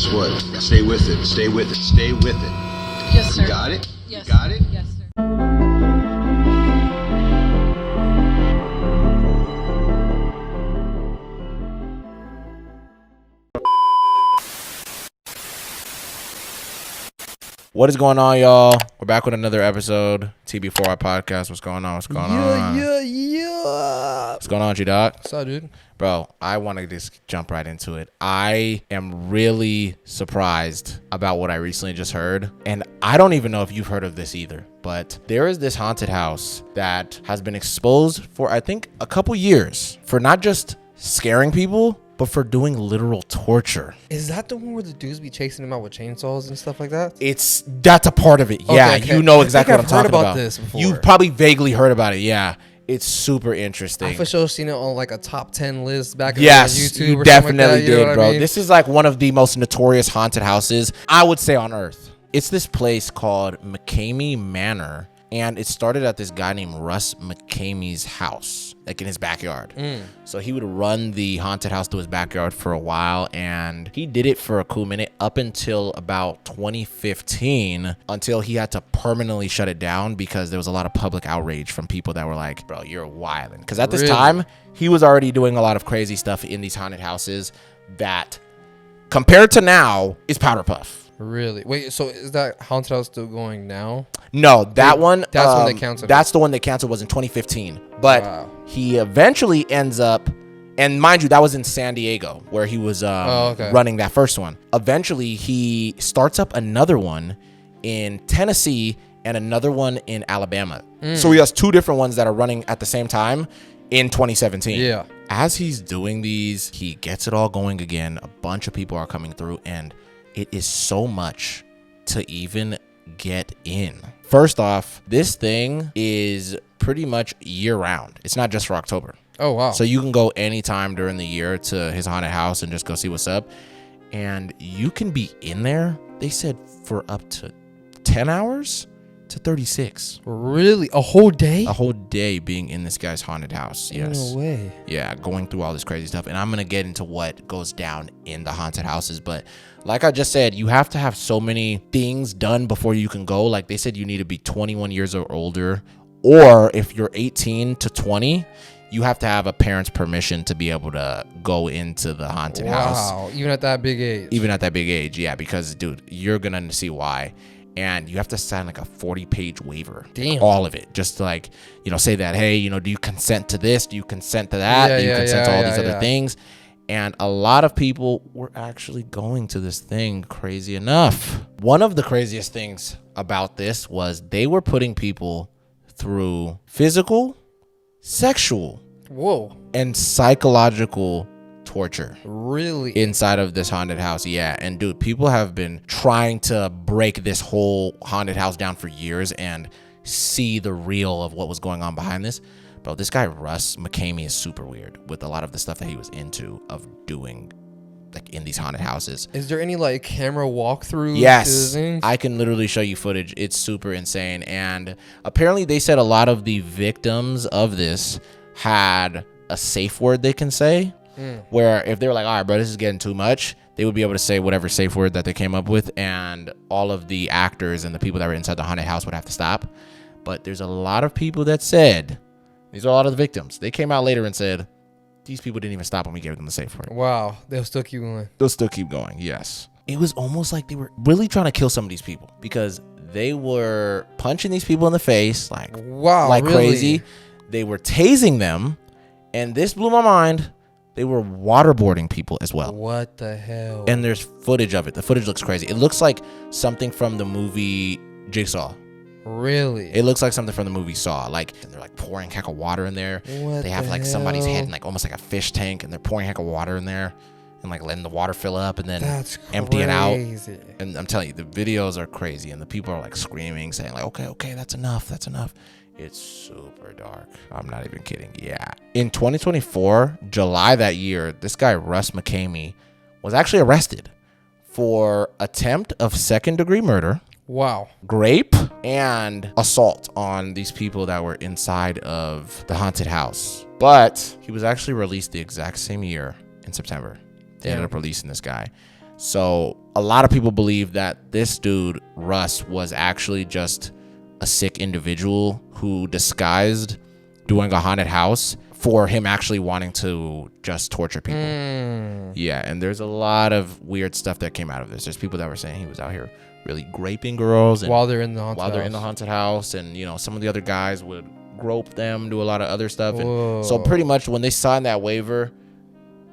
guess what? Stay with it. Stay with it. Stay with it. Yes, sir. You got it? Yes. You got it? Yes, sir. What is going on, y'all? We're back with another episode. TB4I podcast. What's going on? What's going on? Yeah. What's going on, G-Doc? What's up, dude? Bro, I want to just jump right into it. I am really surprised about what I recently just heard. And I don't even know if you've heard of this either. But there is this haunted house that has been exposed for, I think, a couple years for not just scaring people, but for doing literal torture. Is that the one where the dudes be chasing them out with chainsaws and stuff like that? That's a part of it. Yeah, Okay. you know exactly I what I'm think I've talking heard about. this before. You've probably vaguely heard about it. Yeah, it's super interesting. I for sure seen it on like a top 10 list back Yes, on YouTube. you or definitely something like that, you know did, what bro. I mean? This is like one of the most notorious haunted houses, I would say, on Earth. It's this place called Mckamey Manor, and it started at this guy named Russ McKamey's house, like in his backyard. So he would run the haunted house to his backyard for a while, and he did it for a cool minute up until about 2015, until he had to permanently shut it down because there was a lot of public outrage from people that were like, bro, you're wildin'. Because at this Really? time, he was already doing a lot of crazy stuff in these haunted houses that, compared to now, is powder puff. Really? Wait, so is that haunted house still going now? No, that one. That's when they canceled it. That's the one they canceled, was in 2015. But Wow. he eventually ends up, and mind you, that was in San Diego where he was okay. running that first one. Eventually, he starts up another one in Tennessee and another one in Alabama. So he has two different ones that are running at the same time in 2017. Yeah. As he's doing these, he gets it all going again. A bunch of people are coming through, and it is so much to even get in. First off, this thing is pretty much year round. It's not just for October. Oh, wow. So you can go anytime during the year to his haunted house and just go see what's up. And you can be in there, they said, for up to 10 hours to 36. Really? A whole day? A whole day being in this guy's haunted house. Yes. No way. Yeah, going through all this crazy stuff. And I'm going to get into what goes down in the haunted houses. But like I just said, you have to have so many things done before you can go. Like they said, you need to be 21 years or older. Or if you're 18 to 20, you have to have a parent's permission to be able to go into the haunted house. Wow. Even at that big age? Even at that big age, yeah. Because, dude, you're going to see why. And you have to sign like a 40-page waiver. Damn. All of it. Just to like, say that, hey, do you consent to this? Do you consent to that? Do you consent to all these other things? And a lot of people were actually going to this thing, crazy enough. One of the craziest things about this was they were putting people through physical, sexual, and psychological torture. Really? Inside of this haunted house. Yeah. And dude, people have been trying to break this whole haunted house down for years and see the real of what was going on behind this. Bro, this guy Russ McKamey is super weird with a lot of the stuff that he was into of doing like in these haunted houses. Is there any like camera walkthrough? Yes, I can literally show you footage. It's super insane. And apparently they said a lot of the victims of this had a safe word they can say. Where if they were like, all right, bro, this is getting too much, they would be able to say whatever safe word that they came up with, and all of the actors and the people that were inside the haunted house would have to stop. But there's a lot of people that said, these are a lot of the victims. They came out later and said, these people didn't even stop when we gave them the safe word. Wow. They'll still keep going. They'll still keep going, yes. It was almost like they were really trying to kill some of these people because they were punching these people in the face like really? Crazy. They were tasing them, and this blew my mind. They were waterboarding people as well. What the hell? And there's footage of it. The footage looks crazy. It looks like something from the movie Jigsaw. Really? It looks like something from the movie Saw. Like they're like pouring heck of water in there. What they have the like somebody's hell? head in like almost like a fish tank, and they're pouring heck of water in there and like letting the water fill up and then That's empty it out. crazy. And I'm telling you, the videos are crazy, and the people are like screaming, saying like, okay, that's enough. It's super dark. I'm not even kidding. Yeah. In 2024, July that year, this guy, Russ McKamey, was actually arrested for attempt of second-degree murder, Wow. rape, and assault on these people that were inside of the haunted house. But he was actually released the exact same year in September. They ended up releasing this guy. So a lot of people believe that this dude, Russ, was actually just a sick individual who disguised doing a haunted house for him actually wanting to just torture people. Yeah, and there's a lot of weird stuff that came out of this. There's people that were saying he was out here really graping girls and while they're in the haunted house. And some of the other guys would grope them, do a lot of other stuff. And so pretty much when they sign that waiver,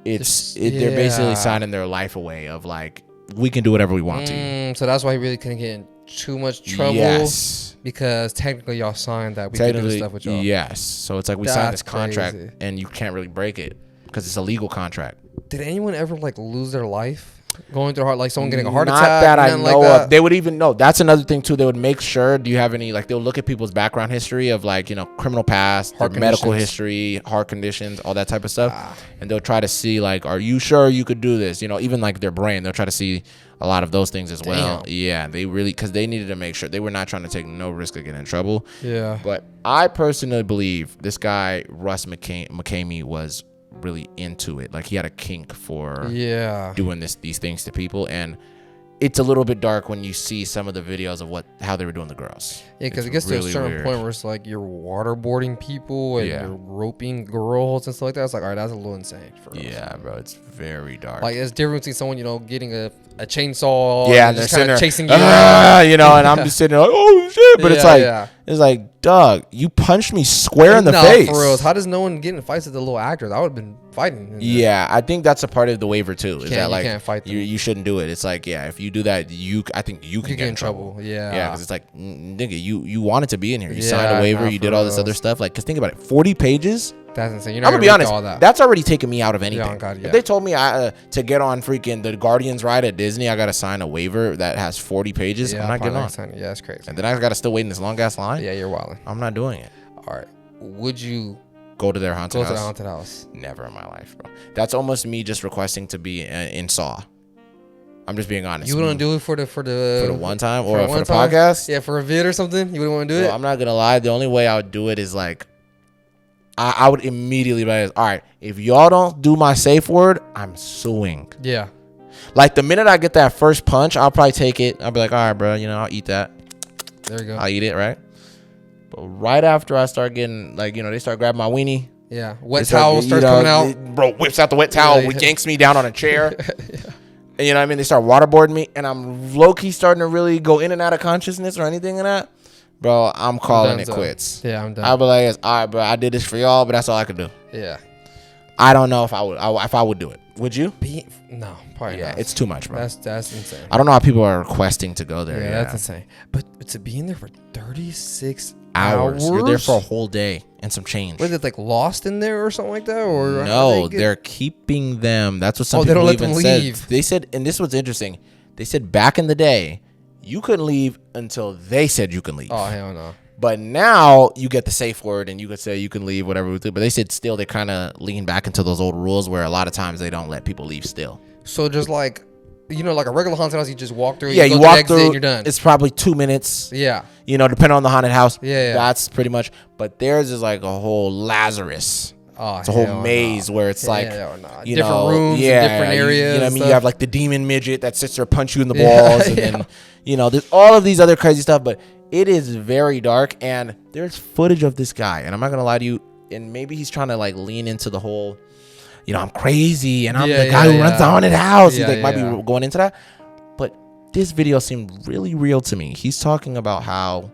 they're basically signing their life away of like, we can do whatever we want to you. So that's why he really couldn't get in too much trouble. Yes. Because technically y'all signed that we can do this stuff with y'all. Yes. So it's like we signed this contract and you can't really break it because it's a legal contract. Did anyone ever like lose their life going through heart, like someone getting a heart Not attack? that I know like of. They would even know. That's another thing too. They would make sure. Do you have any like? They'll look at people's background history of like criminal past, their medical history, heart conditions, all that type of stuff, and they'll try to see like, are you sure you could do this? Even like their brain. They'll try to see a lot of those things as well. Yeah, they really because they needed to make sure they were not trying to take no risk of getting in trouble. Yeah. But I personally believe this guy Russ Mckamey was really into it. Like he had a kink for doing these things to people, and it's a little bit dark when you see some of the videos of how they were doing the girls. Yeah, because it gets to a certain point where it's like you're waterboarding people and you're roping girls and stuff like that. It's like, all right, that's a little insane for us. Yeah, bro, it's very dark. Like it's different between someone getting a chainsaw and just they're kind of chasing you and I'm just sitting there like, oh shit, but it's like, dog, you punched me square in the face. For real. How does no one get in fights with the little actors? I would have been fighting. Yeah, I think that's a part of the waiver too. Is that like you can't fight them. You shouldn't do it. It's like, yeah, if you do that, I think you can get in trouble. Yeah, because it's like, nigga, you wanted to be in here. You signed a waiver. You did all this other stuff. Like, because think about it, 40 pages. That's insane. I'm gonna be honest. That's already taken me out of anything. Yeah, God, If they told me to get on freaking the Guardians ride at Disney, I gotta sign a waiver that has 40 pages. I'm not getting on. Yeah, that's crazy. And then I gotta still wait in this long ass line. Yeah, you're wilding. I'm not doing it. All right. Would you go to their haunted house? Go to the haunted house. Never in my life, bro. That's almost me just requesting to be in Saw. I'm just being honest. You wouldn't do it for the one time or for the podcast? Yeah, for a vid or something. You wouldn't want to do it. I'm not gonna lie. The only way I would do it is like, I would immediately be like, all right, if y'all don't do my safe word, I'm suing. Yeah. Like the minute I get that first punch, I'll probably take it. I'll be like, all right, bro, I'll eat that. There you go. I'll eat it, right? But right after I start getting like, they start grabbing my weenie. Yeah. Wet towel starts coming out. Bro whips out the wet towel, yanks me down on a chair. And you know what I mean? They start waterboarding me, and I'm low-key starting to really go in and out of consciousness or anything in that. Bro, I'm calling it quits. Yeah, I'm done. I'll be like, all right, bro, I did this for y'all, but that's all I could do. Yeah. I don't know if I would do it. Would you? No, probably not. It's too much, bro. That's insane. I don't know how people are requesting to go there. Yeah, that's insane. But to be in there for 36 hours? You're there for a whole day and some change. Was it like lost in there or something like that? Or no, they're keeping them. That's what some people they don't let even them said. leave. They said, and this was interesting. They said back in the day, you couldn't leave until they said you can leave. Oh, hell no. But now you get the safe word and you could say you can leave, whatever. But they said still they kind of lean back into those old rules where a lot of times they don't let people leave still. So just like, like a regular haunted house, you just walk through. Yeah, you walk through. And you're done. It's probably 2 minutes. Yeah. Depending on the haunted house. Yeah. That's pretty much. But theirs is like a whole Lazarus. Oh, it's a whole maze where it's like, different rooms, different areas. You know what I mean? You have like the demon midget that sits there, punch you in the balls, and then there's all of these other crazy stuff. But it is very dark, and there's footage of this guy, and I'm not gonna lie to you. And maybe he's trying to like lean into the whole, I'm crazy, and I'm the guy who runs the haunted house. He's like might be going into that. But this video seemed really real to me. He's talking about how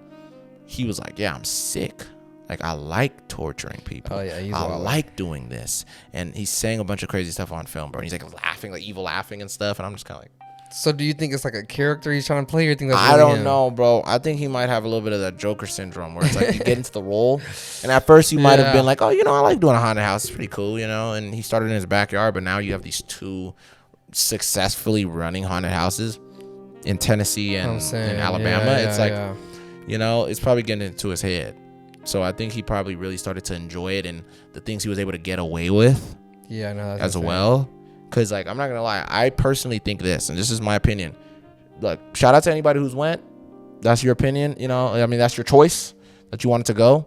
he was like, I'm sick. Like, I like torturing people. Oh, yeah. I like doing this. And he's saying a bunch of crazy stuff on film, bro. And he's like laughing, like evil laughing and stuff. And I'm just kind of like. So do you think it's like a character he's trying to play, or you think that's I don't know, bro. I think he might have a little bit of that Joker syndrome where it's like you get into the role. And at first you might have been like, oh, I like doing a haunted house. It's pretty cool, And he started in his backyard. But now you have these two successfully running haunted houses in Tennessee and in Alabama. It's like, it's probably getting into his head. So I think he probably really started to enjoy it and the things he was able to get away with. Yeah, no, that's as well. Because, like, I'm not going to lie. I personally think this, and this is my opinion. Look, shout out to anybody who's went. That's your opinion. I mean, that's your choice that you wanted to go.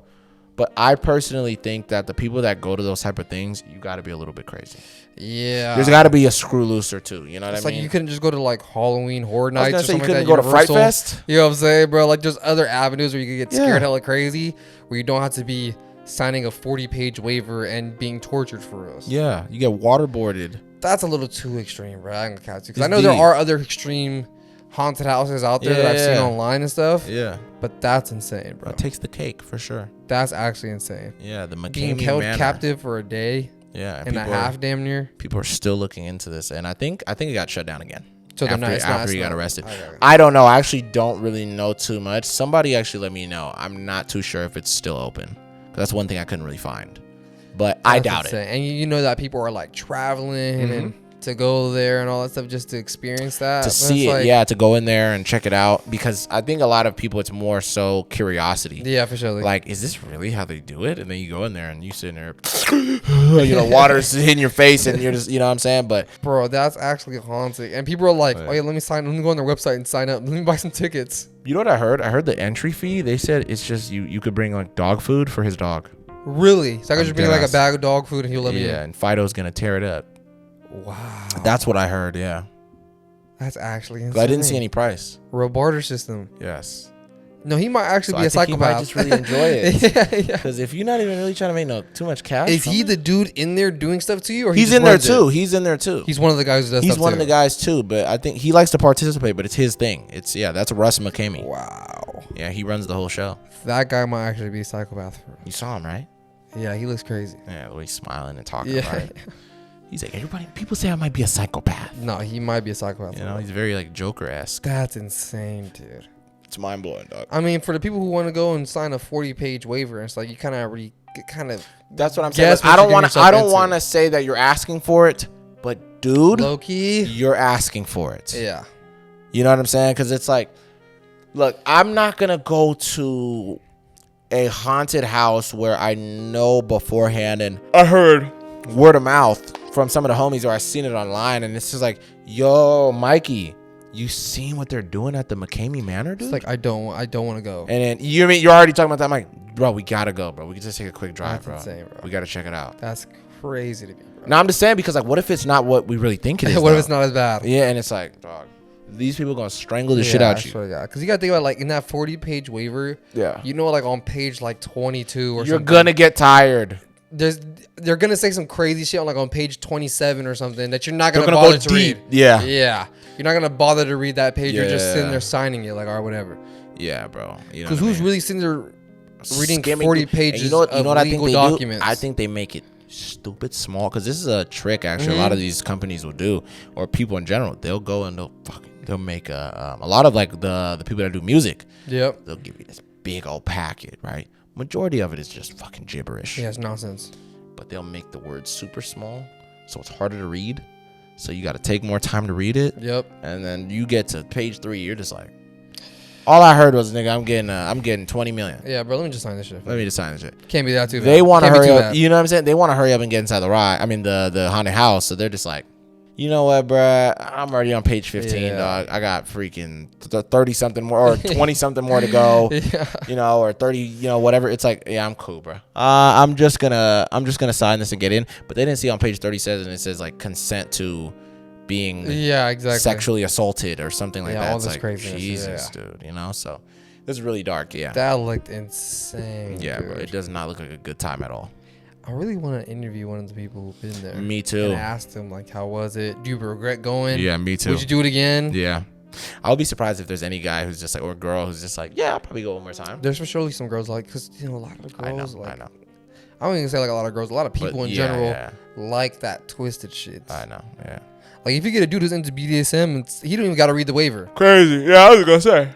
But I personally think that the people that go to those type of things, you got to be a little bit crazy. Yeah. There's got to be a screw loose or two. You know what I mean? It's like you couldn't just go to like Halloween Horror Nights or something like that. You couldn't go to Fright Fest? You know what I'm saying, bro? Like there's other avenues where you could get scared hella crazy, where you don't have to be signing a 40-page waiver and being tortured for us. Yeah, you get waterboarded. That's a little too extreme, bro. I ain't gonna catch you. Because I know there are other extreme haunted houses out there that I've seen online and stuff. Yeah. But that's insane, bro. That takes the cake for sure. That's actually insane. Yeah, the Mckamey Being held Manor. captive for a day. Yeah, and a half, damn near. People are still looking into this, and I think it got shut down again. So after he got arrested. I don't know. I actually don't really know too much. Somebody actually let me know. I'm not too sure if it's still open. That's one thing I couldn't really find, but I doubt it. And you know that people are like traveling and to go there and all that stuff just to experience that, to see it, to go in there and check it out, because I think a lot of people, it's more so curiosity. Yeah, for sure. Like, is this really how they do it? And then you go in there and you sit in there, water's hitting your face, and you're just, you know what I'm saying? But bro, that's actually haunting. And people are like, oh yeah, let me go on their website and sign up. Let me buy some tickets. You know what I heard? I heard the entry fee. They said it's just you could bring like dog food for his dog. Really? So I could just bring like a bag of dog food and he'll let me in. Yeah, and Fido's gonna tear it up. Wow. That's what I heard, yeah. That's actually insane. I didn't see any price. Real barter system. Yes. No, he might actually be a psychopath. He might just really enjoy it. Yeah. Because if you're not even really trying to make too much cash. Is he the dude in there doing stuff to you? Or he's in there too. He's in there too. He's one of the guys who does stuff too. He's one of the guys too, but I think he likes to participate, but it's his thing. That's Russ Mckamey. Wow. Yeah, he runs the whole show. That guy might actually be a psychopath. You saw him, right? Yeah, he looks crazy. Yeah, the way he's smiling and talking about it. He's like, people say I might be a psychopath. No, he might be a psychopath. You know, he's very like Joker-esque. That's insane, dude. It's mind-blowing, dog. I mean, for the people who want to go and sign a 40-page waiver, it's like you kind of that's what I'm saying. Like, I don't want to say that you're asking for it, but dude, low-key, you're asking for it. Yeah. You know what I'm saying? Because it's like, look, I'm not going to go to a haunted house where I know beforehand and I heard word of mouth from some of the homies, or I seen it online, and it's just like, yo, Mikey, you seen what they're doing at the Mckamey Manor, dude? It's like, I don't want to go. And then you're already talking about that. I'm like, bro, we gotta go, bro. We can just take a quick drive, That's insane, bro. We gotta check it out. That's crazy to me, bro. No, I'm just saying, because like, what if it's not what we really think it is? What if it's not as bad? Yeah, and it's like, dog, these people gonna strangle the shit out you. Because you gotta think about, like, in that 40-page waiver, you know, like on page like 22 or something, you're gonna get tired. They're gonna say some crazy shit on page 27 or something that you're not gonna bother to read. Yeah. You're not gonna bother to read that page. You're just sitting there signing it, like, or whatever. Yeah, bro. Because who's really sitting there reading 40 pages of legal documents? I think they make it stupid small, because this is a trick actually. A lot of these companies will do, or people in general. They'll go and they'll make a lot of like the people that do music. Yep. They'll give you this big old packet, right? Majority of it is just fucking gibberish. Yeah, it's nonsense. But they'll make the words super small, so it's harder to read. So you got to take more time to read it. Yep. And then you get to page 3, you're just like, all I heard was, nigga, I'm getting 20 million. Yeah, bro, let me just sign this shit. Let me just sign this shit. Can't be that too bad. They want to hurry up. You know what I'm saying? They want to hurry up and get inside the ride. I mean, the haunted house. So they're just like, you know what, bruh? I'm already on page 15, dog. I got freaking 30 something more or 20 something more to go. You know, or 30, you know, whatever. It's like, yeah, I'm cool, bruh. I'm just gonna sign this and get in. But they didn't see on page 37, it says like consent to being sexually assaulted or something like that. All it's this like, craziness. Jesus, dude. You know, so this is really dark. Yeah, that looked insane. Yeah, dude. bro. It does not look like a good time at all. I really want to interview one of the people who've been there. Me too. And ask them, like, how was it? Do you regret going? Yeah, me too. Would you do it again? Yeah. I'll be surprised if there's any guy who's just like, or girl who's just like, yeah, I'll probably go one more time. There's for surely some girls like, because, you know, a lot of girls. I know. I don't even say like a lot of girls. A lot of people in general like that twisted shit. I know, yeah. Like, if you get a dude who's into BDSM, he don't even got to read the waiver. Crazy. Yeah, I was going to say.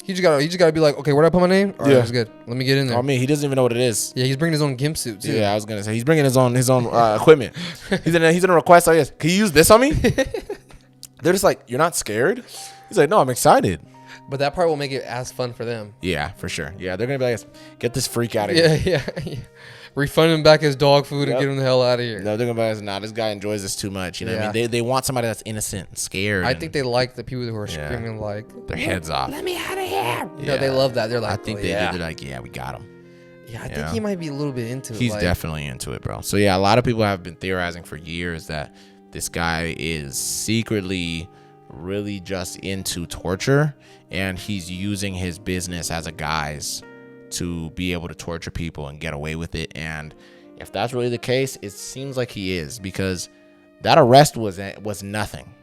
He just gotta be like, okay, where do I put my name? All right, that's good. Let me get in there. I mean, he doesn't even know what it is. Yeah, he's bringing his own gimp suit too. Yeah, I was gonna say he's bringing his own equipment. He's in a request. Oh yes, can you use this on me? They're just like, you're not scared? He's like, no, I'm excited. But that part will make it as fun for them. Yeah, for sure. Yeah, they're gonna be like, get this freak out of here. Yeah. Refund him back his dog food and get him the hell out of here. No, they're gonna be like, nah, this guy enjoys this too much. You know what I mean? They want somebody that's innocent and scared. I think they like the people who are screaming like their heads off. Let me out of here. Yeah, they love that. They're like, I think they're like, yeah, we got him. Yeah, I think he might be a little bit into it. He's definitely into it, bro. So yeah, a lot of people have been theorizing for years that this guy is secretly really just into torture, and he's using his business as a guise to be able to torture people and get away with it. And if that's really the case, it seems like he is, because that arrest was nothing.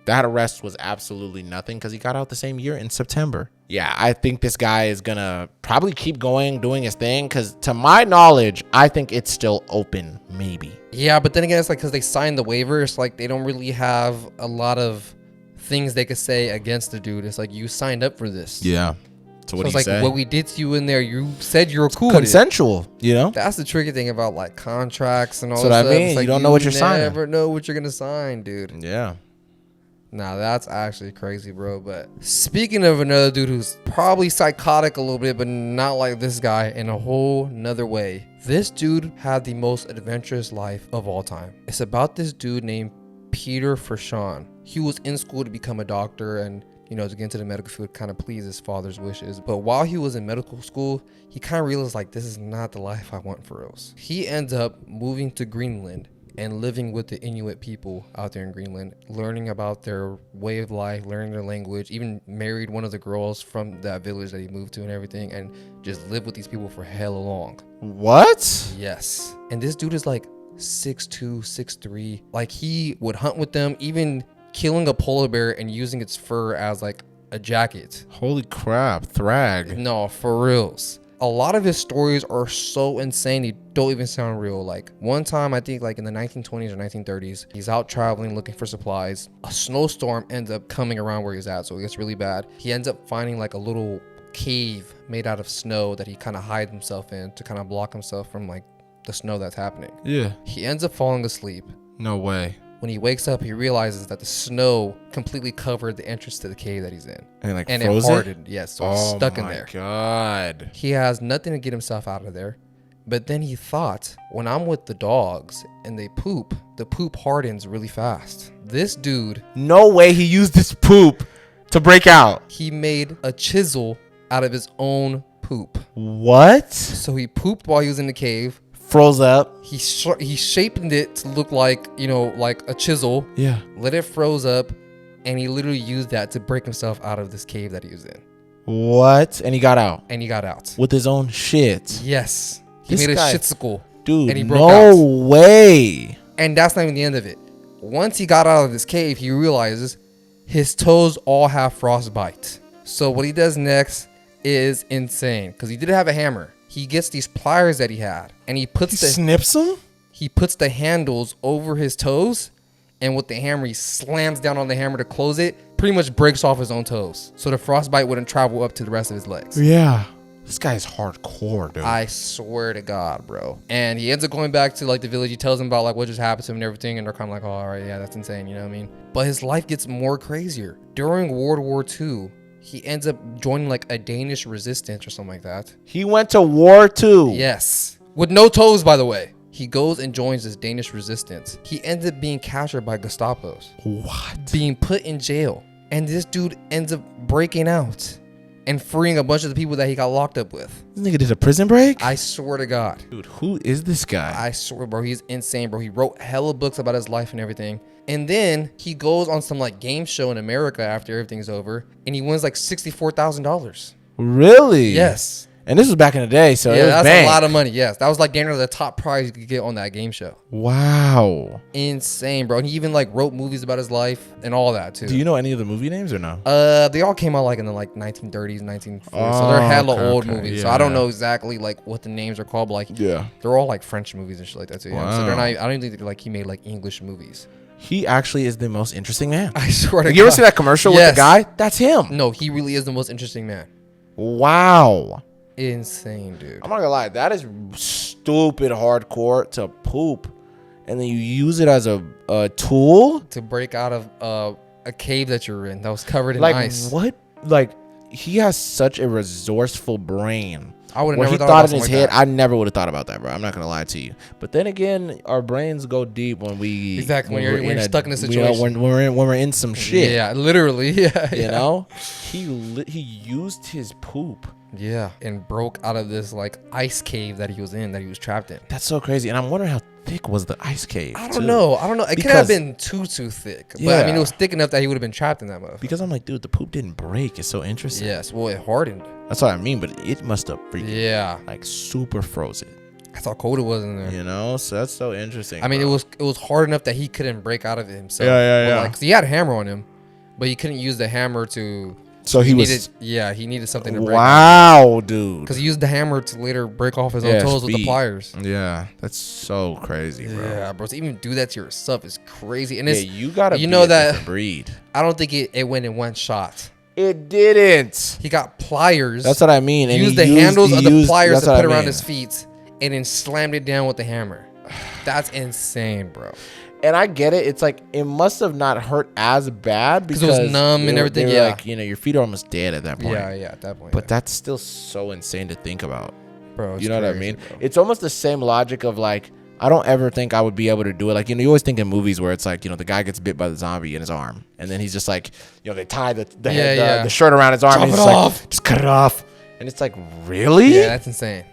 That arrest was absolutely nothing, because he got out the same year in September. Yeah, I think this guy is going to probably keep going, doing his thing, because to my knowledge, I think it's still open, maybe. Yeah, but then again, it's like because they signed the waiver, it's like they don't really have a lot of things they could say against the dude. It's like, you signed up for this. Yeah. So what do you say? What we did to you in there, you said you were cool consensual, with it. You know? That's the tricky thing about like contracts and all that. So that I mean, you don't know what you're signing. You never know what you're gonna sign, dude. Yeah. Nah, that's actually crazy, bro. But speaking of another dude who's probably psychotic a little bit, but not like this guy in a whole nother way. This dude had the most adventurous life of all time. It's about this dude named Peter Frashon. He was in school to become a doctor and, you know, to get into the medical field, kind of please his father's wishes. But while he was in medical school, he kind of realized, like, this is not the life I want for reals. He ends up moving to Greenland and living with the Inuit people out there in Greenland, learning about their way of life, learning their language, even married one of the girls from that village that he moved to and everything, and just lived with these people for hella long. What? Yes. And this dude is like 6'2", 6'3". Like, he would hunt with them, even killing a polar bear and using its fur as like a jacket. Holy crap, Thrag. No, for reals. A lot of his stories are so insane, they don't even sound real. Like, one time, I think like in the 1920s or 1930s, he's out traveling looking for supplies. A snowstorm ends up coming around where he's at, so it gets really bad. He ends up finding like a little cave made out of snow that he kind of hides himself in to kind of block himself from like the snow that's happening. Yeah. He ends up falling asleep. No way. When he wakes up, he realizes that the snow completely covered the entrance to the cave that he's in. And like and froze it hardened. Yes, so he's stuck in there. Oh my God. He has nothing to get himself out of there. But then he thought, when I'm with the dogs and they poop, the poop hardens really fast. This dude... No way he used this poop to break out. He made a chisel out of his own poop. What? So he pooped while he was in the cave. Froze up. He shaped it to look like, you know, like a chisel. Yeah. Let it froze up, and he literally used that to break himself out of this cave that he was in. What? And he got out. And he got out. With his own shit. Yes. He made a shitsicle. Dude, and he broke out. No way. And that's not even the end of it. Once he got out of this cave, he realizes his toes all have frostbite. So what he does next is insane, because he did have a hammer. He gets these pliers that he had, and he snips them? He puts the handles over his toes, and with the hammer, he slams down on the hammer to close it, pretty much breaks off his own toes, so the frostbite wouldn't travel up to the rest of his legs. Yeah. This guy's hardcore, dude. I swear to God, bro. And he ends up going back to like the village. He tells them about like what just happened to him and everything, and they're kind of like, oh, all right, yeah, that's insane, you know what I mean? But his life gets more crazier. During World War II, he ends up joining like a Danish resistance or something like that. He went to war too. Yes. With no toes, by the way. He goes and joins this Danish resistance. He ends up being captured by Gestapos. What? Being put in jail. And this dude ends up breaking out and freeing a bunch of the people that he got locked up with. This nigga did a prison break? I swear to God. Dude, who is this guy? I swear, bro. He's insane, bro. He wrote hella books about his life and everything. And then he goes on some like game show in America after everything's over, and he wins like $64,000. Really? Yes. And this was back in the day, so yeah, that's bank. a lot of money. Yes, that was like generally the top prize you could get on that game show. Wow. Insane, bro. And he even like wrote movies about his life and all that too. Do you know any of the movie names or no? They all came out like in the like 1930s, 1940s. So they're hella old movies. Yeah. So I don't know exactly like what the names are called, but like they're all like French movies and shit like that too. Wow. So they're not. I don't even think like he made like English movies. He actually is the most interesting man. I swear to God. You ever see that commercial with the guy? That's him. No, he really is the most interesting man. Wow. Insane, dude. I'm not gonna lie. That is stupid hardcore to poop. And then you use it as a tool? To break out of a cave that you're in that was covered in like, ice. What? Like, he has such a resourceful brain. I would have never he thought in his head. I never would have thought about that, bro. I'm not gonna lie to you. But then again, our brains go deep when we when you're stuck in a situation. You know, when we're in some shit. Yeah, literally. Yeah. You know, he used his poop Yeah, and broke out of this like ice cave that he was trapped in. That's so crazy. And I'm wondering how thick was the ice cave. I don't know. It could have been too thick. But I mean, it was thick enough that he would have been trapped in that motherfucker. Because I'm like, dude, the poop didn't break. It's so interesting. Yes, well, it hardened. That's what I mean. But it must have freaking like super frozen. That's how cold it was in there. You know, so that's so interesting. I mean, it was hard enough that he couldn't break out of it himself. Yeah. Like, 'cause he had a hammer on him, but he couldn't use the hammer to. So he needed something to break. Wow, dude. Because he used the hammer to later break off his own toes with the pliers. Yeah, that's so crazy, bro. Yeah, bro. To even do that to yourself is crazy. And it's, you gotta, you know, that different breed. I don't think it went in one shot. It didn't. He got pliers. That's what I mean. And he used the handles of the pliers to put around his feet. feet, and then slammed it down with the hammer. That's insane, bro. And I get it. It's like it must have not hurt as bad because it was numb and everything. They were like, your feet are almost dead at that point. Yeah, at that point. But that's still so insane to think about, bro. You know what I mean? Bro. It's almost the same logic of like, I don't ever think I would be able to do it. Like, you always think in movies where it's like, the guy gets bit by the zombie in his arm, and then he's just like, they tie the shirt around his arm, and he's like, just cut it off, and it's like, really? Yeah, that's insane.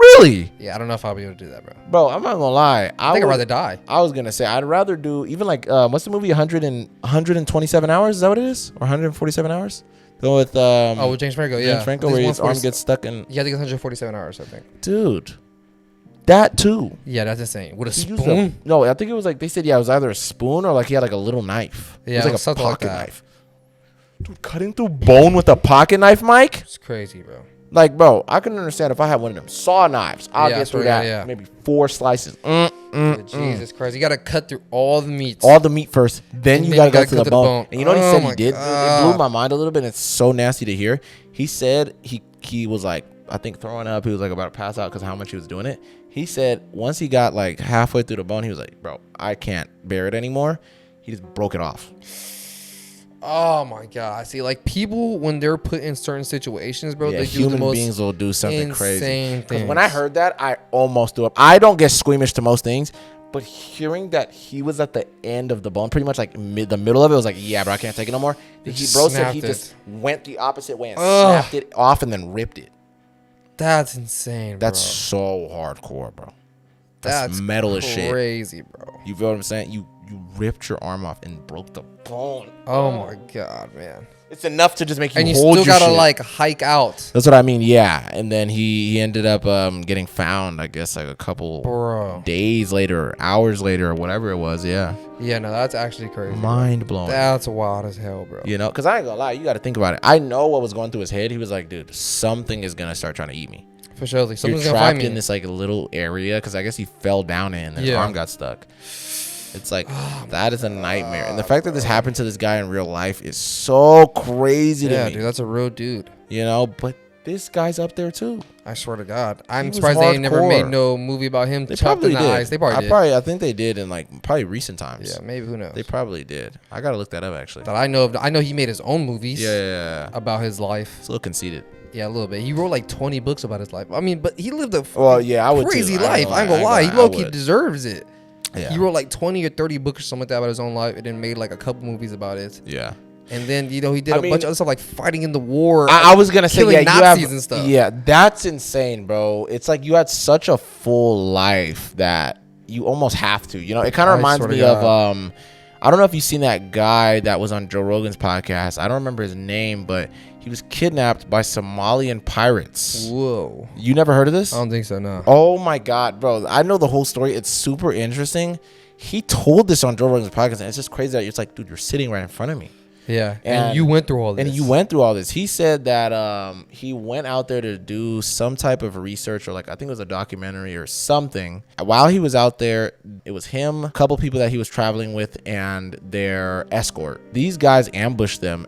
Really? Yeah, I don't know if I'll be able to do that, bro. Bro, I'm not gonna lie. I think I'd rather die. I was gonna say I'd rather do even like what's the movie 127 hours? Is that what it is? Or 147 hours? Go with with James Franco, James Franco, where his arm gets stuck in. Yeah, I think it's 147 hours. I think. Dude, that too. Yeah, that's insane. With a spoon? No, I think it was like they said. Yeah, it was either a spoon or like he had like a little knife. Yeah, it was like a pocket like knife. Dude, cutting through bone with a pocket knife, Mike. It's crazy, bro. Like, bro, I can understand if I had one of them saw knives. I'll get through that. Yeah. Maybe 4 slices. Jesus Christ. You got to cut through all the meats. All the meat first. Then you got to go to the bone. And you know what he said he did? God. It blew my mind a little bit. And it's so nasty to hear. He said he was like, I think throwing up. He was like about to pass out because of how much he was doing it. He said once he got like halfway through the bone, he was like, bro, I can't bear it anymore. He just broke it off. Oh my God! See, like people when they're put in certain situations, bro, they do human the most beings will do something crazy. Because when things. I heard that, I almost threw up. I don't get squeamish to most things, but hearing that he was at the end of the bone, pretty much like the middle of it, was like, yeah, bro, I can't take it no more. Bro said he just went the opposite way and snapped it off and then ripped it. That's insane, bro. That's so hardcore, bro. That's metal as shit. Crazy, bro. You feel what I'm saying? You ripped your arm off and broke the bone. Oh my God, man. It's enough to just make you and you hold still your gotta shit. like hike out. That's what I mean. Yeah, and then he ended up getting found. I guess like a couple days later, or hours later, or whatever it was. Yeah. Yeah, no, that's actually crazy. Mind blowing. That's wild as hell, bro. Because I ain't gonna lie, you got to think about it. I know what was going through his head. He was like, dude, something is gonna start trying to eat me. For sure, like You're trapped in this like little area because I guess he fell down in and his arm got stuck. It's like, that is a nightmare. And the fact that this happened to this guy in real life is so crazy to me. Yeah, dude, that's a real dude. But this guy's up there too. I swear to God. I'm surprised they never made no movie about him. They probably did. Eyes. They probably did. I think they did in like probably recent times. Yeah, maybe, who knows? They probably did. I gotta look that up actually. That I know of. I know he made his own movies. Yeah. About his life. It's a little conceited. Yeah, a little bit. He wrote like 20 books about his life. I mean, but he lived a crazy life. I ain't gonna lie. He low-key deserves it. Yeah. He wrote like 20 or 30 books or something like that about his own life and then made like a couple movies about it. Yeah. And then, he did a bunch of other stuff like fighting in the war. I was going to say, yeah, Nazis and stuff. Yeah, that's insane, bro. It's like you had such a full life that you almost have to. It kind of reminds me of, I don't know if you've seen that guy that was on Joe Rogan's podcast. I don't remember his name, but he was kidnapped by Somalian pirates. Whoa. You never heard of this? I don't think so, no. Oh my God, bro. I know the whole story. It's super interesting. He told this on Joe Rogan's podcast, and it's just crazy that it's like, dude, you're sitting right in front of me. Yeah, and you went through all this. He said that he went out there to do some type of research, or like I think it was a documentary or something. While he was out there, it was him, a couple people that he was traveling with, and their escort. These guys ambushed them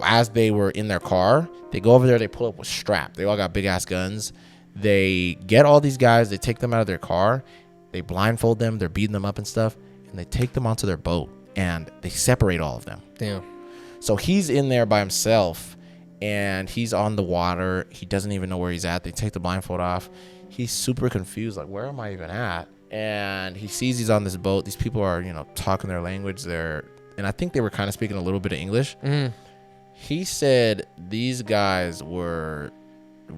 as they were in their car. They go over there, they pull up with strap. They all got big ass guns. They get all these guys, they take them out of their car, they blindfold them, they're beating them up and stuff, and they take them onto their boat and they separate all of them. Damn. So he's in there by himself and he's on the water. He doesn't even know where he's at. They take the blindfold off. He's super confused. Like, where am I even at? And he sees he's on this boat. These people are, talking their language there. And I think they were kind of speaking a little bit of English. Mm. He said these guys were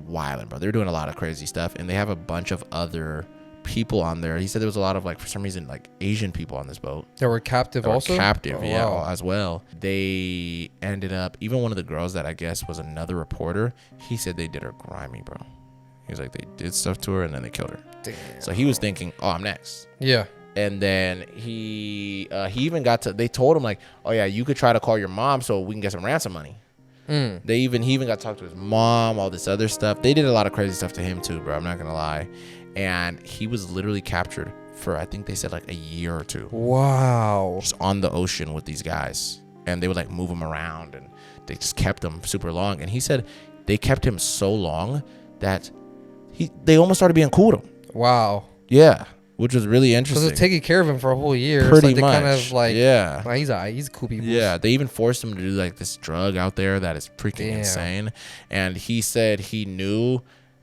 wilding, bro. They're doing a lot of crazy stuff, and they have a bunch of other people on there. He said there was a lot of, like, for some reason, like, Asian people on this boat. They were captive also? Captive, Oh, yeah, wow. as well. They ended up, even one of the girls that I guess was another reporter, he said they did her grimy, bro. He was like, they did stuff to her and then they killed her. Damn. So he was thinking, oh, I'm next. Yeah. And then he even got to, they told him, like, oh yeah, you could try to call your mom so we can get some ransom money. He even got to talk to his mom, all this other stuff. They did a lot of crazy stuff to him too, bro. I'm not gonna lie. And he was literally captured for, I think they said, like, a year or two. Wow. Just on the ocean with these guys. And they would, like, move him around, and they just kept him super long. And he said they kept him so long that they almost started being cool to him. Wow. Yeah, which was really interesting. So they're taking care of him for a whole year. Pretty it's like much. They kind of like, yeah. Well, he's cool people. Yeah, they even forced him to do, like, this drug out there that is freaking Damn. insane. And he said he knew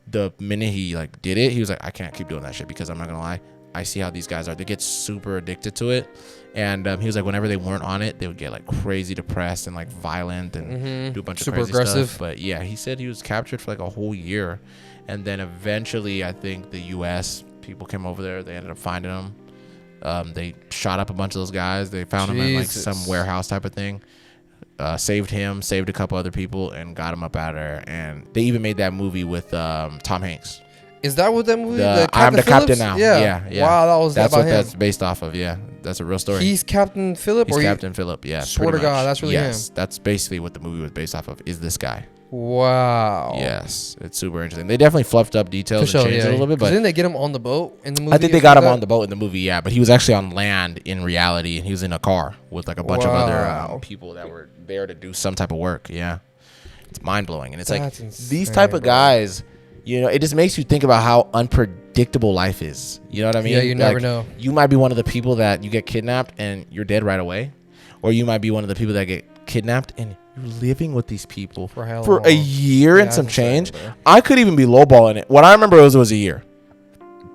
the minute he, like, did it, he was like, I can't keep doing that shit, because I'm not gonna lie, I see how these guys are. They get super addicted to it. And he was like, whenever they weren't on it, they would get, like, crazy depressed and, like, violent and do a bunch Super of crazy aggressive stuff. But yeah, he said he was captured for, like, a whole year. And then eventually, I think the U.S. people came over there. They ended up finding him. They shot up a bunch of those guys. They found him in, like, some warehouse type of thing. Saved him, saved a couple other people, and got him up out of there. And they even made that movie with Tom Hanks. Is that what that movie? I'm the captain now. Yeah. Yeah. Wow, that's what about him. that's based off of. Yeah, that's a real story. He's Captain Phillip. He's Captain Phillip. Yeah. Swear pretty to God, much. that's really yes, him. that's basically what the movie was based off of. Is this guy? Wow. Yes, it's super interesting. They definitely fluffed up details and changed it a little bit, but didn't they get him on the boat in the movie? I think they got him on the boat in the movie, yeah. But he was actually on land in reality, and he was in a car with, like, a bunch of other people that were there to do some type of work. Yeah, it's mind blowing, and it's That's like insane, these type of bro. guys. You know, it just makes you think about how unpredictable life is. You know what I mean? Yeah, you never Like, know. You might be one of the people that you get kidnapped and you're dead right away, or you might be one of the people that get kidnapped and you're living with these people For hell for long. a year and Yeah, some that's insane, change. bro. I could even be lowballing it. What I remember was it was a year,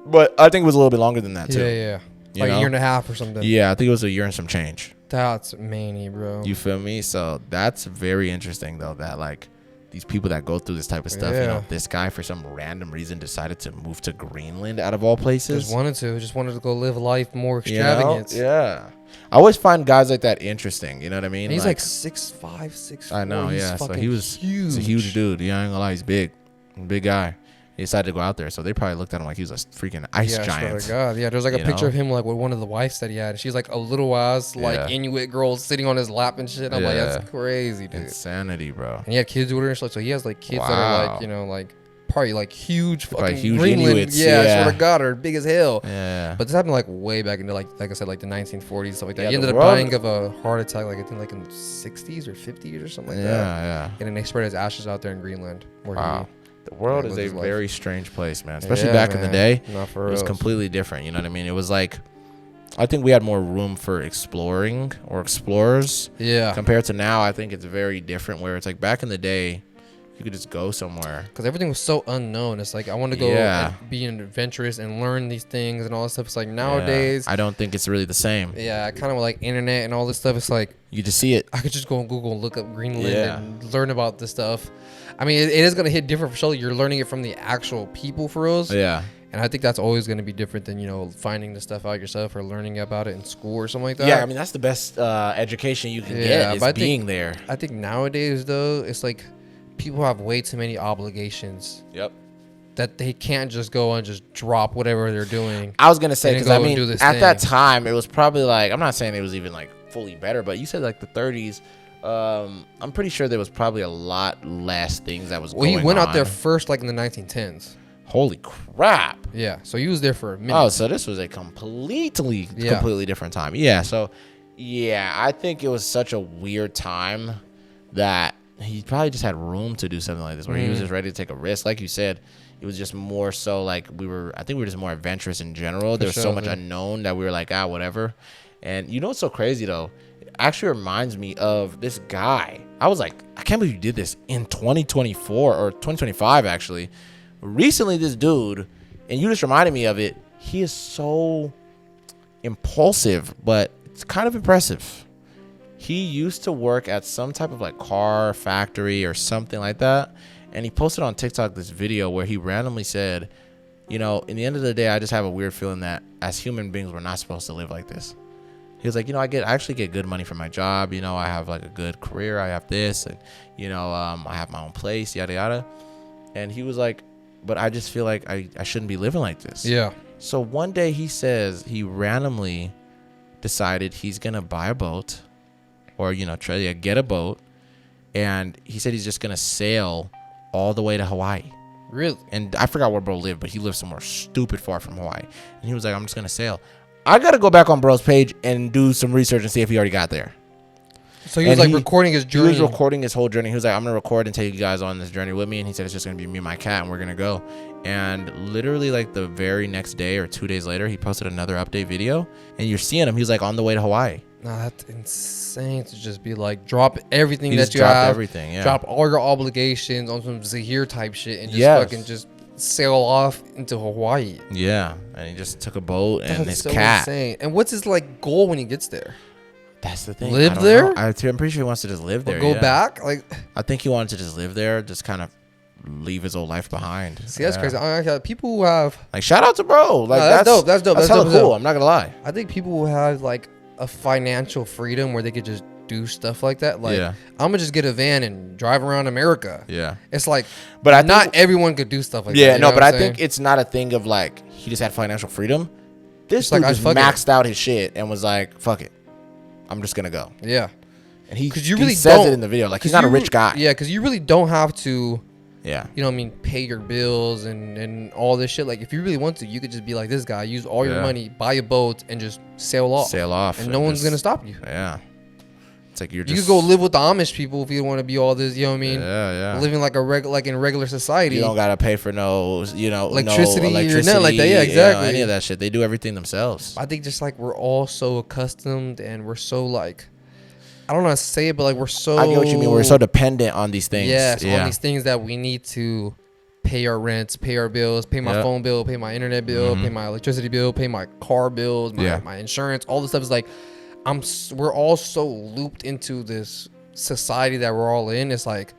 but I think it was a little bit longer than that too. Yeah. You Like know? a year and a half or something. Yeah, I think it was a year and some change. That's many, bro. You feel me? So that's very interesting though, that, like, these people that go through this type of stuff, you Yeah. know, this guy for some random reason decided to move to Greenland out of all places. Just wanted to go live life more You know? extravagant. Yeah. I always find guys like that interesting. You know what I mean? And he's like 6'5", 6'4". I know, He's yeah. So fucking he was huge. He's a huge dude. Yeah, I ain't gonna lie, he's big guy. He decided to go out there, so they probably looked at him like he was a freaking ice Yeah, giant. swear to God. Yeah, there's like a You picture know? of him like with one of the wives that he had. She's like a little ass like Yeah. Inuit girl sitting on his lap and shit. I'm like, Yeah. that's crazy, dude. Insanity, bro. And he had kids with her and shit. So he has like kids that are Wow. like, you know, like probably like huge fucking Probably huge Greenland. Inuits, Yeah, I yeah. swear to God, are big as hell. Yeah. But this happened like way back into like I said, like the 1940s, stuff like that. Yeah, he the ended up world- dying of a heart attack, like I think like in the 60s or 50s or something like that. Yeah. And then they spread his ashes out there in Greenland. Where Wow. The world Yeah, is lived a his life. very strange place, man. Especially Yeah, back in the man. day. Not for It was reals. completely different. You know what I mean? It was like, I think we had more room for exploring or explorers Yeah. compared to now. I think it's very different, where it's like back in the day, you could just go somewhere. Because everything was so unknown. It's like I want to go Yeah. and be adventurous and learn these things and all this stuff. It's like nowadays, I don't think it's really the same. yeah, kind of like internet and all this stuff. It's like You just see it. I could just go on Google and look up Greenland Yeah. and learn about this stuff. I mean, it is going to hit different for sure. You're learning it from the actual people for reals. Yeah. And I think that's always going to be different than, you know, finding the stuff out yourself or learning about it in school or something like that. Yeah, I mean, that's the best education you can Yeah, get, is but I think- being there. I think nowadays, though, it's like people have way too many obligations Yep. that they can't just go and just drop whatever they're doing. I was going to say, And because go I and mean, do this at that thing. time, it was probably like, I'm not saying it was even like fully better, but you said like the 30s. I'm pretty sure there was probably a lot less things that was Well, going on. he went out there first, like in the 1910s. Holy crap. Yeah, so he was there for a minute. Oh, so this was a completely different time. Yeah, so yeah, I think it was such a weird time that he probably just had room to do something like this, where he was just ready to take a risk. Like you said, it was just more so like I think we were just more adventurous in general. There was so sure, much yeah. unknown that we were like, whatever. And you know what's so crazy though? It actually reminds me of this guy. I was like, I can't believe you did this in 2024 or 2025 actually. Recently, this dude, and you just reminded me of it, he is so impulsive, but it's kind of impressive. He used to work at some type of like car factory or something like that, And he posted on TikTok this video where he randomly said, you know, in the end of the day, I just have a weird feeling that as human beings, we're not supposed to live like this. He was like, you know, I actually get good money from my job. You know, I have like a good career. I have this, and you know, I have my own place, yada yada. And he was like, but I just feel like I shouldn't be living like this. Yeah. So one day he says he randomly decided he's gonna buy a boat, or you know, try to get a boat, and he said he's just gonna sail all the way to Hawaii. Really? And I forgot where bro lived, but he lived somewhere stupid far from Hawaii. And he was like, I'm just gonna sail. I gotta go back on bro's page and do some research and see if he already got there. So he was like recording his journey. He was recording his whole journey. He was like, I'm gonna record and take you guys on this journey with me. And he said it's just gonna be me and my cat, and we're gonna go. And literally like the very next day or 2 days later, he posted another update video, and you're seeing him. He was like on the way to Hawaii. Nah, that's insane to just be like, drop everything He that just you dropped have, everything, yeah. drop all your obligations on some Zahir type shit, and just Yes. fucking just sail off into Hawaii. Yeah, and he just took a boat and That's his so cat. insane. And what's his like goal when he gets there? That's the thing. Live I don't there? know. I'm pretty sure he wants to just live there. Or go yeah. back? Like, I think he wanted to just live there, just kind of leave his old life behind. see, that's Yeah. crazy. People who have, Like, shout out to bro. Like, No, that's dope. That's dope. That's That's hella dope. cool. I'm not gonna lie. I think people who have like a financial freedom where they could just do stuff like that. Like, Yeah. I'm gonna just get a van and drive around America. Yeah. It's like, But I not think, everyone could do stuff like that. yeah, you no, know but what I I'm think saying? it's not a thing of like he just had financial freedom. This It's like, dude I just fuck it. maxed out his shit and was like, "Fuck it, I'm just gonna go." Yeah. And he, 'Cause you he really says don't- it in the video, like he's 'Cause not a you- rich guy. Yeah, because you really don't have to, Yeah. you know what I mean, pay your bills and all this shit. Like, if you really want to, you could just be like this guy, use all your Yeah. money, buy a boat, and just sail off. Sail off, And no one's just- going to stop you. Yeah. It's like you're You just. could go live with the Amish people if you want to be all this, you know what I mean? Yeah, yeah. Living like like in regular society. You don't gotta pay for no, you know, Electricity or no nothing electricity, like that. Yeah, you know, exactly. any of that shit. They do everything themselves. I think just like we're all so accustomed and we're so like, I don't know how to say it, but like we're so. I get what you mean. We're so dependent on these things. Yes, yeah. on these things that we need to pay our rents, pay our bills, pay my Yep. phone bill, pay my internet bill, pay my electricity bill, pay my car bills, my insurance, all this stuff is like, we're all so looped into this society that we're all in. It's like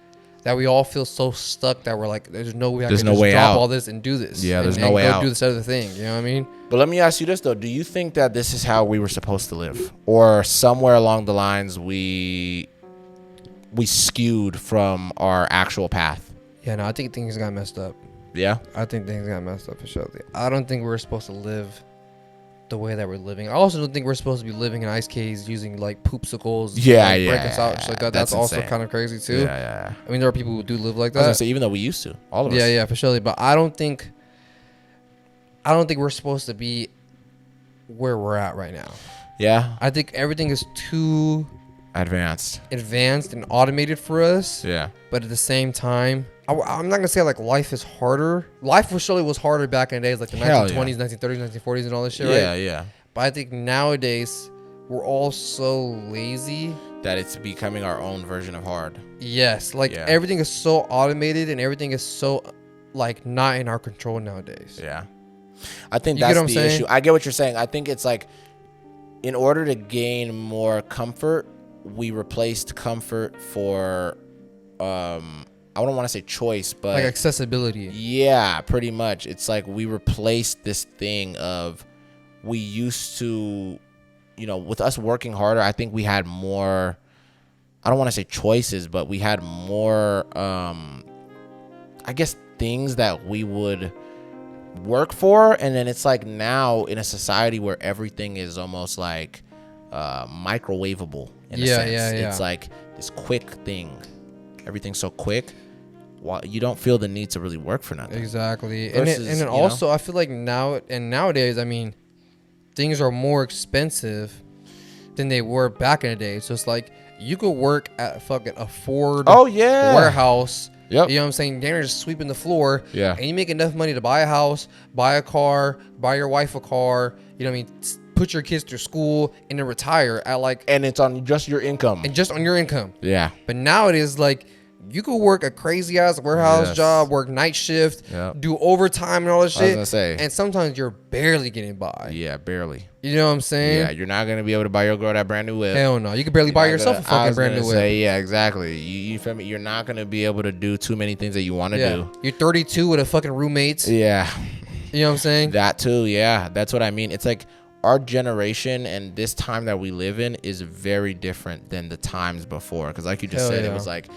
that we all feel so stuck that we're like, there's no way I There's can no just way drop out. all this and do this. Yeah, there's and no way go out. do this other thing. You know what I mean? But let me ask you this though: do you think that this is how we were supposed to live, or somewhere along the lines we skewed from our actual path? Yeah, no, I think things got messed up. Yeah. I think things got messed up for sure. I don't think we're supposed to live the way that we're living. I also don't think we're supposed to be living in ice caves using like poopsicles. Yeah, like, yeah. break us out, shit like that. That's also insane. kind of crazy too. Yeah, yeah. I mean, there are people who do live like I was gonna that. say, even though we used to, all of us. Yeah, yeah, for sure. But I don't think we're supposed to be where we're at right now. Yeah. I think everything is too Advanced. advanced and automated for us. Yeah. But at the same time, I'm not gonna say like life is harder. Life for surely was harder back in the days, like the Hell 1920s, 1930s, 1940s, and all this shit, Yeah, right? yeah. But I think nowadays we're all so lazy. That it's becoming our own version of hard. Yes, like Yeah. everything is so automated and everything is so like not in our control nowadays. Yeah. I think You get that's what I'm the saying? issue. I get what you're saying. I think it's like, in order to gain more comfort, we replaced comfort for, I don't want to say choice, but Like accessibility. yeah, pretty much. It's like we replaced this thing of, we used to, you know, with us working harder, I think we had more, I don't want to say choices, but we had more, I guess, things that we would work for. And then it's like now in a society where everything is almost like microwavable in a Yeah, sense. yeah, yeah. It's like this quick thing. Everything's so quick. You don't feel the need to really work for nothing. Exactly. Versus, and then you know? also I feel like nowadays, I mean, things are more expensive than they were back in the day. So it's like you could work at fucking a Ford Oh, yeah. warehouse. Yep. You know what I'm saying? They're just sweeping the floor. Yeah. And you make enough money to buy a house, buy a car, buy your wife a car. You know what I mean? Put your kids through school and then retire at like, And it's on just your income. and just on your income. Yeah. But nowadays, like, you could work a crazy ass warehouse job, work night shift, do overtime and all this shit. I was gonna say, and sometimes you're barely getting by. Yeah, barely. You know what I'm saying? Yeah, you're not gonna be able to buy your girl that brand new whip. Hell no, you could barely buy yourself a fucking brand new whip. Yeah, exactly. You feel me? You're not gonna be able to do too many things that you want to do. You're 32 with a fucking roommate. Yeah. You know what I'm saying? That too. Yeah, that's what I mean. It's like our generation and this time that we live in is very different than the times before. Because like you just said, it was like,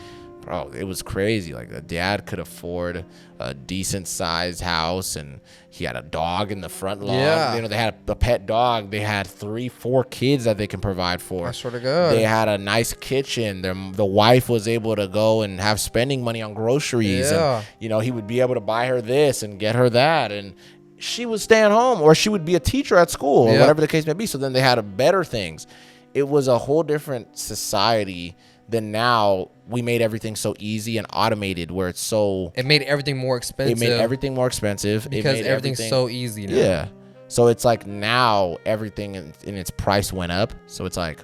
bro, it was crazy. Like the dad could afford a decent sized house and he had a dog in the front lawn. Yeah. You know, they had a pet dog. They had 3-4 kids that they can provide for. I swear to God. They had a nice kitchen. The wife was able to go and have spending money on groceries. Yeah. And, you know, he would be able to buy her this and get her that. And she was staying home, or she would be a teacher at school, or whatever the case may be. So then they had better things. It was a whole different society than now. We made everything so easy and automated, where it's so. It made everything more expensive. It made everything more expensive because everything's so easy now. Yeah. So it's like now everything in its price went up. So it's like,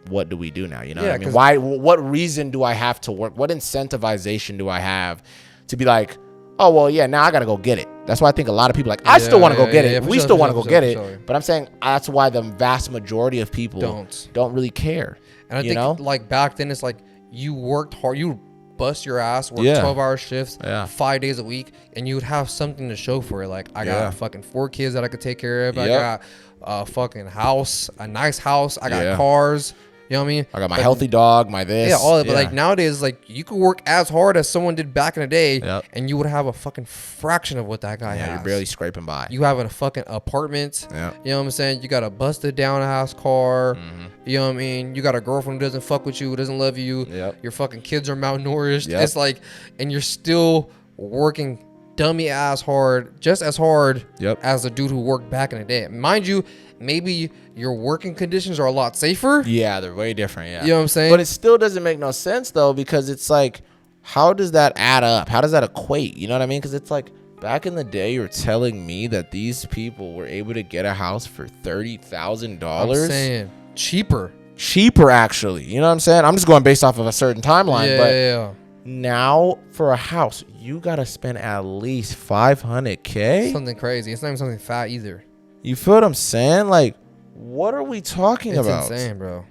what do we do now? You know what I mean? Why? What reason do I have to work? What incentivization do I have to be like, oh, well, yeah, now I got to go get it. That's why I think a lot of people I still want to go get it. We still want to go get it. But I'm saying that's why the vast majority of people don't really care. And I think like back then, it's like you worked hard. You bust your ass, work 12-hour shifts, 5 days a week, and you would have something to show for it. Like, I got fucking 4 kids that I could take care of. I got a fucking house, a nice house. I got cars. You know what I mean? I got my healthy dog, my this. Yeah, all that. But like nowadays, like you could work as hard as someone did back in the day, and you would have a fucking fraction of what that guy has. You're barely scraping by. You have a fucking apartment. Yeah. You know what I'm saying? You got a busted down house car. You know what I mean? You got a girlfriend who doesn't fuck with you, who doesn't love you. Your fucking kids are malnourished. It's like, and you're still working dummy ass hard, just as hard as the dude who worked back in the day. Mind you, maybe your working conditions are a lot safer. Yeah, they're way different. Yeah. You know what I'm saying? But it still doesn't make no sense though, because it's like, how does that add up? How does that equate? You know what I mean? Because it's like, back in the day, you're telling me that these people were able to get a house for $30,000. I'm saying cheaper, actually. You know what I'm saying? I'm just going based off of a certain timeline. But now for a house, you gotta spend at least $500K. Something crazy. It's not even something fat either. You feel what I'm saying? Like, what are we talking about? It's insane, bro.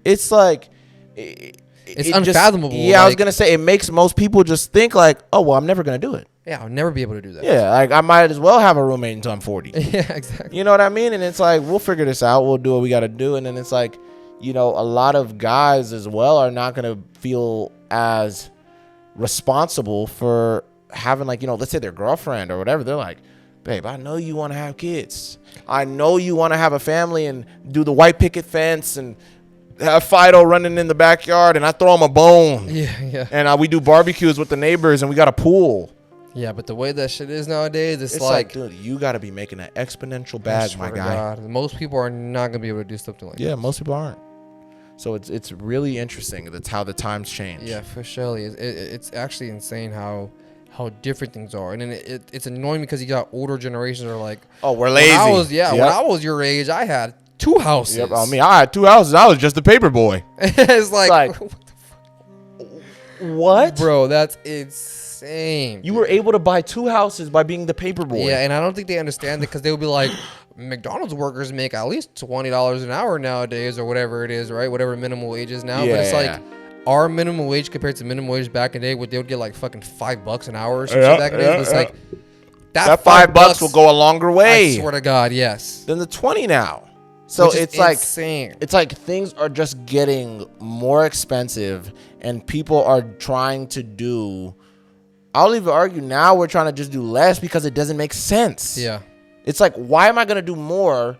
It's like, it's unfathomable. I was gonna say, it makes most people just think like, oh well, I'm never gonna do it. Yeah, I'll never be able to do that. Yeah, like I might as well have a roommate until I'm 40. Yeah, exactly. You know what I mean? And it's like, we'll figure this out. We'll do what we gotta do. And then it's like, you know, a lot of guys as well are not gonna feel as responsible for having, like, you know, let's say their girlfriend or whatever. They're like, babe, I know you want to have kids. I know you want to have a family and do the white picket fence and have Fido running in the backyard, and I throw him a bone. Yeah. And we do barbecues with the neighbors, and we got a pool. Yeah, but the way that shit is nowadays, it's like, dude, you got to be making an exponential bag, my guy. God. Most people are not going to be able to do something like that. Yeah, most people aren't. So it's really interesting. That's how the times change. Yeah, for sure. It's actually insane how different things are. And then it's annoying because you got older generations that are like, oh, we're lazy. When I was your age, I had 2 houses. Yep. I mean, I had 2 houses. I was just a paper boy. It's like what the fuck? What? Bro, that's insane. You were able to buy 2 houses by being the paper boy. Yeah, and I don't think they understand it because they would be like, McDonald's workers make at least $20 an hour nowadays, or whatever it is, right? Whatever minimum wage is now. Yeah. But it's like, our minimum wage compared to minimum wage back in the day, they would get like fucking $5 an hour or something back in the day. But it's like, that $5 will go a longer way. I swear to God, yes. Than the 20 now. So it's like insane. It's like things are just getting more expensive, and people are trying to do. I'll even argue now we're trying to just do less because it doesn't make sense. Yeah. It's like, why am I gonna do more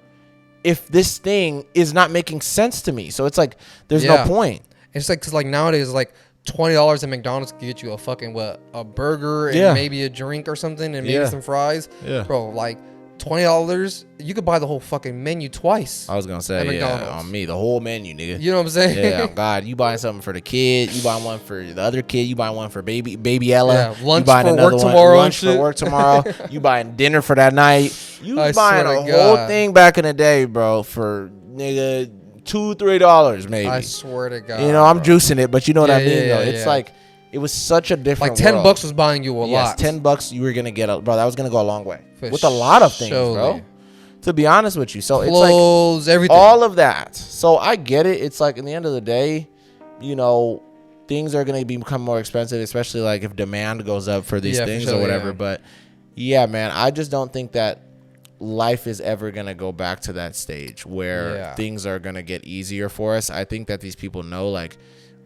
if this thing is not making sense to me? So it's like, there's no point. It's like, cause like nowadays, like $20 at McDonald's can get you a fucking a burger and maybe a drink or something and maybe some fries. Yeah. Bro, like $20, you could buy the whole fucking menu twice. I was gonna say, on me, the whole menu, nigga. You know what I'm saying? Yeah, God, you buying something for the kid, you buying one for the other kid, you buying one for baby Ella. Yeah, lunch for work tomorrow. Lunch for work tomorrow. You buying dinner for that night. You buying a whole thing back in the day, bro, for $2-3 maybe. I swear to God. You know, I'm juicing it, but you know what I mean, though. It's like, It was such a different Like $10 world. was buying you a lot. $10 you were gonna get, bro. That was gonna go a long way For with a lot of things, bro. surely. To be honest with you, so Clothes, it's like everything. all of that. So I get it. It's like in the end of the day, you know, things are gonna become more expensive, especially like if demand goes up for these things or whatever. Yeah. But yeah, man, I just don't think that life is ever gonna go back to that stage where things are gonna get easier for us. I think that these people know, like,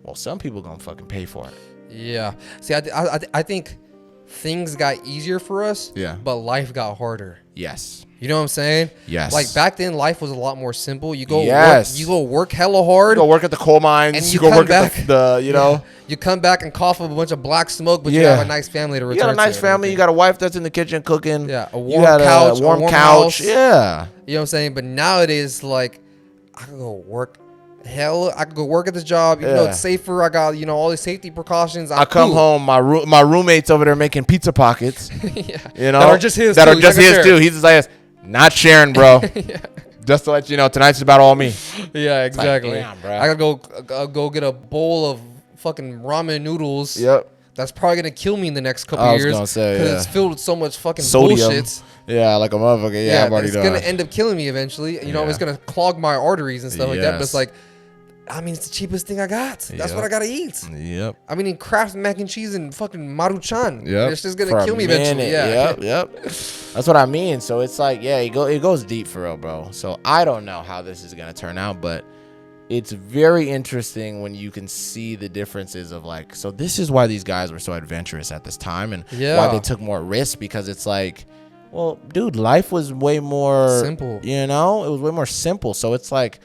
well, some people gonna fucking pay for it. Yeah. See, I think things got easier for us. Yeah. But life got harder. Yes. You know what I'm saying? Yes. Like back then, life was a lot more simple. You go Yes. work, you go work hella hard. You go work at the coal mines. And You you go come work at back. the you know. You come back and cough up a bunch of black smoke, but you Yeah. have a nice family to You return got a nice to. family. You got a wife that's in the kitchen cooking. Yeah, a You warm got couch, a warm couch. house. Yeah. You know what I'm saying? But nowadays, like, I could go work. Hell, I could go work at this job. You know, Yeah. it's safer. I got, you know, all these safety precautions. I come home. My roommate's over there making pizza pockets. Yeah. You know, That are just his. That too. are He's just not gonna his share. too. He's just like, not sharing, bro. Just to let you know, tonight's about all me. Yeah, exactly. damn, bro. I gotta go get a bowl of fucking ramen noodles. Yep. That's probably gonna kill me in the next couple I was years. gonna say, because yeah. it's filled with so much fucking Sodium. bullshit. Yeah, like a motherfucker. Yeah, I've already it's done. gonna end up killing me eventually. You know, Yeah. it's gonna clog my arteries and stuff like that. But Yes. it's like, I mean, it's the cheapest thing I got. That's Yep. what I gotta eat. Yep. I mean, Kraft mac and cheese and fucking Maruchan. Yep. It's just gonna For a kill me eventually. minute. Yeah. Yep. That's what I mean. So it's like, yeah, it goes deep for real, bro. So I don't know how this is gonna turn out, but it's very interesting when you can see the differences of like, so this is why these guys were so adventurous at this time and why they took more risks, because it's like, well, dude, life was way more Simple. You know, it was way more simple. So it's like,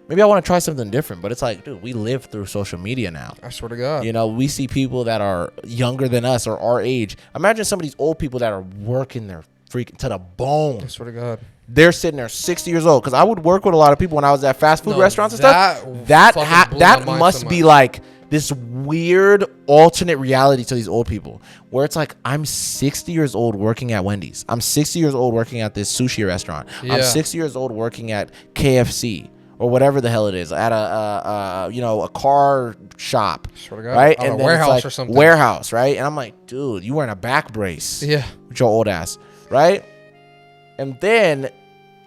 maybe I want to try something different. But it's like, dude, we live through social media now. I swear to God. You know, we see people that are younger than us or our age. Imagine some of these old people that are working their freaking to the bone. I swear to God. They're sitting there 60 years old. Because I would work with a lot of people when I was at fast food restaurants and stuff. that fucking blew That my mind must so be much. like this weird alternate reality to these old people, where it's like, I'm 60 years old working at Wendy's. I'm 60 years old working at this sushi restaurant. I'm Yeah. 60 years old working at KFC. Or whatever the hell it is, at a car shop, Swear to God. right? At a then it's warehouse like, or something. Warehouse, right? And I'm like, dude, you wearing a back brace, Yeah. with your old ass, right? And then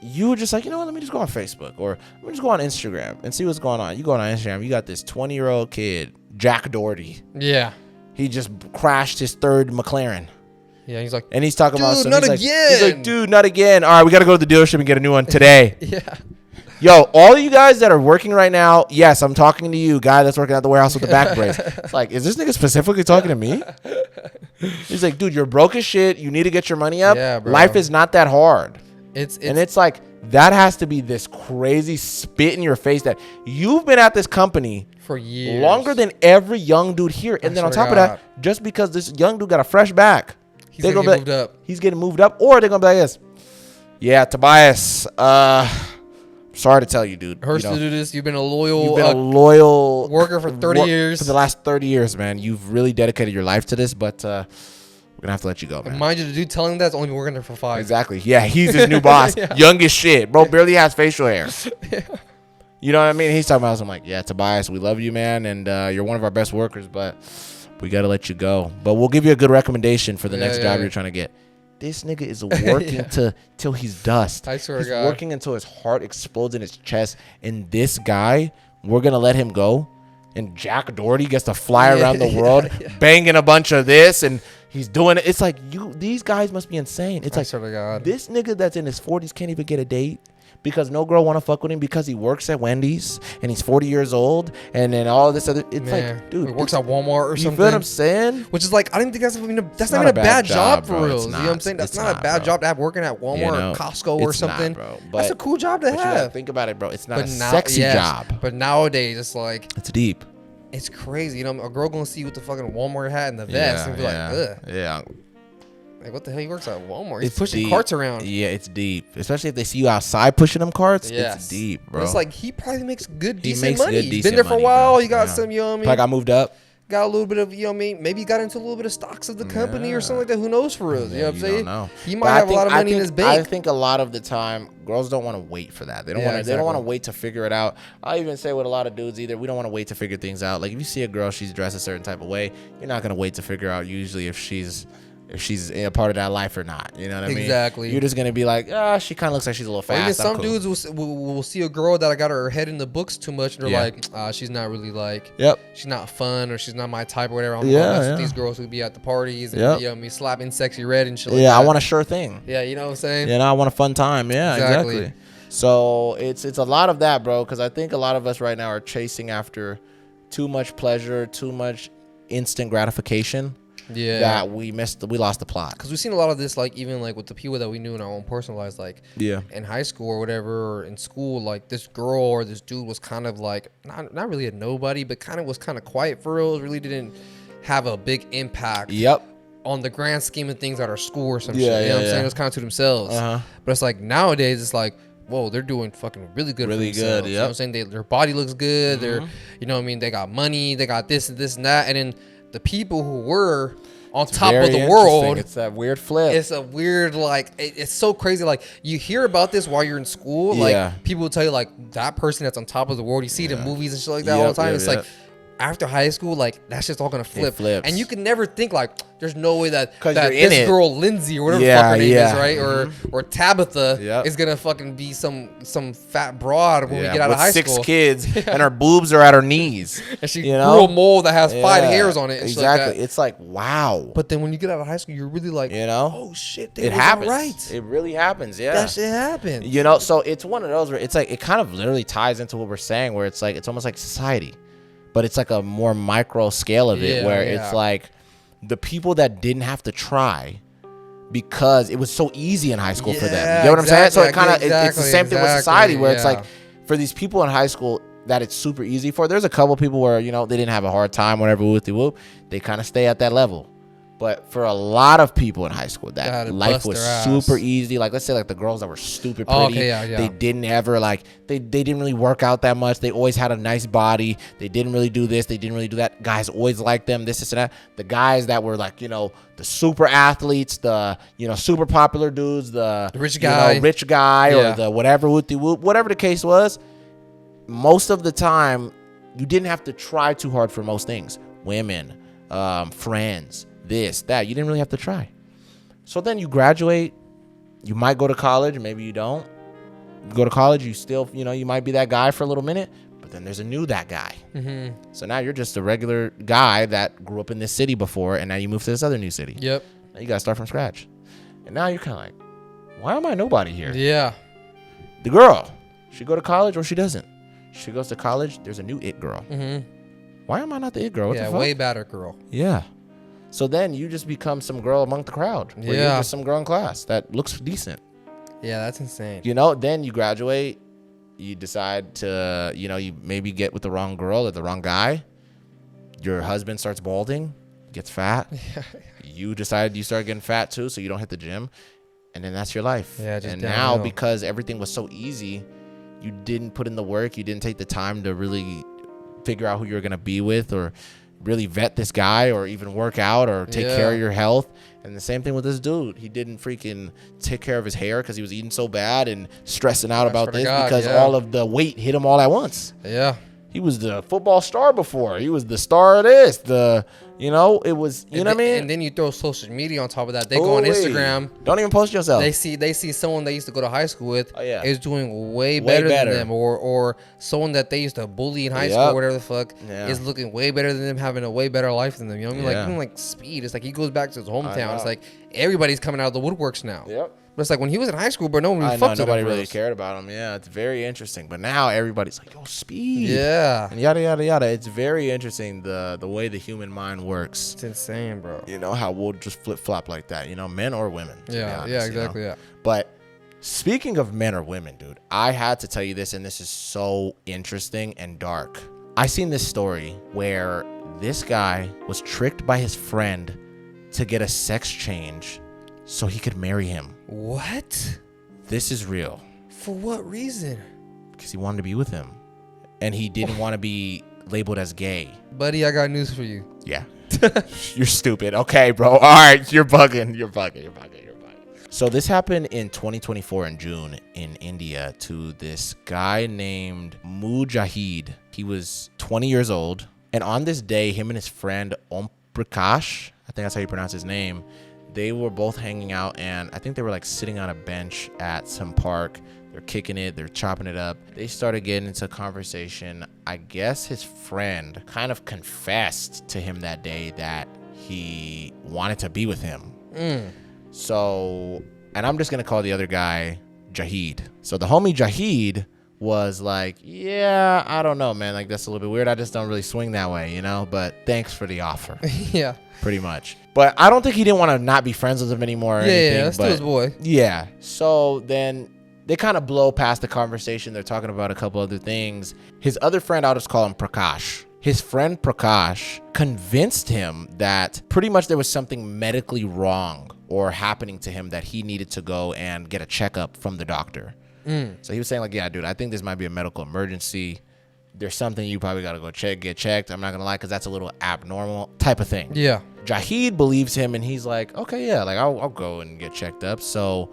you were just like, you know what? Let me just go on Facebook or let me just go on Instagram and see what's going on. You go on Instagram, you got this 20-year-old kid, Jack Doherty. Yeah. He just crashed his third McLaren. Yeah. He's like, And he's talking about Dude, some, not he's like, again. He's like, dude, not again. All right, we got to go to the dealership and get a new one today. yeah. Yo, all of you guys that are working right now, yes, I'm talking to you, guy that's working at the warehouse with the back brace. It's like, is this nigga specifically talking to me? He's like, dude, you're broke as shit. You need to get your money up. Yeah, bro. Life is not that hard. It's It's like, that has to be this crazy spit in your face that you've been at this company for years. longer than every young dude here. And then on swear top to of that, just because this young dude got a fresh back, He's they're gonna gonna get be moved like, up. he's getting moved up, or they're gonna be like this. Yeah, Tobias, sorry to tell you, dude. Hurts you know, to do this. You've been a loyal. you've been a loyal worker for 30 years. For the last 30 years, man. You've really dedicated your life to this, but we're gonna have to let you go, man. Mind you, the dude telling him that's only been working there for 5. Exactly. Yeah, he's his new boss. Young as shit. Bro barely has facial hair. You know what I mean? He's talking about, I'm like, yeah, Tobias, we love you, man, and you're one of our best workers, but we got to let you go. But we'll give you a good recommendation for the next job you're trying to get. This nigga is working till he's dust. I swear he's to God. working until his heart explodes in his chest. And this guy, we're going to let him go. And Jack Doherty gets to fly around the world banging a bunch of this. And he's doing it. It's like, these guys must be insane. It's I like, swear to God. this nigga that's in his 40s can't even get a date. Because no girl want to fuck with him because he works at Wendy's and he's 40 years old and then all this other. It's Man, like, dude, he works at Walmart or you something. feel what I'm saying? Which is like, I don't think that's not even not a bad job for bro. real. It's You know what I'm not. saying? That's It's not a not, bad bro. job to have working at Walmart You know, or Costco or it's not, something. bro. That's a cool job to But you gotta have. think about it, bro. It's not a now- sexy yes, job. But nowadays, it's like, It's deep. it's crazy. You know, a girl gonna see you with the fucking Walmart hat and the vest and be like, ugh. Yeah. Like, what the hell? He works at Walmart. He's It's pushing deep. carts around. Yeah, it's deep. Especially if they see you outside pushing them carts. Yes. It's deep, But bro. it's like he probably makes good, He decent makes money. good, He's been decent there for a money, while. bro. He got Yeah. some, you know what I mean? Like I moved up. got a little bit of, you know what I mean? Maybe he got into a little bit of stocks of the company or something like that. Who knows for real? You know what I'm saying? Don't know. He But might I have a think- lot of I money in think- his bank. I think a lot of the time, girls don't want to wait for that. They don't Yeah, want to. They don't want to exactly. wait to figure it out. I even say with a lot of dudes either, we don't want to wait to figure things out. Like if you see a girl, she's dressed a certain type of way, you're not gonna wait to figure out usually if she's a part of that life or not. You know what I mean? Exactly. You're just gonna be like, she kind of looks like she's a little Or even fast. I'm some cool. dudes will see a girl that got her head in the books too much, and they're Yeah. like, she's not really like, Yep. she's not fun, or she's not my type, or whatever. I'm Yeah, that's yeah. what these girls who be at the parties and Yep. you know me slapping sexy red and shit. Like Yeah, that. I want a sure thing. Yeah, you know what I'm saying? You know, I want a fun time. Yeah, Exactly. exactly. So it's a lot of that, bro. Because I think a lot of us right now are chasing after too much pleasure, too much instant gratification. Yeah. That we lost the plot. Because we've seen a lot of this, like even like with the people that we knew in our own personal lives, like Yeah. in high school or whatever, or in school, like this girl or this dude was kind of like not really a nobody, but was kind of quiet for real. Really didn't have a big impact. Yep. On the grand scheme of things at our school or some Yeah, shit. You know what I'm yeah. saying? It's kind of to themselves. Uh-huh. But it's like nowadays, it's like, whoa, they're doing fucking really good. Really for themselves. good, You know what I'm yep. saying? Their body looks good. They're, you know what I mean? They got money. They got this and this and that. And then the people who were on top of Very the interesting. world, It's that weird flip. it's a weird, like, it's so crazy. Like, you hear about this while you're in school. Yeah. Like, people will tell you, like, that person that's on top of the world. You see it in movies and shit like that all Yep, the time. yep, It's yep. like, after high school, like, that's just all gonna flip. flips. And you can never think, like, there's no way that 'Cause that you're in this it. girl, Lindsay, or whatever the Yeah, fuck her name yeah. is, right? Or Tabitha Yep. is gonna fucking be some fat broad when we get out with of high 6 school. kids and her boobs are at her knees. And she you grew know? a mole that has 5 Yeah, hairs on it. And shit like exactly. that. It's like, wow. But then when you get out of high school, you're really like, You know? oh shit, they It was happens. right. It really happens. Yeah. That shit happened. You know, so it's one of those where it's like it kind of literally ties into what we're saying, where it's like it's almost like society, but it's like a more micro scale of it, Yeah, where yeah. it's like the people that didn't have to try because it was so easy in high school for them. Yeah, You get what I'm saying? So it exactly, kind of it's the same thing with exactly, society, where it's yeah. like for these people in high school that it's super easy for. There's a couple people where they didn't have a hard time, whatever, whoop. They kind of stay at that level. But for a lot of people in high school, that Gotta life bust was their ass. super easy. Like, let's say like the girls that were stupid pretty. Oh, okay, yeah. They didn't ever they didn't really work out that much. They always had a nice body. They didn't really do this. They didn't really do that. Guys always liked them, this and that. The guys that were like, the super athletes, the, super popular dudes, the rich guy. Or Yeah. the whatever, whatever the case was, most of the time, you didn't have to try too hard for most things. Women, friends, this, that. You didn't really have to try. So then you graduate. You might go to college. Maybe you don't. You go to college. You still, you might be that guy for a little minute. But then there's a new that guy. Mm-hmm. So now you're just a regular guy that grew up in this city before. And now you move to this other new city. Yep. Now you got to start from scratch. And now you're kind of like, why am I nobody here? Yeah. The girl, she go to college or she doesn't. She goes to college. There's a new it girl. Mm-hmm. Why am I not the it girl? What Yeah, the fuck? way better girl. Yeah. So then you just become some girl among the crowd. Where You're Yeah. just some girl in class that looks decent. Yeah, that's insane. Then you graduate. You decide to, you maybe get with the wrong girl or the wrong guy. Your husband starts balding, gets fat. You decide you start getting fat too, so you don't hit the gym. And then that's your life. Yeah, just and downhill. now, because everything was so easy, you didn't put in the work. You didn't take the time to really figure out who you're going to be with, or really vet this guy, or even work out, or take care of your health. And the same thing with this dude. He didn't freaking take care of his hair because he was eating so bad and stressing out about swear to this God, because yeah. all of the weight hit him all at once. Yeah. He was the football star before. He was the star of this. It was, what I mean? And then you throw social media on top of that. They go on Ooh-wee. Instagram. Don't even post yourself. They see someone they used to go to high school with is doing way better. better than them, or someone that they used to bully in high school, whatever the fuck, is looking way better than them, having a way better life than them. You know what I mean? Like even like Speed, it's like he goes back to his hometown. It's like everybody's coming out of the woodworks now. Yep. But it's like when he was in high school, bro, no one really I know, fucked with him. nobody really bros. cared about him. Yeah, it's very interesting. But now everybody's like, yo, Speed. Yeah. And yada, yada, yada. It's very interesting the way the human mind works. It's insane, bro. How we'll just flip-flop like that. Men or women. to be honest, exactly, yeah. But speaking of men or women, dude, I had to tell you this, and this is so interesting and dark. I seen this story where this guy was tricked by his friend to get a sex change so he could marry him. What? This is real. For what reason? Because he wanted to be with him. And he didn't want to be labeled as gay. Buddy, I got news for you. Yeah. You're stupid. Okay, bro. All right. You're bugging. So this happened in 2024 in June in India to this guy named Mujahid. He was 20 years old. And on this day, him and his friend Om Prakash, I think that's how you pronounce his name, they were both hanging out, and I think they were like sitting on a bench at some park. They're kicking it, they're chopping it up. They started getting into a conversation. I guess his friend kind of confessed to him that day that he wanted to be with him. So, and I'm just gonna call the other guy Jahid. So the homie Jahid was like, yeah, I don't know, man. Like, that's a little bit weird. I just don't really swing that way, you know? But thanks for the offer. Yeah. Pretty much. But I don't think he didn't want to not be friends with him anymore or anything. Yeah, that's still his boy. Yeah. So then they kind of blow past the conversation. They're talking about a couple other things. His other friend, I'll just call him Prakash. His friend Prakash convinced him that pretty much there was something medically wrong or happening to him that he needed to go and get a checkup from the doctor. So he was saying like, yeah, dude, I think this might be a medical emergency. There's something you probably got to go get checked. I'm not going to lie, because that's a little abnormal type of thing. Yeah. Jahid believes him, and he's like, okay, yeah, like I'll go and get checked up. So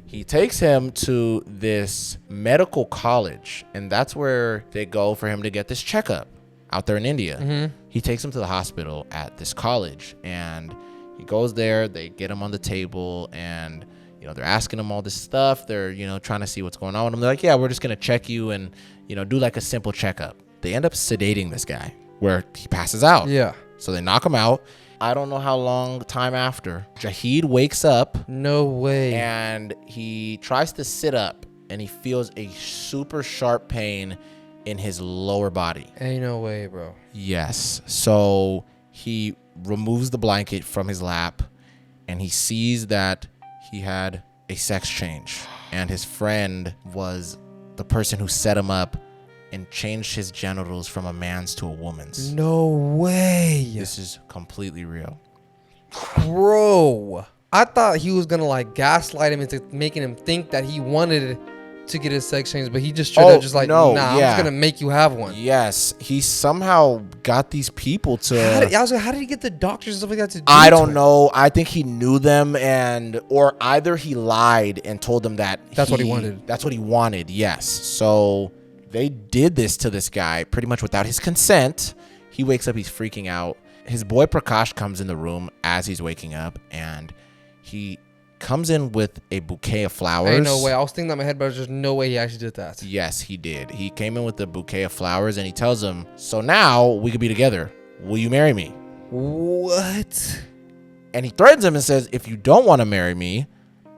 he takes him to this medical college, and that's where they go for him to get this checkup out there in India. He takes him to the hospital at this college, and he goes there. They get him on the table, and they're asking him all this stuff. They're, trying to see what's going on with him. They're like, yeah, we're just going to check you and, do like a simple checkup. They end up sedating this guy where he passes out. Yeah. So they knock him out. I don't know how long time after. Jahid wakes up. No way. And he tries to sit up, and he feels a super sharp pain in his lower body. Ain't no way, bro. Yes. So he removes the blanket from his lap, and he sees that he had a sex change, and his friend was the person who set him up and changed his genitals from a man's to a woman's. No way. This is completely real. Bro, I thought he was gonna like gaslight him into making him think that he wanted to get his sex change, but he just straight up just like, no, nah, I'm just gonna make you have one. Yes, he somehow got these people to. How did he get the doctors and stuff like that to do I don't know. I think he knew them, or either he lied and told them that that's what he wanted. That's what he wanted. Yes. So they did this to this guy pretty much without his consent. He wakes up. He's freaking out. His boy Prakash comes in the room as he's waking up, and he comes in with a bouquet of flowers. Ain't no way. I was thinking that in my head, but there's just no way he actually did that. Yes, he did. He came in with a bouquet of flowers, and he tells him, so now we could be together. Will you marry me? What? And he threatens him and says, if you don't want to marry me,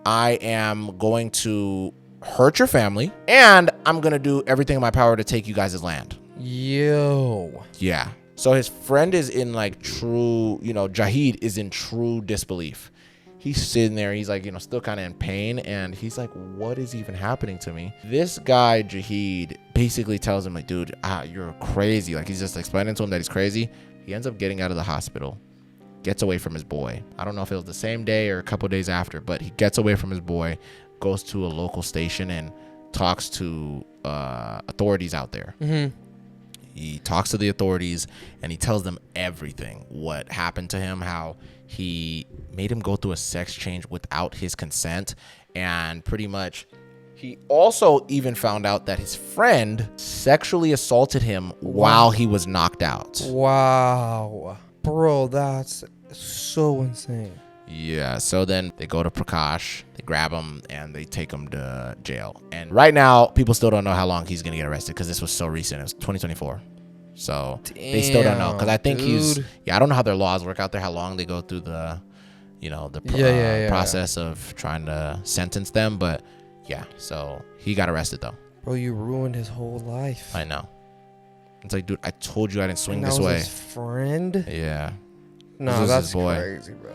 I am going to hurt your family, and I'm going to do everything in my power to take you guys' land. Yo. Yeah. So his friend is in like true, Jahid is in true disbelief. He's sitting there, he's like, still kind of in pain, and he's like, what is even happening to me? This guy, Jahid, basically tells him, like, dude, you're crazy. Like, he's just explaining to him that he's crazy. He ends up getting out of the hospital, gets away from his boy. I don't know if it was the same day or a couple days after, but he gets away from his boy, goes to a local station, and talks to authorities out there. He talks to the authorities, and he tells them everything, what happened to him, how he made him go through a sex change without his consent, and pretty much he also even found out that his friend sexually assaulted him while he was knocked out. Wow. Bro, that's so insane. Yeah, so then they go to Prakash, they grab him, and they take him to jail. And right now, people still don't know how long he's going to get arrested, because this was so recent. It was 2024. So they still don't know, because I think I don't know how their laws work out there, how long they go through the, process of trying to sentence them. But yeah, so he got arrested though. Bro, you ruined his whole life. I know. It's like, dude, I told you I didn't swing this was way. His friend? Yeah. No, that's crazy, bro.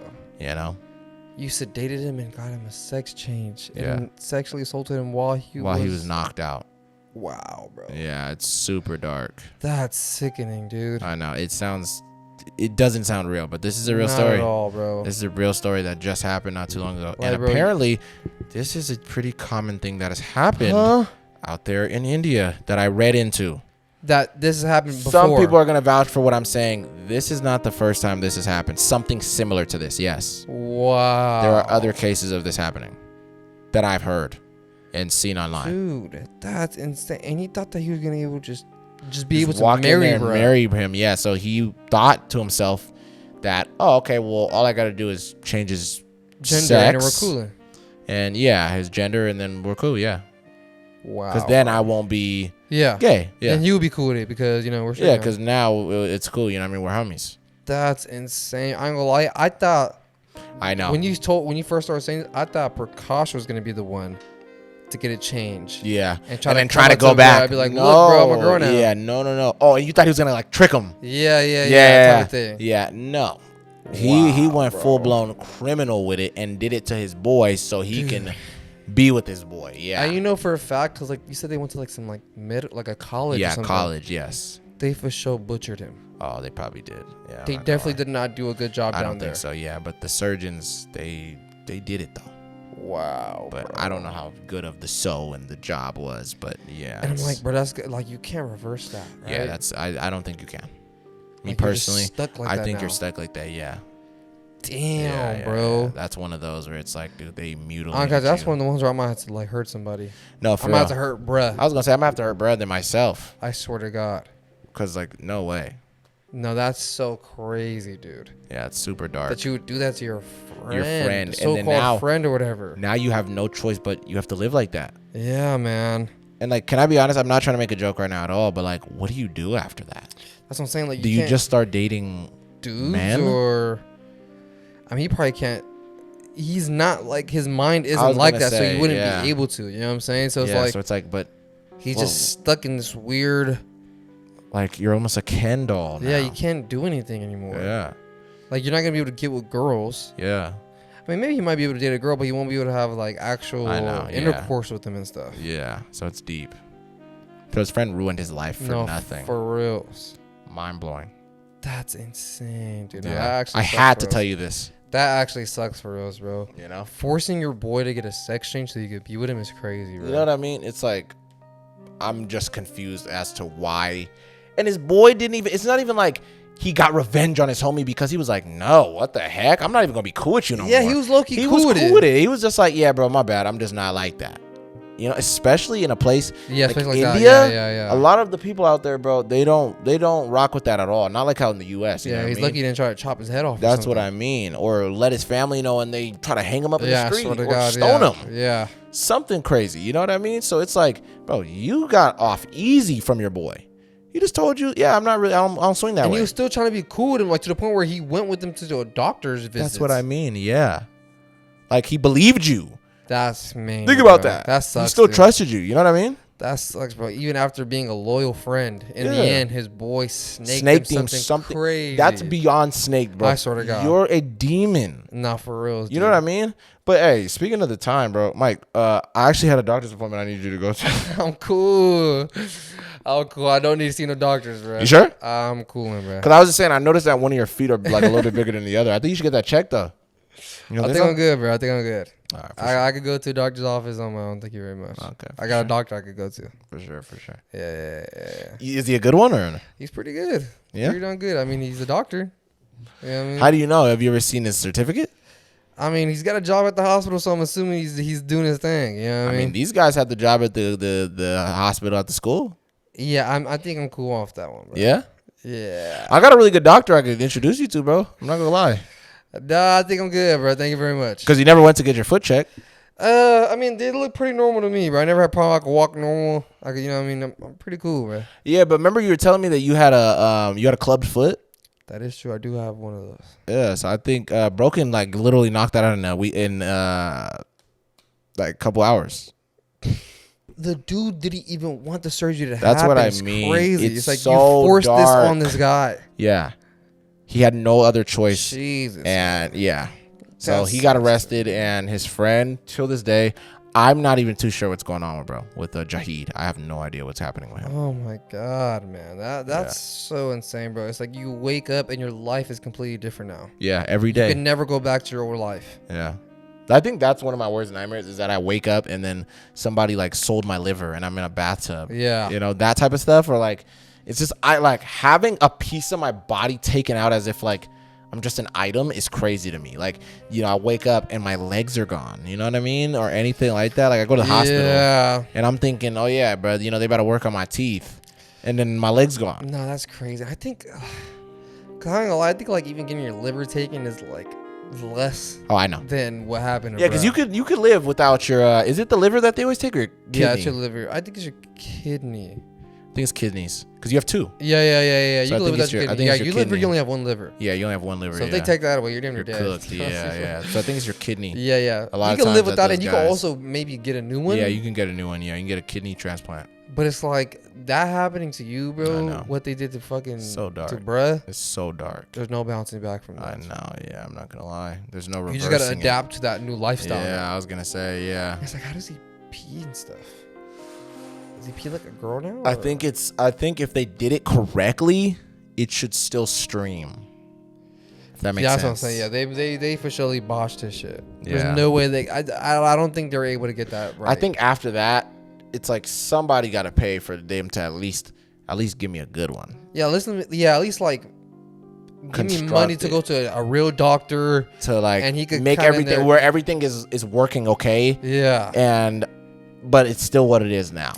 You sedated him and got him a sex change, Yeah. and sexually assaulted him while he was knocked out. Wow, bro. Yeah, it's super dark. That's sickening, dude. I know. It doesn't sound real, but this is a real story. Not at all, bro. This is a real story that just happened not too long ago. Why, and bro? Apparently, this is a pretty common thing that has happened out there in India that I read into. that this has happened before. Some people are gonna vouch for what I'm saying. This is not the first time this has happened. Something similar to this, yes. Wow. There are other cases of this happening that I've heard and seen online. Dude, that's insane. And he thought that he was gonna able just be able to walk in marry there and her. marry him. Yeah, so he thought to himself that, oh, okay, well, all I got to do is change his Gender, sex, and we're cooling. and yeah, his gender, and then we're cool. Yeah, Wow. because then I won't be yeah gay. Yeah, and you would be cool with it because we're yeah, because now it's cool. You know what I mean? We're homies. that's insane. I ain't gonna lie. I thought I know. when you first started saying, I thought Prakash was gonna be the one to get it changed. Yeah, And then come try to up go the girl. back. I'd be like, no, look, bro, I'm a girl now. Yeah, no. Oh, and you thought he was gonna like trick him? Yeah. Type of thing. Yeah, no. He Wow, went bro. full blown criminal with it and did it to his boy so he can be with his boy. Yeah. And you know for a fact, because like you said, they went to like some like a college. or Yeah, something. college. Yes. They for sure butchered him. Oh, they probably did. Yeah. They definitely did not do a good job I down don't there. think so. Yeah, but the surgeons they did it though. Wow. But bro. I don't know how good of the sew and the job was. But yeah. And I'm it's- like, bro, that's good. Like you can't reverse that. Right? yeah, that's I don't think you can. Me Like, you're just personally, stuck like I that think you're now. stuck like that. Yeah. Damn, Yeah, bro. That's one of those where it's like, dude, they mutilate. Okay, that's one of the ones where I might have to like hurt somebody. No, for I'm real. gonna have to hurt bruh. I was gonna say I'm gonna have to hurt brother myself, I swear to God. cause like no way. No, that's so crazy, dude. Yeah, it's super dark. That you would do that to your friend, friend, and so-called then now- friend or whatever. Now you have no choice, but you have to live like that. Yeah, man. And like, can I be honest? I'm not trying to make a joke right now at all, but like, what do you do after that? That's what I'm saying. Like, Do you can't just start dating dudes men? or? I mean, he probably can't. He's not like his mind I isn't was like gonna that, so say, he wouldn't yeah. be able to. You know what I'm saying? So it's yeah, like so it's like, but he's whoa. just stuck in this weird. like you're almost a Ken doll now. Yeah, you can't do anything anymore. Yeah, Like you're not gonna be able to get with girls. yeah, I mean, maybe he might be able to date a girl, but he won't be able to have like actual I know, yeah. intercourse with them and stuff. yeah. So it's deep. So his friend ruined his life for no, nothing. for reals. Mind blowing. That's insane, dude. No, that Yeah, actually I sucks had for to reals. tell you this. That actually sucks for reals, bro. You know. Forcing your boy to get a sex change so you could be with him is crazy, bro. You know what I mean? It's like, I'm just confused as to why. And his boy didn't even, it's not even like he got revenge on his homie because he was like, no, what the heck? I'm not even going to be cool with you no more. Yeah, he was low-key He cool was with cool it. with it. He was just like, yeah, bro, my bad. I'm just not like that. You know, especially in a place Yeah, like especially like India. that. Yeah. A lot of the people out there, bro, they don't rock with that at all. Not like how in the U.S. You know Yeah, what he's I mean? lucky he didn't try to chop his head off. That's what I mean. Or let his family know and they try to hang him up in the street swear to or God, stone yeah. him. Yeah. Something crazy. You know what I mean? So it's like, bro, you got off easy from your boy. He just told you, yeah, I'm not really, I don't swing that And way. he was still trying to be cool with him, like to the point where he went with him to a doctor's visit. That's what I mean. Yeah. Like he believed you. That's mean. Think about bro. that. That sucks. He still dude. trusted you. You know what I mean? That sucks, bro. Even after being a loyal friend, in the Yeah. end, his boy snaked Him him something crazy. That's beyond snake, bro. I swear to God. You're a demon. Not for real. You know what I mean? But hey, speaking of the time, bro, Mike, I actually had a doctor's appointment I need you to go to. I'm cool. I'm cool. I don't need to see no doctors, bro. You sure? I'm cool, bro. Because I was just saying, I noticed that one of your feet are like a little bit bigger than the other. I think you should get that checked though. You don't I think so? I'm good, bro. I think I'm good. All right, for sure. I could go to a doctor's office on my own. Thank you very much. Okay, I got a doctor I could go to. For sure. Yeah. Is he a good one or? He's pretty good. Yeah? Pretty darn good. I mean, he's a doctor. You know what I mean? How do you know? Have you ever seen his certificate? I mean, he's got a job at the hospital, so I'm assuming he's doing his thing. You know what I I mean, mean? these guys had the job at the hospital at the school. Yeah, I think I'm cool off that one, bro. Yeah? Yeah. I got a really good doctor I could introduce you to, bro. I'm not gonna lie. Nah, I think I'm good, bro. Thank you very much. Because you never went to get your foot checked. I mean, they look pretty normal to me, bro. I never had a problem. I could walk normal. I could, you know what I mean? I'm pretty cool, bro. Yeah, but remember you were telling me that you had a clubbed foot? That is true. I do have one of those. Yeah, so I think Broken like literally knocked that out in like a couple hours. The dude didn't even want the surgery to That's happen. what I It's mean. crazy. It's It's like so you forced this dark. on this guy. Yeah. He had no other choice. Jesus. And yeah. So That he got sucks, arrested and his friend till this day, I'm not even too sure what's going on with Jahid. I have no idea what's happening with him. Oh my God, man. That's so insane, bro. It's like you wake up and your life is completely different now. Yeah, every You day. can never go back to your old life. Yeah. I think that's one of my worst nightmares is that I wake up and then somebody like sold my liver and I'm in a bathtub. Yeah. You know, that type of stuff. Or like It's just I like having a piece of my body taken out as if like I'm just an item is crazy to me. Like, I wake up and my legs are gone. You know what I mean? Or anything like that. Like I go to the hospital and I'm thinking, oh yeah, bro, they better work on my teeth, and then my legs gone. No, that's crazy. I think, I think like even getting your liver taken is like less. Oh, I know. Than what happened. Yeah, because you could live without your. Is it the liver that they always take or kidney? Yeah, it's your liver. I think it's your kidney. I think it's kidneys because you have two. Yeah. So you can live without your kidney. Yeah, your liver. You only have one liver. Yeah, you only have one liver. So if they take that away, you're damn near You're dead. cooked. Yeah. So I think it's your kidney. Yeah. A lot you of can times live without it. those You guys- can also maybe get a new one. Yeah, you can get a new one. Yeah, you can get a kidney transplant. But it's like that happening to you, bro. I know. What they did to fucking So dark. to bruh. It's so dark. There's no bouncing back from that. I know. Yeah, I'm not gonna lie. There's no You reversing. just gotta adapt to that new lifestyle. Yeah, now. I was gonna say yeah. It's like, how does he pee and stuff? Does he pee like a girl now? I or- think if they did it correctly, it should still stream. If that makes Yeah, sense. that's what I'm saying. Yeah, they for surely botched his shit. Yeah. There's no way they. I don't think they're able to get that right. I think after that, it's like somebody got to pay for them to at least give me a good one. Yeah, listen. Yeah, at least like give me money to Construct go to a real doctor. To like And he could make cut in everything there. where everything is working okay. Yeah. But it's still what it is now,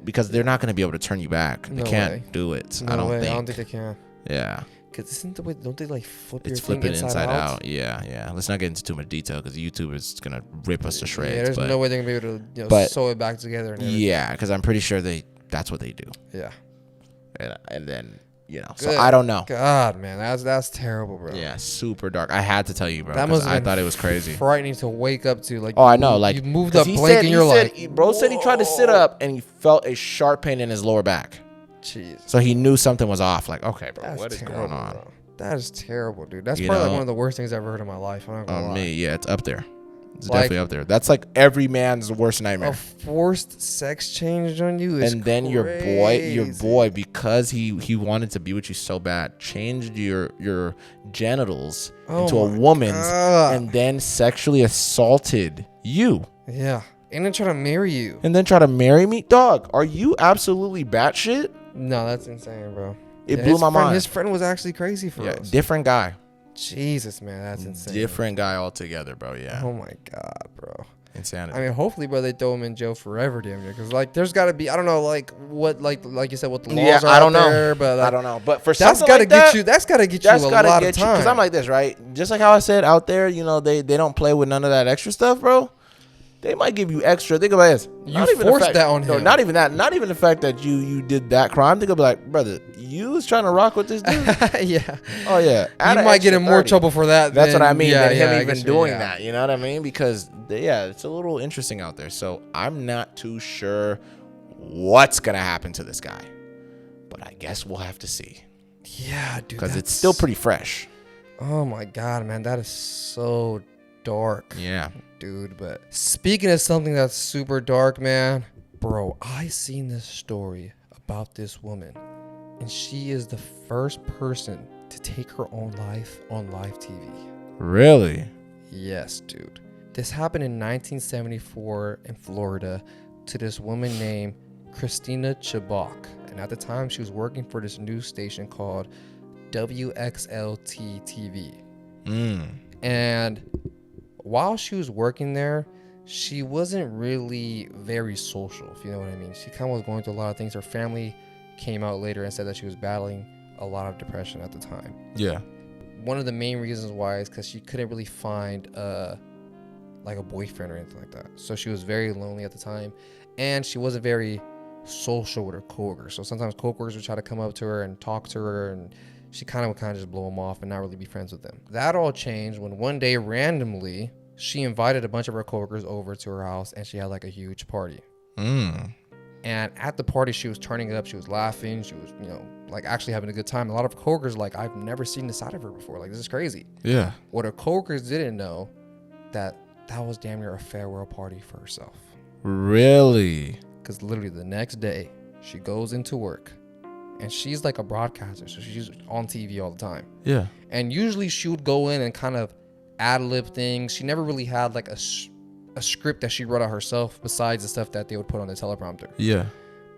because they're not going to be able to turn you back. No They can't way. do it. No I don't way. think. I don't think they can. Yeah. Cause isn't the way? Don't they like flip It's your thing flipping inside out? out. Yeah. Let's not get into too much detail because YouTube is going to rip us to shreds. Yeah, there's but no way they're gonna be able to but- sew it back together. And everything. yeah, because I'm pretty sure that's what they do. Yeah. And then, so Good I don't know. God, man, that's terrible, bro. Yeah, super dark. I had to tell you, bro, That because must. I thought it was crazy. Frightening to wake up to. Like. Oh, I know. Like you moved 'cause up he blank said- and you're like, bro said he tried to sit up and he felt a sharp pain in his lower back. jeez. So he knew something was off. Like, okay, bro, That's what is terrible, going on? bro. That is terrible, dude. That's You probably like know? one of the worst things I've ever heard in my life. I'm not gonna lie. Me, yeah, it's up there. It's Like- definitely up there. That's like every man's worst A nightmare. forced sex change on you is And then your crazy. boy, because he wanted to be with you so bad, changed your genitals Oh into a my woman's, God. and then sexually assaulted you, Yeah. And then try to marry you. and then try to marry me, dog. Are you absolutely batshit? No, that's insane, bro. It Yeah, blew his my friend- mind. His friend was actually crazy for Yeah, us. different guy, Jesus, man, that's insane. different guy altogether, bro. Yeah, Oh my God, bro. insanity. I mean, hopefully, bro, they throw him in jail forever, damn near. Because like, there's got to be, I don't know, like what, like you said, what the laws are I don't out know. there, but like, I don't know. But for that's something got to like get that, you. That's got to get you that's a gotta lot get of you. time. Because I'm like this, right? Just like how I said out there, they don't play with none of that extra stuff, bro. They might give you extra. Think about this. You forced that on No, him. not even that. Not even the fact that you did that crime. Think about like, brother, you was trying to rock with this dude. Yeah. Oh yeah, Add You an might get extra in more 30. trouble for that. That's what than- I mean. Yeah, than yeah, I him even guess doing yeah. that. You know what I mean? Because it's a little interesting out there. So I'm not too sure what's gonna happen to this guy, but I guess we'll have to see Yeah, dude. because it's that's- still pretty fresh. Oh my God, man, that is so dark. Yeah. Dude, but speaking of something that's super dark, man, bro, I seen this story about this woman, and she is the first person to take her own life on live TV. Really? Yes, dude. This happened in 1974 in Florida to this woman named Christina Chibok, and at the time she was working for this news station called WXLT TV. And while she was working there, she wasn't really very social, if you know what I mean. She kind of was going through a lot of things. Her family came out later and said that she was battling a lot of depression at the time. Yeah. One of the main reasons why is because she couldn't really find like a boyfriend or anything like that. So she was very lonely at the time, and she wasn't very social with her coworkers. So sometimes coworkers would try to come up to her and talk to her, and she kind of would just blow them off and not really be friends with them. That all changed when one day randomly she invited a bunch of her coworkers over to her house, and she had like a huge party. And at the party, she was turning it up. She was laughing. She was, like actually having a good time. A lot of her coworkers like, I've never seen this side of her before. Like, this is crazy. Yeah. What her coworkers didn't know, that was damn near a farewell party for herself. Really? Because literally the next day, she goes into work, and she's like a broadcaster, so she's on TV all the time. Yeah. And usually she would go in and kind of ad-lib things. She never really had like a script that she wrote out herself besides the stuff that they would put on the teleprompter. Yeah.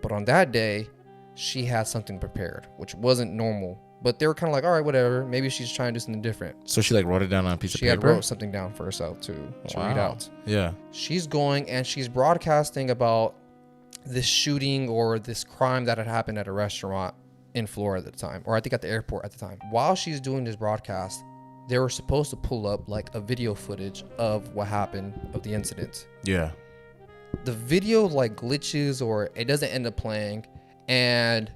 But on that day, she had something prepared, which wasn't normal. But they were kind of like, all right, whatever. Maybe she's trying to do something different. So she like wrote it down on a piece of She paper? had wrote something down for herself to read out. Yeah. She's going and she's broadcasting about this shooting or this crime that had happened at a restaurant in Florida at the time, or I think at the airport at the time. While she's doing this broadcast, they were supposed to pull up like a video footage of what happened, of the incident. Yeah. The video like glitches or it doesn't end up playing, and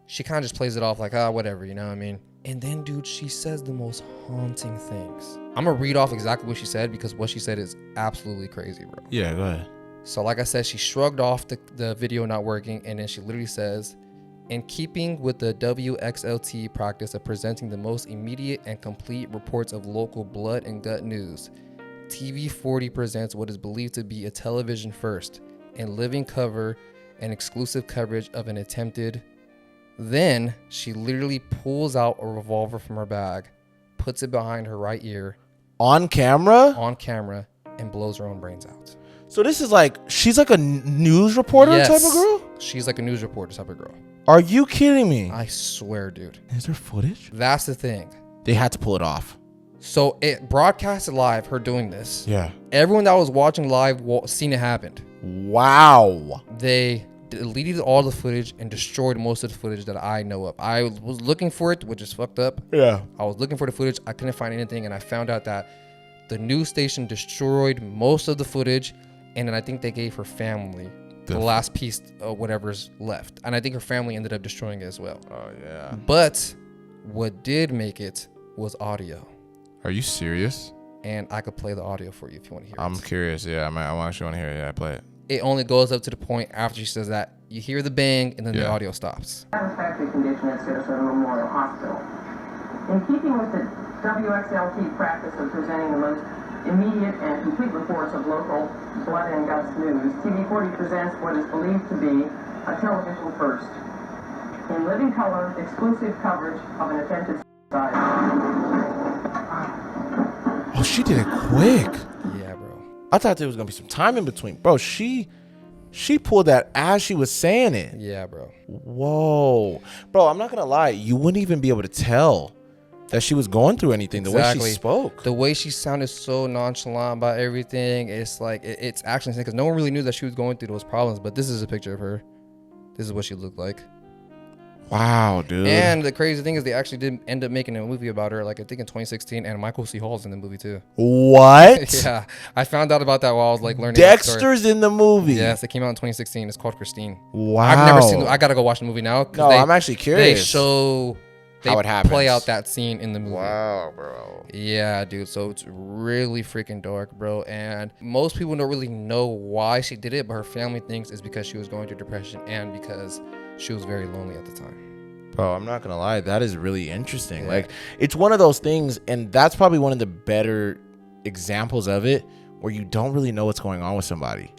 she kind of just plays it off like, whatever, you know what I mean? And then, dude, she says the most haunting things. I'm gonna read off exactly what she said because what she said is absolutely crazy, bro. Yeah, go ahead. So like I said, she shrugged off the video not working, and then she literally says, in keeping with the WXLT practice of presenting the most immediate and complete reports of local blood and gut news, TV40 presents what is believed to be a television first and living cover and exclusive coverage of an attempted. Then she literally pulls out a revolver from her bag, puts it behind her right ear. On camera? On camera, and blows her own brains out. So this is like, she's like a news reporter type of girl? She's like a news reporter type of girl. Are you kidding me? I swear, dude. Is there footage? That's the thing. They had to pull it off. So it broadcasted live, her doing this. Yeah. Everyone that was watching live seen it happened. Wow. They deleted all the footage and destroyed most of the footage that I know of. I was looking for it, which is fucked up. Yeah. I was looking for the footage. I couldn't find anything, and I found out that the news station destroyed most of the footage, and then I think they gave her family the last piece of whatever's left. And I think her family ended up destroying it as well. Oh, yeah. But what did make it was audio. Are you serious? And I could play the audio for you if you want to hear it. I'm curious. Yeah, I actually want to hear it. Yeah, play it. It only goes up to the point after she says that. You hear the bang, and then the audio stops. Satisfactory condition at Sarasota Memorial Hospital. In keeping with the WXLT practice of presenting the most immediate and complete reports of local blood and guts news, TV40 presents what is believed to be a television first. In living color, exclusive coverage of an attempted suicide. Oh, she did it quick. Yeah, bro. I thought there was going to be some time in between. Bro, she pulled that as she was saying it. Yeah, bro. Whoa. Bro, I'm not going to lie. You wouldn't even be able to tell that she was going through anything. The way she spoke. The way she sounded so nonchalant about everything. It's like, it's actually insane because no one really knew that she was going through those problems. But this is a picture of her. This is what she looked like. Wow, dude. And the crazy thing is they actually did end up making a movie about her, like I think in 2016, and Michael C. Hall's in the movie too. What? Yeah, I found out about that while I was like learning. Dexter's in the movie. Yes, it came out in 2016. It's called Christine. Wow. I've never seen. I gotta go watch the movie now. No, I'm actually curious. They show how it happens. Play out that scene in the movie. Wow, bro. Yeah, dude. So it's really freaking dark, bro. And most people don't really know why she did it, but her family thinks it's because she was going through depression and because she was very lonely at the time. Bro, I'm not gonna lie, that is really interesting. Yeah. Like, it's one of those things, and that's probably one of the better examples of it, where you don't really know what's going on with somebody.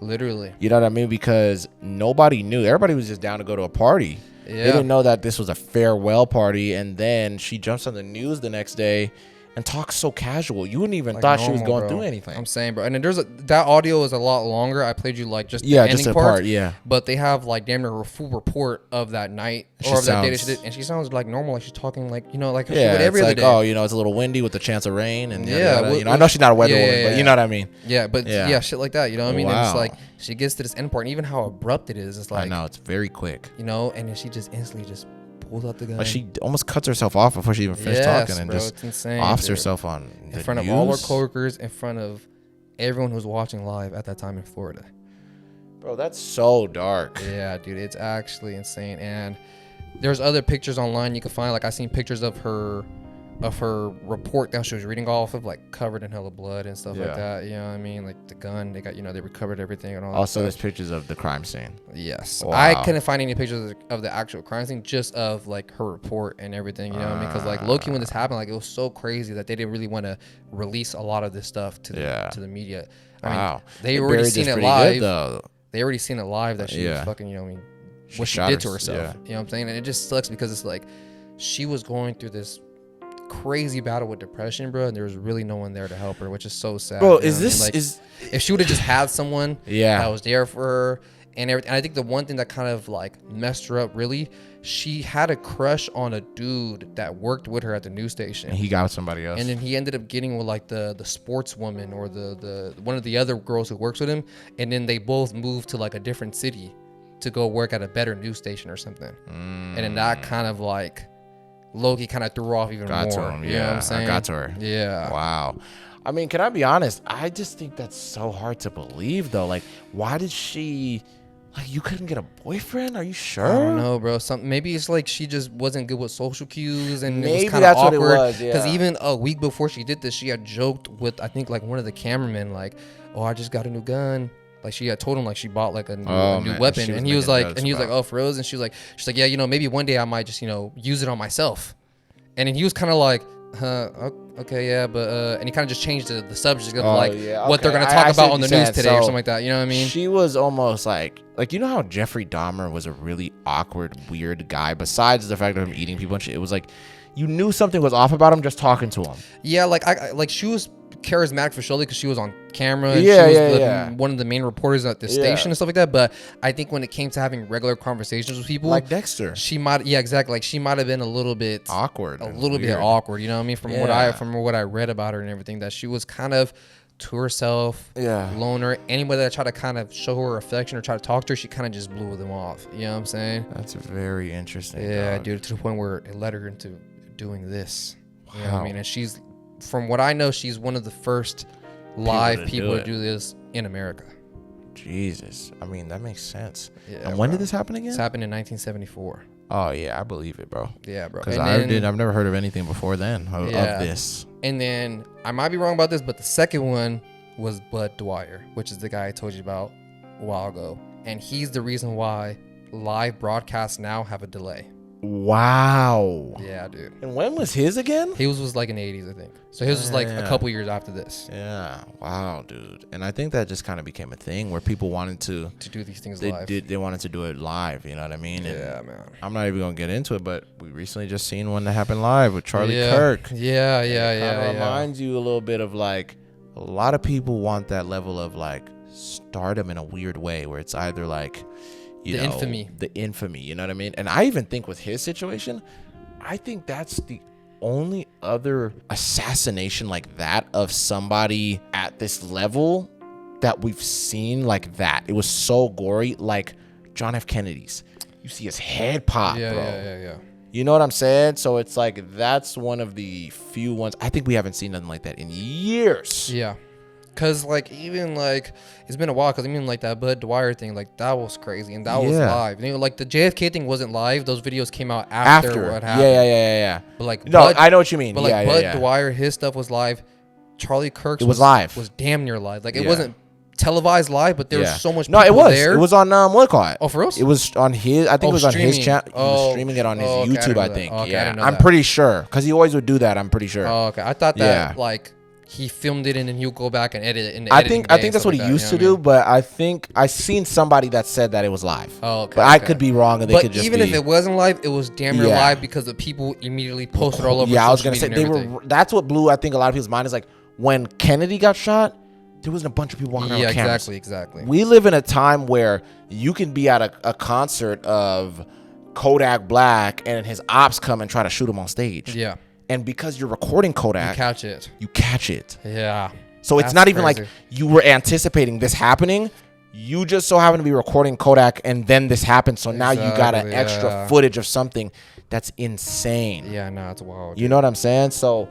Literally. You know what I mean? Because nobody knew. Everybody was just down to go to a party. Yeah. They didn't know that this was a farewell party, and then she jumps on the news the next day and talks so casual. You wouldn't even Like thought she was normal, going bro. through anything. I'm saying, bro. And then that audio is a lot longer. I played you like just the Yeah, ending just a part, part, yeah. But they have like damn near a full report of that night She or of that day that she sounds- did, and she sounds like normal, like she's talking like she would Yeah, every it's other like, day. oh, it's a little windy with a chance of rain, and Yeah, I know she's not a weather woman, yeah, but you know what I mean. Yeah, but Yeah. shit like that. You know what I mean? And it's Wow. like she gets to this end part, and even how abrupt it is. It's like I know, it's very quick. and then she just instantly just pulls out the gun. Like, she almost cuts herself off before she even finished Yes, talking, and bro, just it's insane, offs dude. herself on in the front of all her news. coworkers, in front of everyone who's watching live at that time in Florida. Bro, that's so dark. Yeah, dude, it's actually insane. And there's other pictures online you can find. Like I seen pictures of her report that she was reading off of, like covered in hella blood and stuff like Yeah. that. You know what I mean? Like the gun, they got they recovered everything and all that Also, stuff. there's pictures of the crime scene. Yes. Wow. I couldn't find any pictures of the actual crime scene, just of like her report and everything, you know what I mean? Because like low-key when this happened, like it was so crazy that they didn't really want to release a lot of this stuff to the media. I Wow. mean, they already buried seen this it pretty live. good, though. They already seen it live that she was fucking, what she shot did to her- herself. yeah. You know what I'm saying? And it just sucks because it's like she was going through this crazy battle with depression, bro, and there was really no one there to help her, which is so sad. Bro, you know is what I mean? this Like, is if she would have just had someone Yeah. that was there for her and everything. And I think the one thing that kind of like messed her up really, she had a crush on a dude that worked with her at the news station. And he got with somebody else. And then he ended up getting with like the sportswoman or the one of the other girls who works with him. And then they both moved to like a different city to go work at a better news station or something. And then that kind of like Loki kind of threw her off even got more. to him. You know what I'm saying? I got to her. Yeah. Wow. I mean, can I be honest? I just think that's so hard to believe, though. Like, why did she... Like, you couldn't get a boyfriend? Are you sure? I don't know, bro. Maybe it's like she just wasn't good with social cues, and it Maybe was kind of that's what awkward. it was, yeah. Because even a week before she did this, she had joked with, I think, like one of the cameramen, like, "Oh, I just got a new gun." Like she had told him like she bought like a new weapon, and he was like, "Oh, for reals?" And she's like, "Yeah, you know, maybe one day I might just, you know, use it on myself." And then he was kind of like, okay, yeah, but and he kind of just changed the subject of what they're gonna talk about on the news today or something like that. You know what I mean? She was almost like you know how Jeffrey Dahmer was a really awkward, weird guy. Besides the fact of him eating people and shit, it was like you knew something was off about him just talking to him. Yeah, like she was charismatic for sure because she was on camera. And yeah, she was yeah. one of the main reporters at the station and stuff like that. But I think when it came to having regular conversations with people, like Dexter, she might, exactly. Like she might have been a little bit awkward, bit awkward. You know what I mean? From what I read about her and everything, that she was kind of to herself, loner. Anybody that tried to kind of show her affection or try to talk to her, she kind of just blew them off. You know what I'm saying? That's very interesting. Yeah, dude, to the point where it led her into doing this. You know what I mean? And she's, from what I know, she's one of the first live people to do this in America. Jesus. I mean, that makes sense. Yeah, and when did this happen again? This happened in 1974. Oh, yeah, I believe it, bro. Yeah, bro. Because I've never heard of anything before then of this. And then, I might be wrong about this, but the second one was Bud Dwyer, which is the guy I told you about a while ago. And he's the reason why live broadcasts now have a delay. Wow. Yeah, dude. And when was his again? He was like in the 80s, I think. So his was like a couple years after this. Yeah. Wow, dude. And I think that just kind of became a thing where people wanted to do these things live. They wanted to do it live, you know what I mean? Yeah, and man. I'm not even going to get into it, but we recently just seen one that happened live with Charlie Yeah. Kirk. Yeah. It reminds you a little bit of like a lot of people want that level of like stardom in a weird way where it's either like the infamy, you know what I mean? And I even think with his situation, I think that's the only other assassination like that of somebody at this level that we've seen like that. It was so gory, like John F. Kennedy's. You see his head pop, bro. Yeah. You know what I'm saying? So it's like that's one of the few ones. I think we haven't seen nothing like that in years. Yeah. Cause like even like it's been a while. Cause I mean like that Bud Dwyer thing, like that was crazy and that was live. You know, like the JFK thing wasn't live. Those videos came out after what happened. Yeah. But like I know what you mean. But like Bud Dwyer, his stuff was live. Charlie Kirk's was live. Was damn near live. Like it wasn't televised live, but there was so much. No, it was. There. It was on what do you call it? Oh, for real? It was on his. I think it was streaming. On his channel. He was streaming it on his YouTube. I think. Okay, yeah, I'm pretty sure because he always would do that. I'm pretty sure. Oh, okay. I thought that like. He filmed it and then he'll go back and edit it. I think that's what he used to do, but I think I seen somebody that said that it was live. Oh, okay. But I could be wrong, and they could just. But even if it wasn't live, it was damn near live because the people immediately posted all over. Yeah, I was gonna say they were. That's what blew. I think a lot of people's mind is like when Kennedy got shot, there wasn't a bunch of people walking around with cameras. Exactly. We live in a time where you can be at a concert of Kodak Black, and his ops come and try to shoot him on stage. Yeah. And because you're recording Kodak, you catch it. Yeah. So it's not even like you were anticipating this happening. You just so happen to be recording Kodak and then this happened. So now you got an extra footage of something that's insane. Yeah, no, it's wild. You know what I'm saying? So,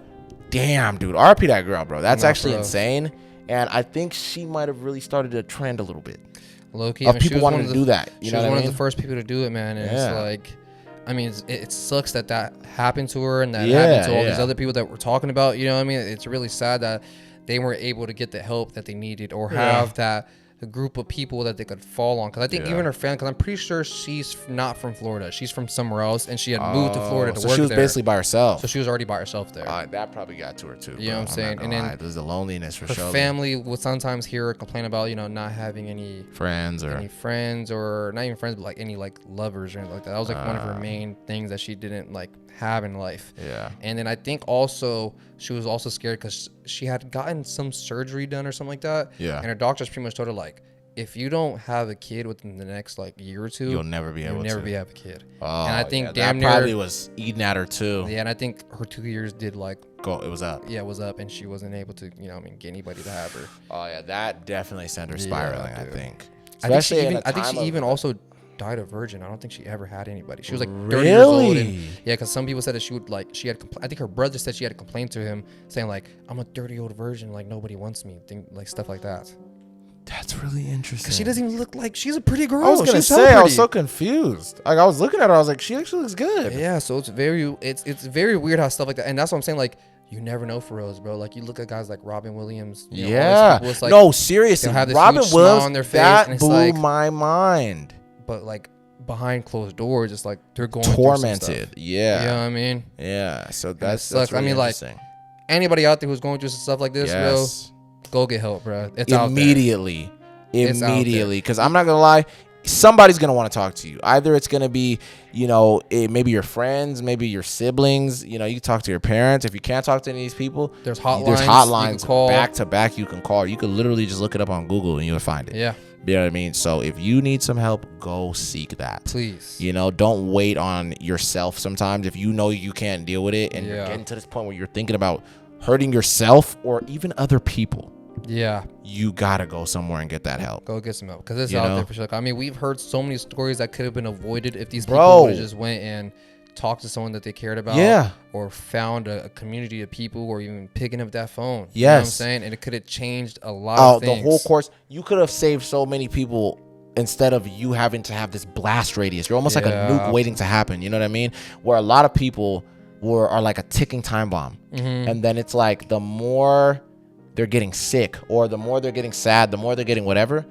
damn, dude. RP that girl, bro. That's actually insane. And I think she might have really started a trend a little bit. Low-key. Of people wanting to do that. You know what I mean? She was one of the first people to do it, man. And it's like... I mean, it sucks that happened to her and that happened to all these other people that we're talking about. You know what I mean? It's really sad that they weren't able to get the help that they needed or have that a group of people that they could fall on. Because I think even her family, because I'm pretty sure she's not from Florida. She's from somewhere else, and she had moved to Florida to work there. So she was basically by herself. So she was already by herself there. That probably got to her too. You know what I'm saying? And then there's the loneliness for sure. Her family would sometimes hear her complain about, you know, not having any friends or not even friends, but like any like lovers or anything like that. That was like one of her main things that she didn't like have in life. Yeah. And then I think also she was also scared because she had gotten some surgery done or something like that. Yeah. And her doctors pretty much told her like, if you don't have a kid within the next like year or two, You'll never be able to. have a kid. Oh, And I think yeah, damn that near probably was eating at her too. Yeah, and I think her 2 years did like It was up. it was up, and she wasn't able to get anybody to have her. Oh yeah, that definitely sent her spiraling. I dude. think. I think she even also died a virgin. I don't think she ever had anybody. She was like 30 years old. And, yeah, because some people said that she would like I think her brother said she had to complain to him, saying like, "I'm a 30-year-old virgin. Like nobody wants me." Like stuff like that. That's really interesting. She doesn't even look like she's a pretty girl. I was gonna She's so say I was pretty. so confused. Like I was looking at her, I was like, she actually looks good. Yeah, so it's very weird how stuff like that, and that's what I'm saying. Like you never know for Rose, bro. Like you look at guys like Robin Williams. All these people, it's like, no, seriously, they'll have this Robin huge smile Williams, on their face, that and it's blew like, my mind. but like behind closed doors, it's like they're going Tormented. through some stuff. Yeah. You know what I mean? Yeah. So that's sucks. really I mean, like, interesting. Anybody out there who's going through some stuff like this, Yes. bro, go get help, bro. It's out there. Immediately. It's out there. Immediately. Because I'm not gonna lie, somebody's gonna want to talk to you. Either it's gonna be, maybe your friends, maybe your siblings. You can talk to your parents. If you can't talk to any of these people, There's hotlines. There's you hotlines can call. back to back. You can call. You could literally just look it up on Google and you'll find it. Yeah, You know what I mean? So if you need some help, go seek that. please. Don't wait on yourself sometimes. If you know you can't deal with it and you're getting to this point where you're thinking about hurting yourself or even other people, Yeah, you gotta go somewhere and get that help. go get some help because it's You out know? there for sure. I mean, we've heard so many stories that could have been avoided if these Bro. people would have just went and talked to someone that they cared about. Yeah. Or found a community of people, or even picking up that phone. Yes. You know what I'm saying? And it could have changed a lot of The things. whole course, you could have saved so many people instead of you having to have this blast radius. You're almost like a nuke waiting to happen. You know what I mean? Where a lot of people are like a ticking time bomb. Mm-hmm. And then it's like the more they're getting sick or the more they're getting sad, the more they're getting whatever,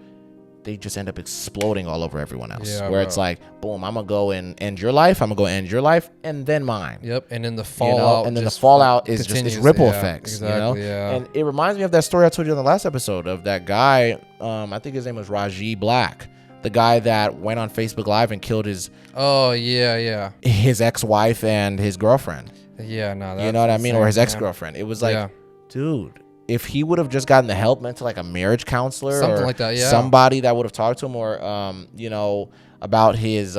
they just end up exploding all over everyone else. Yeah, where bro. it's like, boom, I'm going to go and end your life. I'm going to go end your life and then mine. Yep, and then the fallout. And then the just fallout is continues. just ripple Yeah, effects. Exactly. Yeah. And it reminds me of that story I told you in the last episode of that guy. I think his name was Raji Black, the guy that went on Facebook Live and killed his ex-wife and his girlfriend. Yeah, no, You know what I mean? Or his insane, ex-girlfriend. It was like, Yeah. dude, if he would have just gotten the help meant to like a marriage counselor Something or like that, yeah. somebody that would have talked to him or about his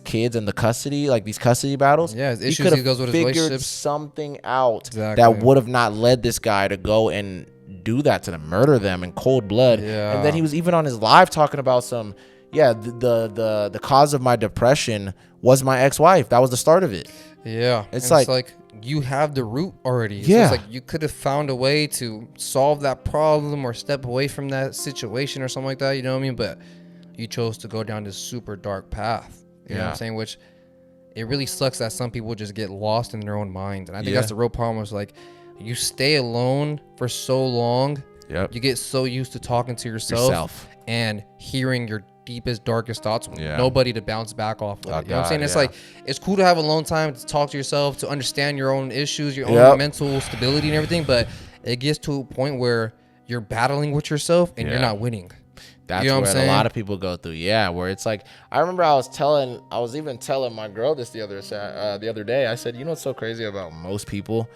kids and the custody, like these custody battles. Yeah, his he issues could have he goes with his figured relationships. something out Exactly. that would have not led this guy to go and do that to them, murder them in cold blood. Yeah. And then he was even on his live talking about the cause of my depression was my ex-wife. That was the start of it. Yeah, It's and like- you have the root already. So Yeah. it's like you could have found a way to solve that problem or step away from that situation or something like that. You know what I mean? But you chose to go down this super dark path. You know what Yeah. I'm saying? Which it really sucks that some people just get lost in their own minds. And I think Yeah. that's the real problem. Is like you stay alone for so long. Yep. You get so used to talking to yourself. And hearing your deepest, darkest thoughts with Yeah. nobody to bounce back off with. Oh, You know what I'm saying? God, It's yeah. like, it's cool to have alone time to talk to yourself, to understand your own issues, your Yep. own mental stability and everything, but it gets to a point where you're battling with yourself and you're Yeah. not winning. That's You know what I'm where a saying? lot of people go through. Yeah, where it's like, I remember I was even telling my girl this the other day. I said, you know what's so crazy about most people?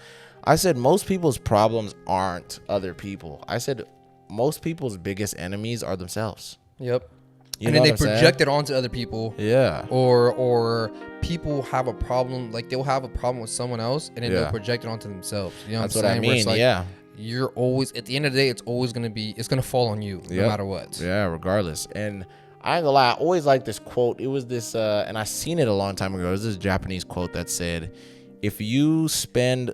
I said most people's problems aren't other people. I said most people's biggest enemies are themselves. Yep. You And know then they what I'm saying? project it onto other people. Yeah. Or people have a problem, like they'll have a problem with someone else and then Yeah. they'll project it onto themselves. You know That's what what I'm I saying? Where it's mean. like, Yeah. you're always, at the end of the day, it's gonna fall on you no Yep. matter what. Yeah, regardless. And I ain't gonna lie, I always like this quote. It was this, and I seen it a long time ago. It was this Japanese quote that said, if you spend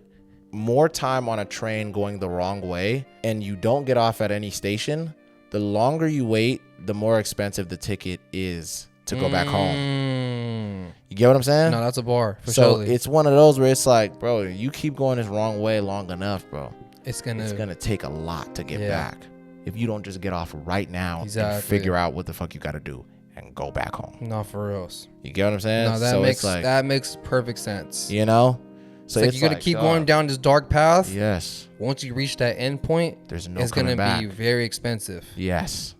more time on a train going the wrong way and you don't get off at any station, the longer you wait, the more expensive the ticket is to go back home. You get what I'm saying? No, that's a bar. For So sure. it's one of those where it's like, bro, you keep going this wrong way long enough, bro. It's It's gonna take a lot to get Yeah. back if you don't just get off right now and Exactly. figure out what the fuck you gotta do and go back home. No, for real. You get what I'm saying? No, that So makes it's like, that makes perfect sense. you know? So It's like you gotta keep going dog, down this dark path. Yes. Once you reach that end point, There's no it's gonna coming back. be very expensive. Yes.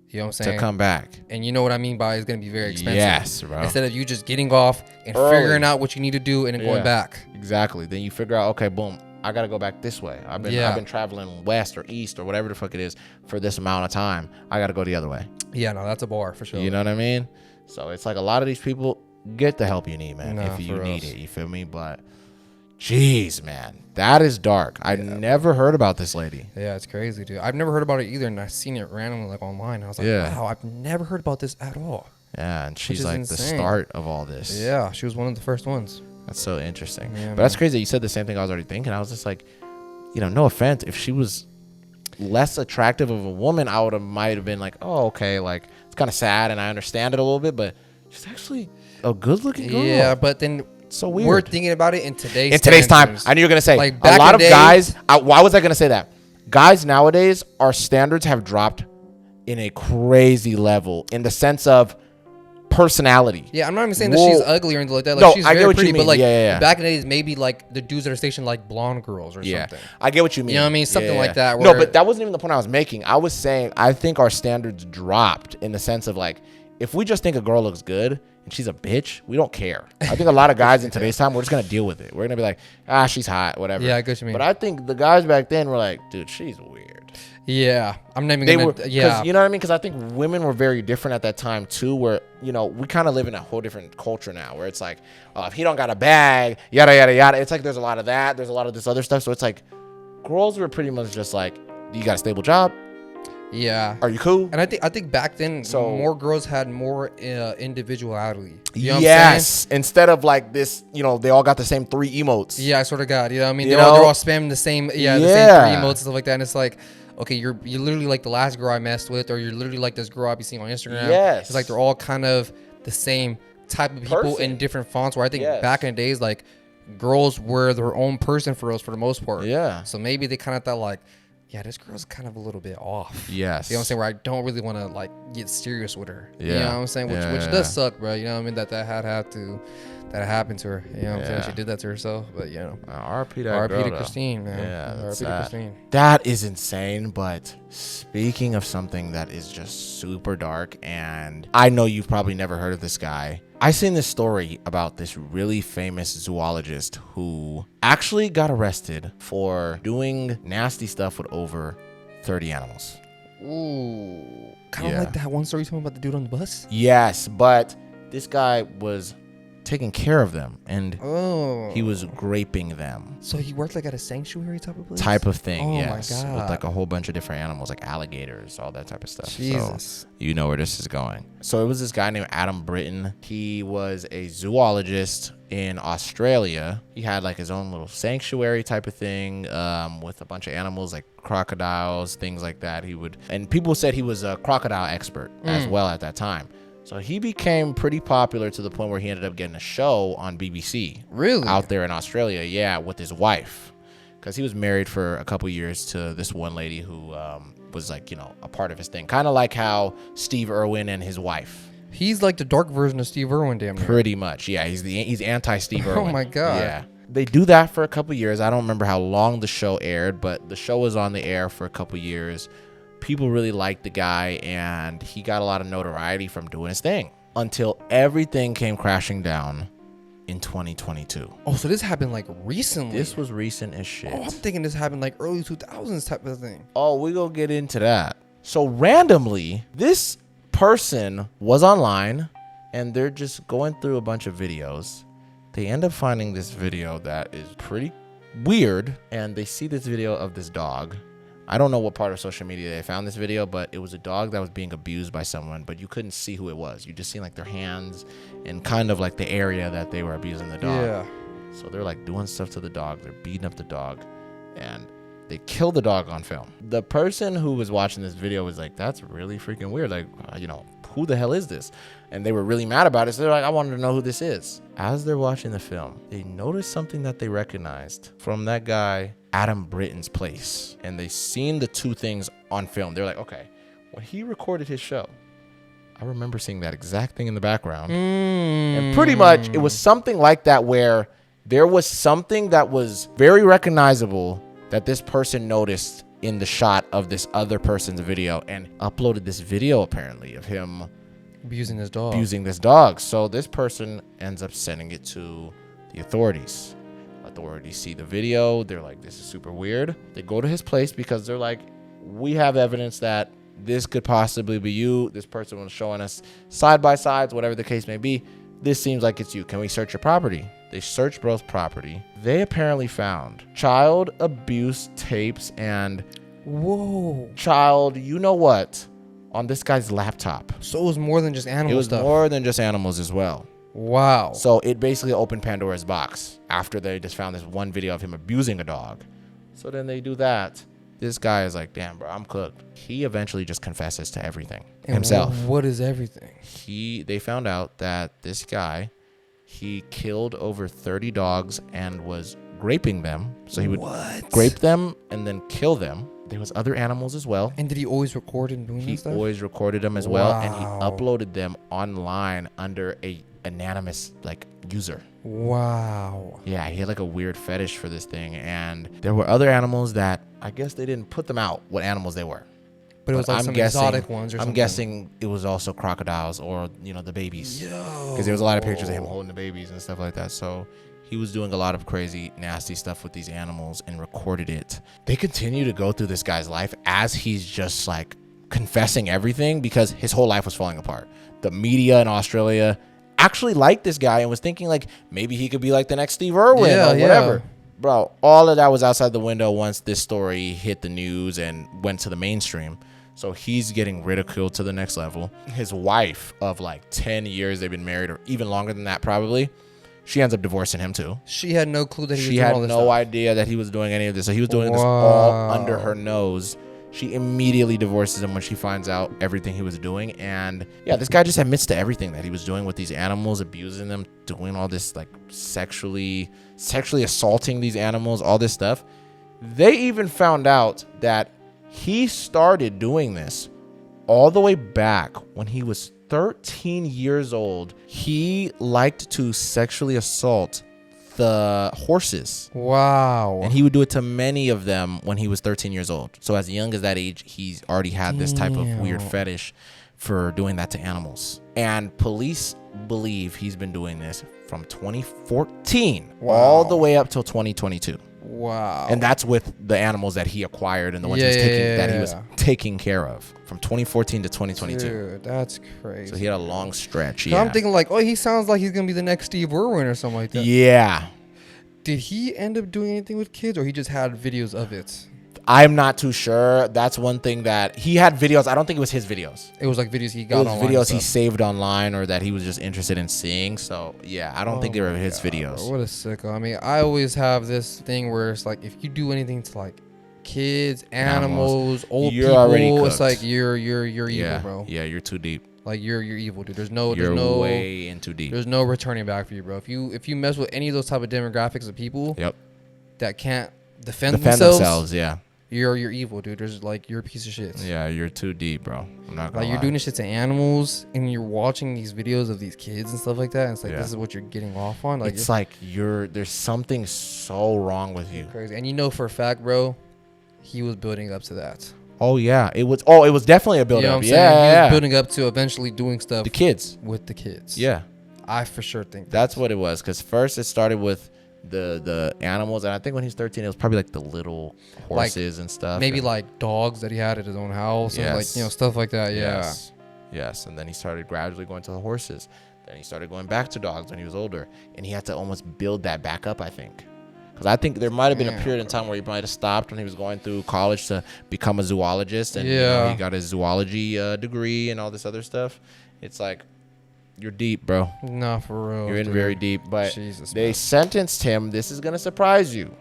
You know what I'm To saying? come back. And you know what I mean by it's gonna be very expensive. Yes, bro. Instead of you just getting off and Early. figuring out what you need to do and then going Yeah. back. Exactly. Then you figure out, okay, boom, I gotta go back this way. I've been traveling west or east or whatever the fuck it is for this amount of time. I gotta go the other way. Yeah, no, that's a bar for sure. You know what I mean? So it's like a lot of these people get the help you need, man, Nah, if you for need us. it. You feel me? But jeez, man, that is dark. I never heard about this lady. Yeah, it's crazy, dude. I've never heard about it either, and I seen it randomly like online. I was like, Yeah. wow, I've never heard about this at all. Yeah, and she's is like the insane. start of all this. Yeah, she was one of the first ones. That's so interesting. Yeah, but that's man. crazy. You said the same thing I was already thinking. I was just like, you know, no offense. If she was less attractive of a woman, I might have been like, oh, okay, like it's kind of sad, and I understand it a little bit, but she's actually a good-looking girl. Yeah, but then so weird. we're thinking about it in today's time. standards. I knew you were gonna say Like, a back lot in of the day- guys. Why was I gonna say that? Guys nowadays, our standards have dropped in a crazy level in the sense of personality. Yeah, I'm not even saying that she's Whoa. ugly or anything like that. Like, No, she's I get very what you pretty, mean. but like Yeah. back in the days, maybe like the dudes that are stationed like blonde girls or Yeah, something. I get what you mean. You know what I mean? Something like that, No, where- but that wasn't even the point I was making. I was saying I think our standards dropped in the sense of like, if we just think a girl looks good and she's a bitch, we don't care. I think a lot of guys in today's time, we're just gonna deal with it. We're gonna be like, she's hot, whatever. Yeah, I get what you mean. But I think the guys back then were like, dude, she's weird. Yeah, I'm not even They gonna. were, Yeah, you know what I mean? Because I think women were very different at that time too. Where we kind of live in a whole different culture now, where it's like, if he don't got a bag, yada yada yada. It's like there's a lot of that. There's a lot of this other stuff. So it's like, girls were pretty much just like, you got a stable job? yeah. Are you cool? And I think back then, So- more girls had more individuality. You know what I'm saying? Yes. Instead of like this, they all got the same 3 emotes. Yeah, I sort of got. You know what I mean? You They're all know? spamming the same. The same Yeah. 3 emotes and stuff like that. And it's like, okay, you're literally like the last girl I messed with, or you're literally like this girl I be seeing on Instagram. Yes. It's like they're all kind of the same type of people Person. in different fonts. Where I think Yes. back in the days, like girls were their own person for us for the most part. Yeah. So maybe they kind of thought like, yeah, this girl's kind of a little bit off. Yes. You know what I'm saying? Where I don't really want to like get serious with her. You Yeah. know what I'm saying? Which Yeah. does suck, bro. You know what I mean? That happened to her. You know what I'm saying? Yeah. She did that to herself. But RP that RP girl, to though. Christine, man. Yeah, RP that's to sad. Christine. That is insane. But speaking of something that is just super dark, and I know you've probably never heard of this guy. I seen this story about this really famous zoologist who actually got arrested for doing nasty stuff with over 30 animals. Ooh. Kind of Yeah. like that one story you told me about the dude on the bus. Yes, but this guy was taking care of them, and Oh. he was graping them. So he worked like at a sanctuary type of place? Type of thing, Oh yes. my God. With like a whole bunch of different animals, like alligators, all that type of stuff. Jesus. So you know where this is going. So it was this guy named Adam Britton. He was a zoologist in Australia. He had like his own little sanctuary type of thing, with a bunch of animals like crocodiles, things like that. And people said he was a crocodile expert as well at that time. So he became pretty popular to the point where he ended up getting a show on BBC. Really? Out there in Australia, yeah, with his wife. Because he was married for a couple years to this one lady who was like, a part of his thing. Kind of like how Steve Irwin and his wife. He's like the dark version of Steve Irwin, damn near. Pretty much, yeah. He's anti-Steve Oh Irwin. my God. Yeah. They do that for a couple years. I don't remember how long the show aired, but the show was on the air for a couple years. People really liked the guy, and he got a lot of notoriety from doing his thing until everything came crashing down in 2022. Oh, so this happened like recently. This was recent as shit. Oh, I'm thinking this happened like early 2000s type of thing. Oh, we gonna get into that. So randomly, this person was online, and they're just going through a bunch of videos. They end up finding this video that is pretty weird, and they see this video of this dog. I don't know what part of social media they found this video, but it was a dog that was being abused by someone, but you couldn't see who it was. You just seen like their hands and kind of like the area that they were abusing the dog. Yeah. So they're like doing stuff to the dog. They're beating up the dog, and they kill the dog on film. The person who was watching this video was like, that's really freaking weird. Like, who the hell is this? And they were really mad about it. So they're like, I wanted to know who this is. As they're watching the film, they noticed something that they recognized from that guy, Adam Britton's place. And they seen the two things on film. They're like, okay, when he recorded his show, I remember seeing that exact thing in the background. And pretty much it was something like that, where there was something that was very recognizable that this person noticed in the shot of this other person's video, and uploaded this video apparently of him Abusing his dog. abusing this dog. So this person ends up sending it to the authorities. But authorities see the video. They're like, this is super weird. They go to his place because they're like, we have evidence that this could possibly be you. This person was showing us side by sides, whatever the case may be. This seems like it's you. Can we search your property? They searched bro's property. They apparently found child abuse tapes and child, you know what, on this guy's laptop. So it was more than just animal It was stuff. more than just animals as well. Wow. So it basically opened Pandora's box after they just found this one video of him abusing a dog. So then they do that. This guy is like, damn, bro, I'm cooked. He eventually just confesses to everything himself. What is everything? They found out that this guy, he killed over 30 dogs and was graping them. So he would grape them and then kill them. There was other animals as well. And did he always record him doing He this stuff? always recorded them as well, and he Wow. uploaded them online under a anonymous user. Wow. Yeah, he had like a weird fetish for this thing, and there were other animals that I guess they didn't put them out what animals they were. But it was like some exotic ones or something. I'm guessing it was also crocodiles or the babies, because there was a lot of pictures of him holding the babies and stuff like that. So he was doing a lot of crazy, nasty stuff with these animals and recorded it. They continue to go through this guy's life as he's just like confessing everything because his whole life was falling apart. The media in Australia actually liked this guy and was thinking like maybe he could be like the next Steve Irwin or whatever. Bro, all of that was outside the window once this story hit the news and went to the mainstream. So he's getting ridiculed to the next level. His wife of like 10 years, they've been married, or even longer than that probably, she ends up divorcing him too. She had no clue that he was She doing had all this no stuff. idea that he was doing any of this. So he was doing this all under her nose. She immediately divorces him when she finds out everything he was doing. And yeah, this guy just admits to everything that he was doing with these animals, abusing them, doing all this like sexually assaulting these animals, all this stuff. They even found out that he started doing this all the way back when he was 13 years old. He liked to sexually assault the horses. Wow. And he would do it to many of them when he was 13 years old. So as young as that age, he's already had this type of weird fetish for doing that to animals. And police believe he's been doing this from 2014 all the way up till 2022. Wow. And that's with the animals that he acquired and the ones he was taking care of from 2014 to 2022. Dude, that's crazy. So he had a long stretch. I'm thinking like, oh, he sounds like he's gonna be the next Steve Irwin or something like that. Yeah. Did he end up doing anything with kids, or he just had videos of it? I'm not too sure. That's one thing that he had videos. I don't think it was his videos. It was like videos he got It was online. videos he saved online or that he was just interested in seeing. So yeah, I don't think they were his videos. Bro, what a sicko. I mean, I always have this thing where it's like, if you do anything to like kids, animals, old you're already people, cooked. it's like you're evil, bro. Yeah, you're too deep. Like you're evil, dude. There's You're no way in too deep. There's no returning back for you, bro. If you mess with any of those type of demographics of people that can't defend themselves, yeah. You're evil, dude. There's like, you're a piece of shit. Yeah, you're too deep, bro. I'm not gonna Like, you're lie. doing this shit to animals, and you're watching these videos of these kids and stuff like that. And it's like, this is what you're getting off on. Like, It's like there's something so wrong with you. crazy. And you know for a fact, bro, he was building up to that. Oh yeah, it was definitely a build You know up. what I'm saying? He Yeah, was building up to eventually doing stuff the kids. with the kids. Yeah, I for sure think that's what it was. Because first it started with the animals, and I think when he's 13, it was probably like the little horses and stuff. maybe and, like dogs that he had at his own house, and like, you know, stuff like that. Yeah. Yes, and then he started gradually going to the horses. Then he started going back to dogs when he was older, and he had to almost build that back up, I think. Because I think there might have been a period in time where he might have stopped when he was going through college to become a zoologist, and you know, he got his zoology degree and all this other stuff. It's like, you're deep, bro. Nah, for real. You're in dude. very deep. But Jesus, they man. sentenced him. This is going to surprise you.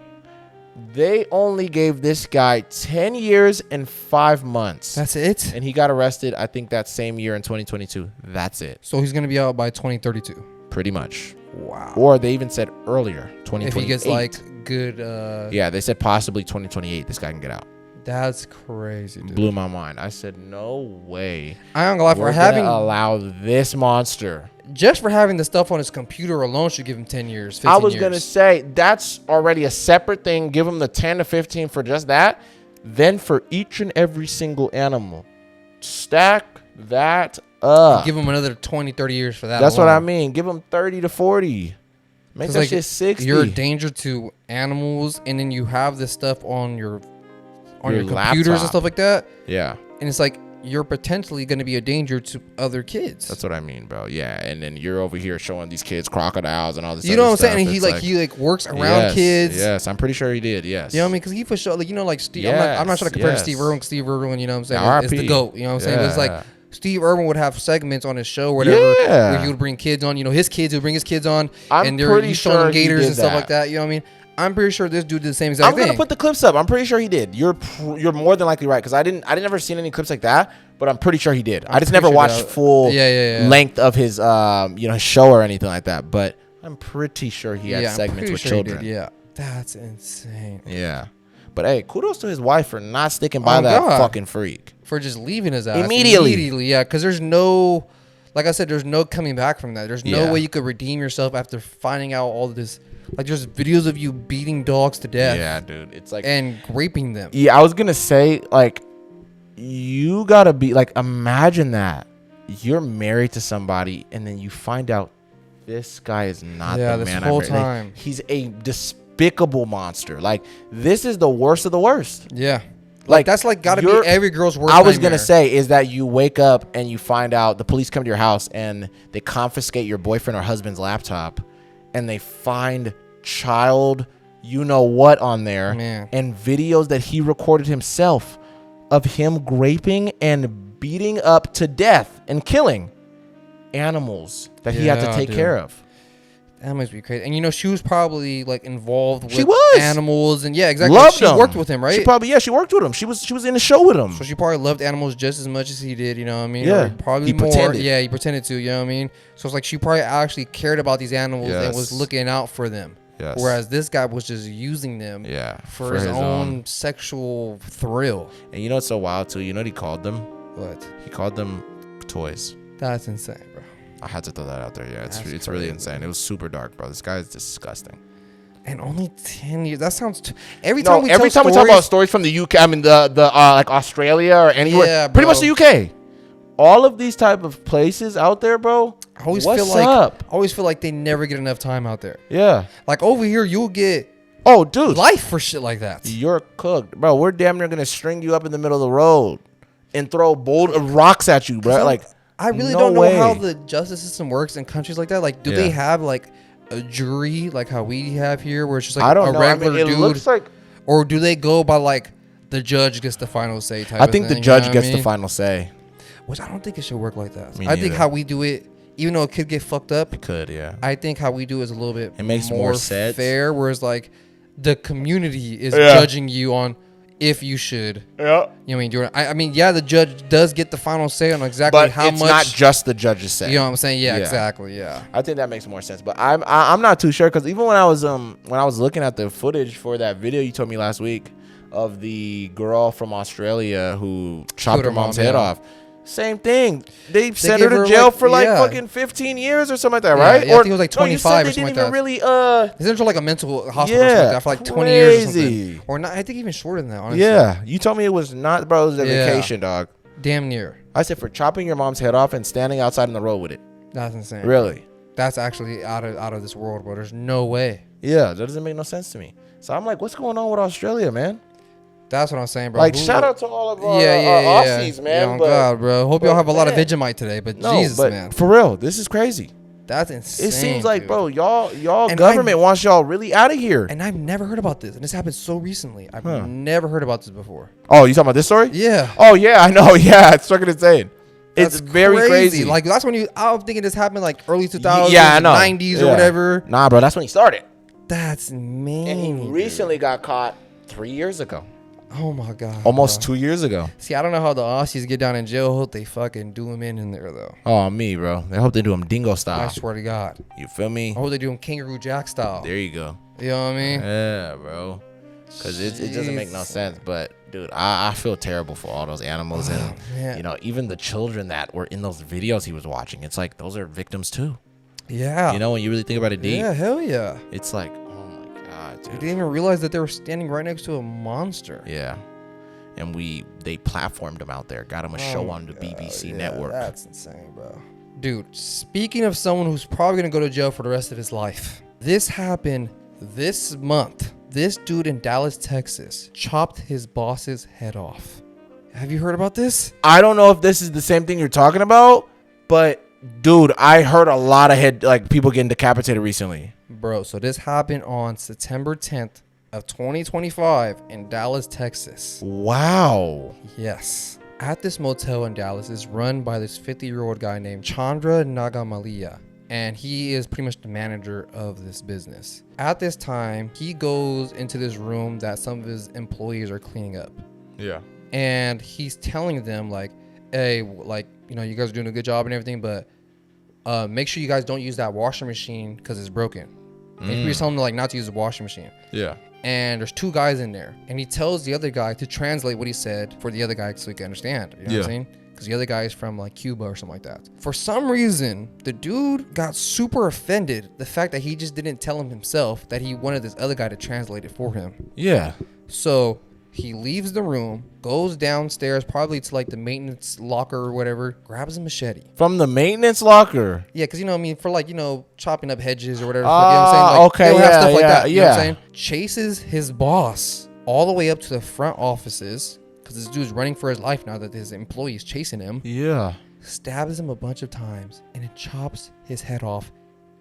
They only gave this guy 10 years and 5 months. That's it? And he got arrested, I think, that same year in 2022. That's it. So he's going to be out by 2032. Pretty much. Wow. Or they even said earlier, 2028. If he gets like good yeah, they said possibly 2028 this guy can get out. That's crazy, dude. Blew my mind. I said, no way. I don't gonna lie, We're gonna allow this monster. Just for having the stuff on his computer alone should give him 10 years, 15 I was years. going to say, that's already a separate thing. Give him the 10 to 15 for just that. Then for each and every single animal, stack that up. Give him another 20, 30 years for that That's alone. what I mean. Give him 30 to 40. Make 'Cause, that like, shit 60. You're a danger to animals, and then you have this stuff on your computers and laptop. stuff like that, Yeah. and it's like you're potentially going to be a danger to other kids. That's what I mean, bro. Yeah, and then you're over here showing these kids crocodiles and all this. You know other what I'm saying? stuff. And It's he works around yes, kids. Yes, I'm pretty sure he did. Yes. You know what I mean? Because he for sure, like, you know, like Steve. Yes, I'm not trying to compare to yes. Steve Irwin. 'Cause Steve Irwin, you know what I'm saying, Yeah, is the RP. GOAT. You know what I'm saying? But it's like Yeah. Steve Irwin would have segments on his show, or whatever, Yeah. where he would bring kids on. You know, his kids, he would bring his kids on, I'm and they're pretty showing them sure he gators did and stuff that. like that. You know what I mean? I'm pretty sure this dude did the same exact I'm thing. gonna put the clips up. I'm pretty sure he did. You're more than likely right because I didn't ever seen any clips like that, but I'm pretty sure he did. I just pretty never sure watched that- full Yeah. length of his his show or anything like that. But I'm pretty sure he had I'm segments pretty with sure he children. did, yeah, that's insane. Yeah. But hey, kudos to his wife for not sticking by Oh, that God. fucking freak. For just leaving his ass Immediately. yeah, because there's no, like I said, there's no coming back from that. There's no Yeah. way you could redeem yourself after finding out all this. Like, there's videos of you beating dogs to death. Yeah, dude. It's like And raping them. yeah, I was gonna say like you gotta be like imagine that you're married to somebody and then you find out this guy is not Yeah, the this man whole I married. Like, time. he's a despicable monster. Like this is the worst of the worst. Yeah. Like That's like gotta be you're- every girl's worst I was nightmare. gonna say is that you wake up and you find out the police come to your house and they confiscate your boyfriend or husband's laptop and they find child you know what on there Man. and videos that he recorded himself of him raping and beating up to death and killing animals that he had to Yeah, take dude. care of. That must be crazy. And you know, she was probably like involved with She was. animals, and yeah, exactly. Loved she him. worked with him, right? She worked with him. She was in the show with him. So she probably loved animals just as much as he did, you know what I mean? Yeah. Or probably He more. pretended. Yeah, he pretended to, you know what I mean? So it's like she probably actually cared about these animals and was Yes. looking out for them. Yes. Whereas this guy was just using them Yeah, for his own sexual thrill. And you know what's so wild too? You know what he called them? What? He called them toys. That's insane, bro. I had to throw that out there. Yeah, it's That's really crazy. insane. It was super dark, bro. This guy is disgusting. And only 10 years. That sounds... every No, time we every tell time we talk about stories from the UK, I mean the like Australia or anywhere, Yeah, pretty much bro. the UK. All of these type of places out there, bro. I always what's feel like up? I always feel like they never get enough time out there. Yeah. Like over here, you'll get Oh, dude. life for shit like that. You're cooked, bro. We're damn near gonna string you up in the middle of the road and throw rocks at you, bro. Like I really no don't know way. how the justice system works in countries like that. Like, do they Yeah. have like a jury like how we have here, where it's just like I don't a know. I regular mean, it dude, looks like or do they go by like the judge gets the final say type? I of think the thing, judge you know what gets I the mean? final say. Which I don't think it should work like that. Me I think neither. how we do it, even though it could get fucked up, It could, yeah. I think how we do it is a little bit It makes more sense. fair. Whereas like the community is Yeah. judging you on if you should. Yeah. You know what I mean? I mean, yeah, the judge does get the final say on exactly But how it's much. not just the judge's say. You know what I'm saying? Yeah, Yeah. exactly. Yeah. I think that makes more sense. But I'm not too sure because even when I was looking at the footage for that video you told me last week of the girl from Australia who chopped her mom's head off. Same thing. They sent her gave to her, jail like- for like yeah. fucking 15 years or something like that, Yeah, right? yeah, I think it was like no, you said 25 or they something didn't like even that. really Isn't it like a mental hospital or Yeah, something like that for like 20 years or crazy. something? Or not, I think even shorter than that, honestly. Yeah, you told me it was not, bro. It was a Yeah. vacation, dog. Damn near. I said for chopping your mom's head off and standing outside in the road with it. That's insane. Really? That's actually out of this world, bro. There's no way. Yeah, that doesn't make no sense to me. So I'm like, what's going on with Australia, man? That's what I'm saying, bro. Like, Who- shout out to all of our, yeah. our Aussies, man. Yeah, oh but, God, bro. Hope y'all but, have a lot of man. Vegemite today, but no, Jesus, but man. for real, this is crazy. That's insane. It seems like, dude. bro, y'all And government wants y'all really out of here. And I've never heard about this. And this happened so recently. I've Huh. never heard about this before. Oh, you talking about this story? Yeah. Oh yeah, I know. Yeah, it's fucking insane. It's That's very crazy. Like, that's when I'm thinking this happened like early 2000s, yeah, I know. 90s or Yeah. whatever. Nah, bro, that's when he started. That's mean. And he dude. recently got caught 3 years ago. Oh my God. Almost bro. 2 years ago. See, I don't know how the Aussies get down in jail. Hope they fucking do him in there, though. Oh, me, bro. I hope they do him dingo I style. swear to God. You feel me? I hope they do him Kangaroo Jack style. There you go. You know what I mean? Yeah, bro. Because it doesn't make no Jeez. sense. But, dude, I feel terrible for all those animals. And, man. you know, even the children that were in those videos he was watching. It's like, those are victims, too. Yeah. You know, when you really think about it deep, Yeah, hell yeah. it's like, oh, my God, They dude. didn't even realize that they were standing right next to a monster. Yeah. And they platformed him out there, got him a show on the BBC network. That's insane, bro. Dude, speaking of someone who's probably going to go to jail for the rest of his life, This happened this month. This dude in Dallas, Texas, chopped his boss's head off. Have you heard about this? I don't know if this is the same thing you're talking about, but dude, I heard a lot of people getting decapitated recently. Bro, so this happened on September 10th of 2025 in Dallas, Texas. Wow. Yes. At this motel in Dallas is run by this 50-year-old guy named Chandra Nagamalia. And he is pretty much the manager of this business. At this time, he goes into this room that some of his employees are cleaning up. Yeah. And he's telling them like, hey, like, you know, you guys are doing a good job and everything, but make sure you guys don't use that washing machine because it's broken. And he's telling them like not to use the washing machine. Yeah. And there's two guys in there. And he tells the other guy to translate what he said for the other guy so he can understand. You know what I'm saying? Because the other guy is from like Cuba or something like that. For some reason, the dude got super offended. The fact that he just didn't tell him himself that he wanted this other guy to translate it for him. Yeah. So he leaves the room, goes downstairs, probably to like the maintenance locker or whatever, grabs a machete. From the maintenance locker? Yeah, because, you know what I mean, for like, you know, chopping up hedges or whatever. You know what I'm saying? Like, okay, they'll have stuff like yeah, that. You know what I'm saying? Chases his boss all the way up to the front offices, because this dude's running for his life now that his employee is chasing him. Yeah. Stabs him a bunch of times, and it chops his head off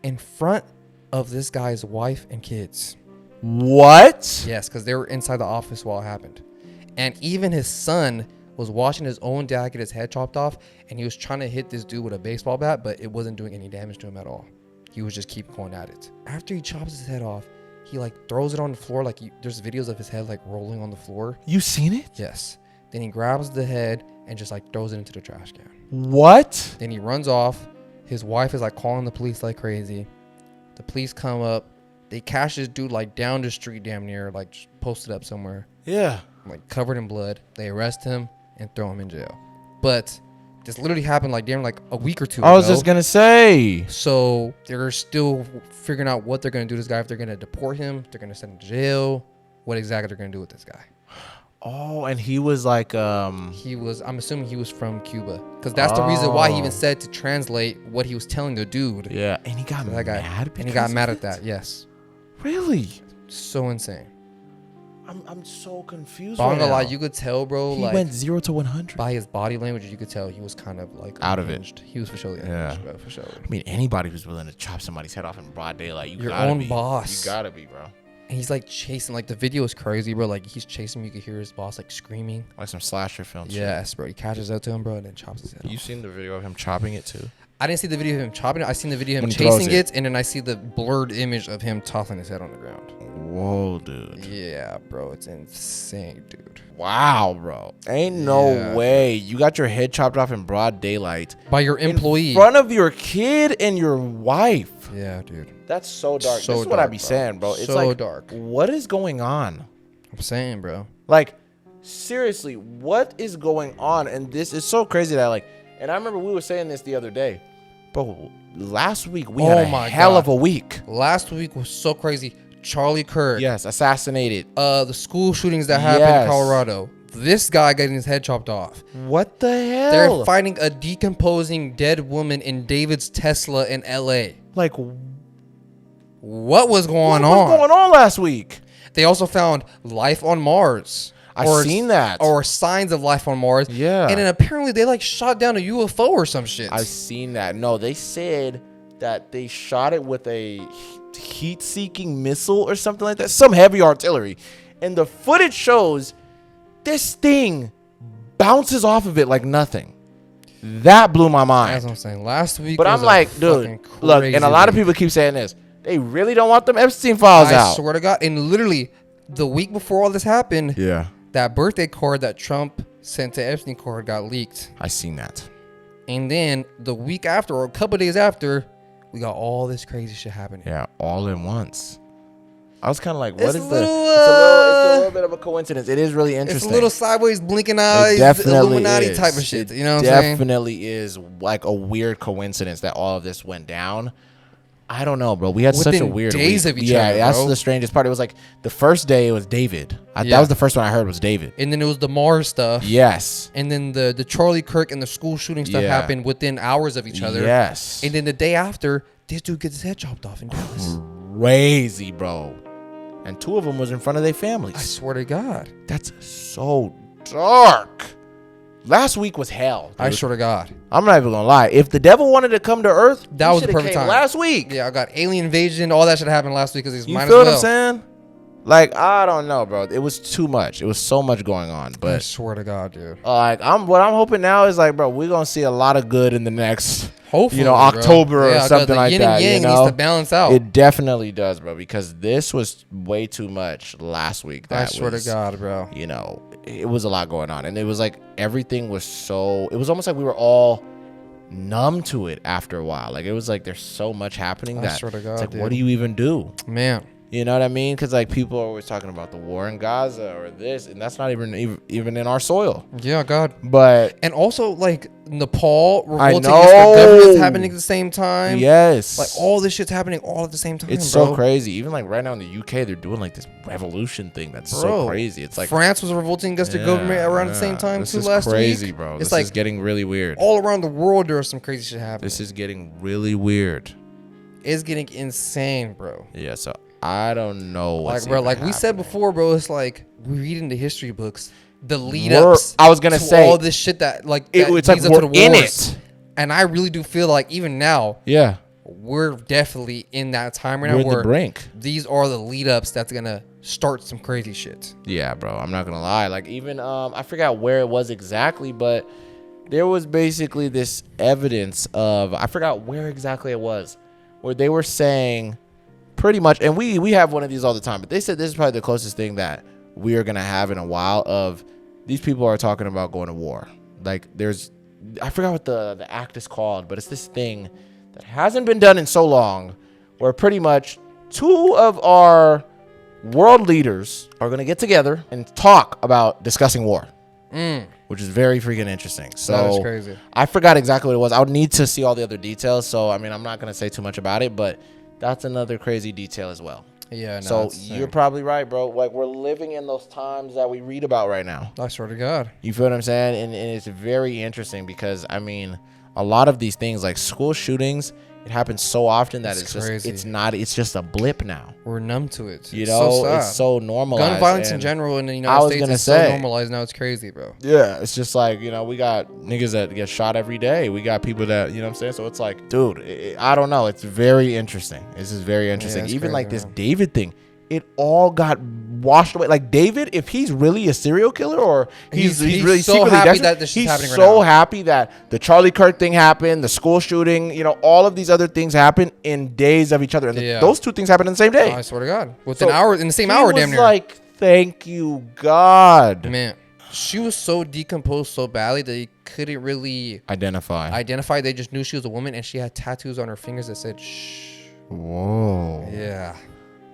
in front of this guy's wife and kids. What? Yes, because they were inside the office while it happened. And even his son was watching his own dad get his head chopped off, and he was trying to hit this dude with a baseball bat, but it wasn't doing any damage to him at all. He was just keep going at it. After he chops his head off, he like throws it on the floor. Like there's videos of his head like rolling on the floor. You seen it? Yes. Then he grabs the head and just like throws it into the trash can. What? Then he runs off. His wife is like calling the police like crazy. The police come up. They catch this dude like down the street damn near, like just posted up somewhere. Yeah. Like covered in blood. They arrest him and throw him in jail. But this literally happened like damn like a week or two ago. I was just gonna say. So they're still figuring out what they're gonna do to this guy. If they're gonna deport him, if they're gonna send him to jail, what exactly they're gonna do with this guy. Oh, and he was like I'm assuming he was from Cuba, because that's the reason why he even said to translate what he was telling the dude. Yeah, and he got that guy, mad. And he got mad at that. Yes. Really? So insane. I'm so confused. But I'm right gonna lie, now. you could tell, bro. He like went 0 to 100 by his body language. You could tell he was kind of like out of unhinged. it. He was for sure. Yeah, bro, for sure. I mean, anybody who's willing to chop somebody's head off in broad daylight, you Your gotta own be. boss. You gotta be, bro. And he's like chasing. Like the video is crazy, bro. Like he's chasing him. You could hear his boss like screaming. Like some slasher films. Yes, bro. He catches up to him, bro, and then chops his head off. You seen the video of him chopping it too? I didn't see the video of him chopping it. I seen the video of him When he throws chasing it. it, and then I see the blurred image of him tossing his head on the ground. Whoa, dude. Yeah, bro, it's insane, dude. Wow, bro. Ain't no Yeah. way. You got your head chopped off in broad daylight. By your employee. In front of your kid and your wife. Yeah, dude. That's so dark. So this is what I dark, be bro. saying, bro. It's So like, dark. what is going on? I'm saying, bro. Like, seriously, what is going on? And this is so crazy that, like, and I remember we were saying this the other day. Bro, last week we had a hell of a week. Last week was so crazy. Charlie Kirk. Yes, assassinated. The school shootings that happened in Colorado. This guy getting his head chopped off. What the hell? They're finding a decomposing dead woman in David's Tesla in LA. Like, what was going on? What was going on last week? They also found life on Mars. I seen that. Or signs of life on Mars. Yeah. And then apparently they like shot down a UFO or some shit. I seen that. No, they said that they shot it with a heat-seeking missile or something like that. Some heavy artillery. And the footage shows this thing bounces off of it like nothing. That blew my mind. That's what I'm saying. Last week But was I'm like, dude, look, and a lot of people keep saying this. They really don't want them Epstein files out. I swear to God. And literally, the week before all this happened, Yeah. that birthday card that Trump sent to Epstein card got leaked. I seen that. And then the week after, or a couple days after, we got all this crazy shit happening. Yeah, all at once. I was kind of like, what is It's a the... little, it's a little bit of a coincidence. It is really interesting. It's a little sideways blinking It eyes, definitely Illuminati is. type of shit. It You know what I'm saying? definitely is like a weird coincidence that all of this went down. I don't know, bro. We had such a Within weird days week. of each yeah, other, that's bro. the strangest part. It was like the first day it was David. That Yeah. was the first one I heard was David. And then it was the Mars stuff. Yes. And then the Charlie Kirk and the school shooting stuff Yeah. happened within hours of each other. Yes. And then the day after, this dude gets his head chopped off in Dallas. crazy, bro. And 2 of them was in front of their families. I swear to God. That's so dark. Last week was hell, dude. I swear to God. I'm not even gonna lie. If the devil wanted to come to Earth, That he was the shoulda perfect came time. last week. Yeah, I got alien invasion. All that should happen last week because he's You might feel as what I'm well. saying? Like, I don't know, bro. It was too much. It was so much going on. I But swear to God, dude. like, what I'm hoping now is like, bro, we're gonna see a lot of good in the next, Hopefully, bro, yeah, October or 'cause something the like yin that. and yang You know, needs to balance out. it definitely does, bro. Because this was way too much last week. I That swear was, to God, bro. You know, it was a lot going on, and it was like everything was so. It was almost like we were all numb to it after a while. Like it was like there's so much happening I that swear to God, it's like, dude. what do you even do? Man. You know what I mean? Because like people are always talking about the war in Gaza or this, and that's not even in our soil. Yeah, God. But And also, like, Nepal I revolting know. against the government's happening at the same time. yes, Like, all this shit's happening all at the same time, it's bro. so crazy. Even like right now in the UK, they're doing like this revolution thing that's so Bro, crazy. It's like France was revolting against the government around the same time, this too, is last crazy, week. bro. It's This like is getting really weird. all around the world, there was some crazy shit happening. This is getting really weird. It's getting insane, bro. Yeah, so I don't know what's Like, bro, even like we said happening. before, bro, it's like we read in the history books the lead We're- ups. I was gonna to say, all this shit that like It- that it's like leads up to we're the in wars. it. And I really do feel like even now Yeah, we're definitely in that time right we're now in the where brink. these are the lead ups that's gonna start some crazy shit. Yeah, bro. I'm not gonna lie. Like even I forgot where it was exactly, but there was basically this evidence of I forgot where exactly it was, where they were saying pretty much, and we have one of these all the time, but they said this is probably the closest thing that we are gonna have in a while of these people are talking about going to war. Like there's I forgot what the act is called, but it's this thing that hasn't been done in so long where pretty much 2 of our world leaders are going to get together and talk about discussing war, which is very freaking interesting. So That is crazy. I forgot exactly what it was. I would need to see all the other details. So, I mean, I'm not going to say too much about it, but that's another crazy detail as well. Yeah, no, So it's you're probably right, bro. Like we're living in those times that we read about right now. I swear to God. You feel what I'm saying? And it's very interesting because, I mean, a lot of these things like school shootings, it happens so often that It's it's crazy. it's just a blip now. We're numb to it. You It's know, so sad. it's so normalized. Gun violence in and- general in the I United was States gonna is so say. normalized now. It's crazy, bro. Yeah, it's just like, you know, we got niggas that get shot every day. We got people that, you know what I'm saying? So it's like, dude, I don't know. It's very interesting. This is very interesting. it's Even crazy, like this man. David thing, it all got washed away. Like David, if he's really a serial killer or he's He's really so secretly happy desperate, that this is he's happening right so now. happy that the Charlie Kirk thing happened, the school shooting, you know, all of these other things happened in days of each other. And Yeah. those 2 things happened in the same day. I swear to God. With So an hour in the same he hour, was damn near. like, thank you, God. Man, she was so decomposed so badly that they couldn't really Identify. identify. They just knew she was a woman, and she had tattoos on her fingers that said "shh." Whoa. Yeah,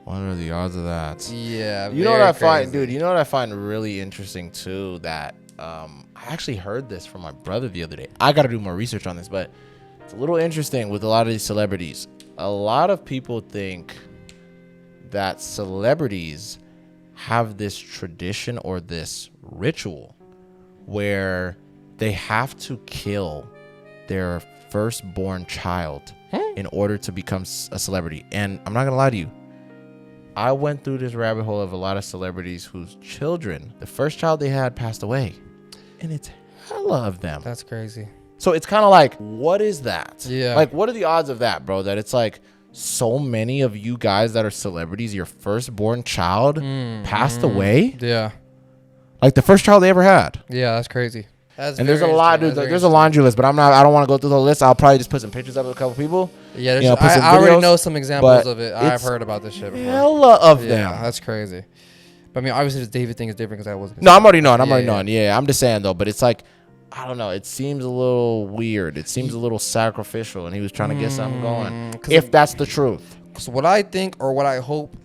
What are the odds of that? yeah. You know what very I find, crazy. dude? You know what I find really interesting too? That I actually heard this from my brother the other day. I got to do more research on this, but it's a little interesting with a lot of these celebrities. A lot of people think that celebrities have this tradition or this ritual where they have to kill their firstborn child in order to become a celebrity. And I'm not gonna lie to you, I went through this rabbit hole of a lot of celebrities whose children, the first child they had passed away, and it's hella of them. That's crazy. So it's kind of like, what is that? Yeah. Like, what are the odds of that, bro? That it's like so many of you guys that are celebrities, your firstborn child passed away, Yeah, like the first child they ever had. yeah. That's crazy. That's And there's a very lot, interesting. dude. That's There's very a laundry list, but I don't want to go through the list. I'll probably just put some pictures up of a couple people. interesting. Yeah, you know, put some I already videos, know some examples but of it. I've it's heard about this shit before. Hella of Yeah, them. that's crazy. But I mean, obviously, this David thing is different because I wasn't. No, I'm already knowing. I'm Yeah, already yeah. knowing. Yeah, I'm just saying though. But it's like, I don't know. It seems a little weird. It seems a little sacrificial, and he was trying to get something going. 'cause If that's the truth. So what I think or what I hope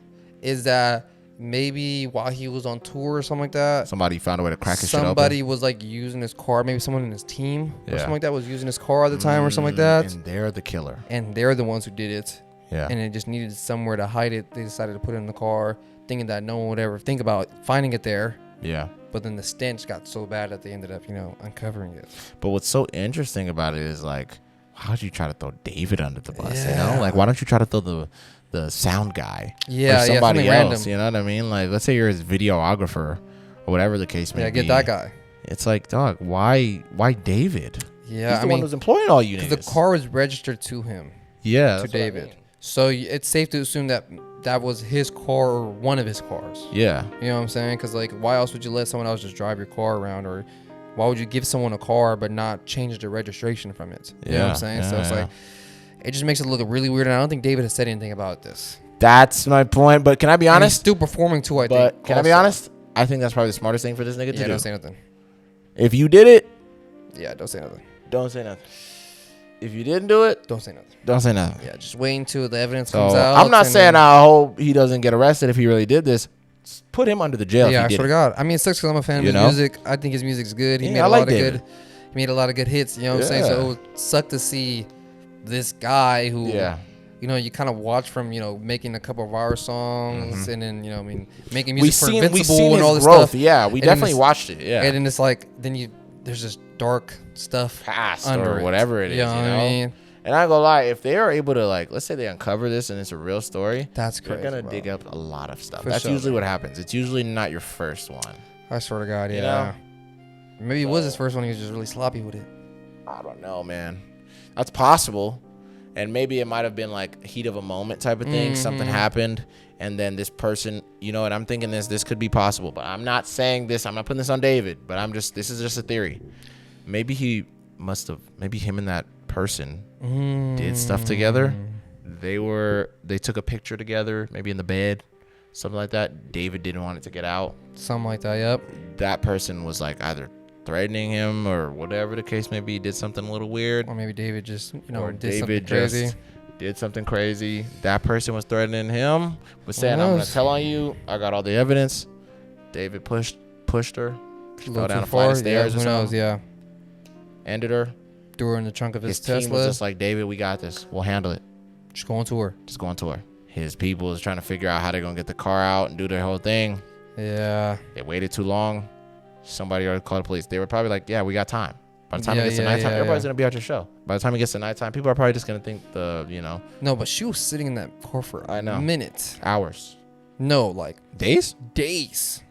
is that maybe while he was on tour or something like that, Somebody found a way to crack his shit open. somebody was like using his car. Maybe someone in his team or Yeah. something like that was using his car at the time or something like that. And they're the killer. And they're the ones who did it. Yeah. And it just needed somewhere to hide it. They decided to put it in the car, thinking that no one would ever think about finding it there. Yeah. But then the stench got so bad that they ended up, uncovering it. But what's so interesting about it is like, why'd you try to throw David under the bus? You know, like why don't you try to throw the sound guy? Yeah, or somebody something else. random. You know what I mean? Like, let's say you're his videographer or whatever the case may be. Yeah, get that guy. It's like, dog, why David? Yeah, He's the one who's employing all you niggas. The car was registered to him. Yeah, to that's what I David. mean. So it's safe to assume that that was his car or one of his cars. Yeah. You know what I'm saying? Because, like, why else would you let someone else just drive your car around? Or why would you give someone a car but not change the registration from it? You know what I'm saying? So it's like, it just makes it look really weird. And I don't think David has said anything about this. That's my point. But can I be And honest? he's still performing too, I think. But can I be also. honest? I think that's probably the smartest thing for this nigga to do. Don't say nothing. If you did it, Yeah, don't say nothing. don't say nothing. If you didn't do it, Don't say nothing. don't say nothing. Yeah, just wait until the evidence So comes out. I'm not and saying then- I hope he doesn't get arrested if he really did this. Put him under the jail. Yeah, I if he swear did to it. God. I mean, it sucks because I'm a fan of You his know? music. I think his music's good. He Yeah, made I a like lot of David. good. He made a lot of good hits. You know what I'm saying? So Yeah. it would suck to see this guy who, Yeah. you know, you kind of watch from, you know, making a couple of our songs and then, you know, I mean, making We music for seen Invincible and all his this growth. stuff. Yeah, we And then definitely it's- watched it. Yeah, And then it's like, then there's this dark stuff past under or it. whatever it is. You know what I mean? And I ain't gonna lie, if they are able to, like, let's say they uncover this and it's a real story, That's they're crazy, gonna bro. dig up a lot of stuff. For That's sure, usually man. what happens. It's usually not your first one. I swear to God, You yeah. know? Maybe it was his first one. He was just really sloppy with it. I don't know, man. That's possible. And maybe it might have been like heat of a moment type of thing. Something happened, and then this person, you know, and I'm thinking this could be possible, but I'm not saying this. I'm not putting this on David, but this is just a theory. Maybe maybe him and that person did stuff together. They took a picture together, maybe in the bed, something like that. David didn't want it to get out. Something like that, yep. That person was like either threatening him or whatever the case may be, did something a little weird. Or maybe David just, you know, Or did David something crazy. just did something crazy. That person was threatening him, was saying, I'm going to tell on you. I got all the evidence. David pushed her. She A fell little down too a flight far. of stairs Yeah, or who knows? something. Yeah. Ended her. Threw her in the trunk of his His team was Tesla. just like, David, we got this. We'll handle it. Just go on tour. Just go on tour. His people is trying to figure out how they're going to get the car out and do their whole thing. Yeah. They waited too long. Somebody already called the police. They were probably like, yeah, we got time. By the time Yeah, it gets to yeah, nighttime, yeah, everybody's yeah. going to be at your show. By the time it gets to nighttime, people are probably just going to think No, but she was sitting in that car for I know. minutes. hours. No, like Days? days.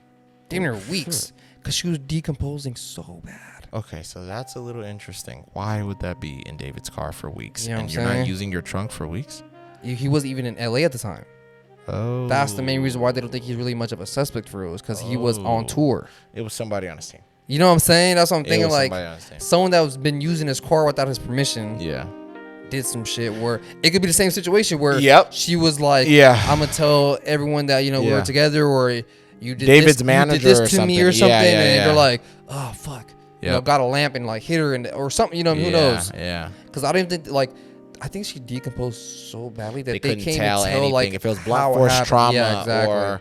Damn near weeks. Because she was decomposing so bad. Okay, so that's a little interesting. Why would that be in David's car for weeks? You know and what you're I'm saying? not using your trunk for weeks? He wasn't even in LA at the time. Oh. That's the main reason why they don't think he's really much of a suspect for us, because he was on tour. It was somebody on his team. You know what I'm saying? That's what I'm It thinking. was Like, somebody on his team. someone that was been using his car without his permission Yeah. did some shit where it could be the same situation where Yep. she was like, Yeah. I'm gonna tell everyone that, you know, we Yeah. were together, or you did David's this, manager you did or this to me or something. something, Yeah, yeah, and yeah. they're like, oh fuck, you know, Yep. got a lamp and like hit her and or something, you know, who knows? Yeah. Because I didn't think like, I think she decomposed so badly that They they couldn't can't tell even tell anything. like if it was how blunt it force happened. trauma Yeah, exactly. or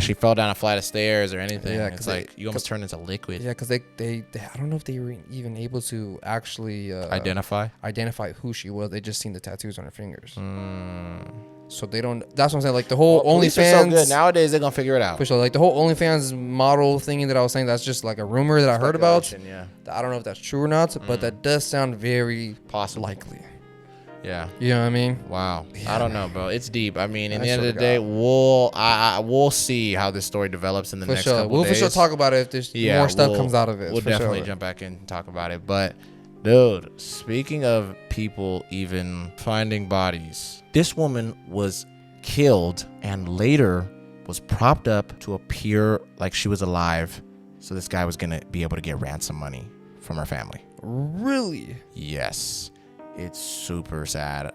she fell down a flight of stairs or anything. Yeah, It's 'cause like you almost turn into liquid. Yeah, because they I don't know if they were even able to actually Identify. who she was. They just seen the tattoos on her fingers. Mm. So they don't. That's what I'm saying. Like the whole Police are so OnlyFans. good. Nowadays they're gonna figure it out. For sure, like the whole OnlyFans model thingy that I was saying, that's just like a rumor that I heard about. Yeah. I don't know if that's true or not, but that does sound very Possible. likely. Yeah. You know what I mean? Wow. Yeah, I don't know, bro. It's deep. I mean, in I the end of swear the to day, God. we'll see how this story develops in the For next sure, couple we'll days. for sure talk about it if there's more stuff comes out of it. We'll for definitely sure. jump back in and talk about it. But, dude, speaking of people even finding bodies, this woman was killed and later was propped up to appear like she was alive. So this guy was going to be able to get ransom money from her family. Really? Yes. It's super sad.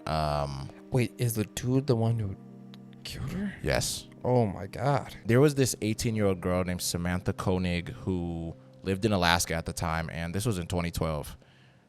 Wait, is the dude the one who killed her? Yes. Oh my God. There was this 18-year-old girl named Samantha Koenig who lived in Alaska at the time, and this was in 2012.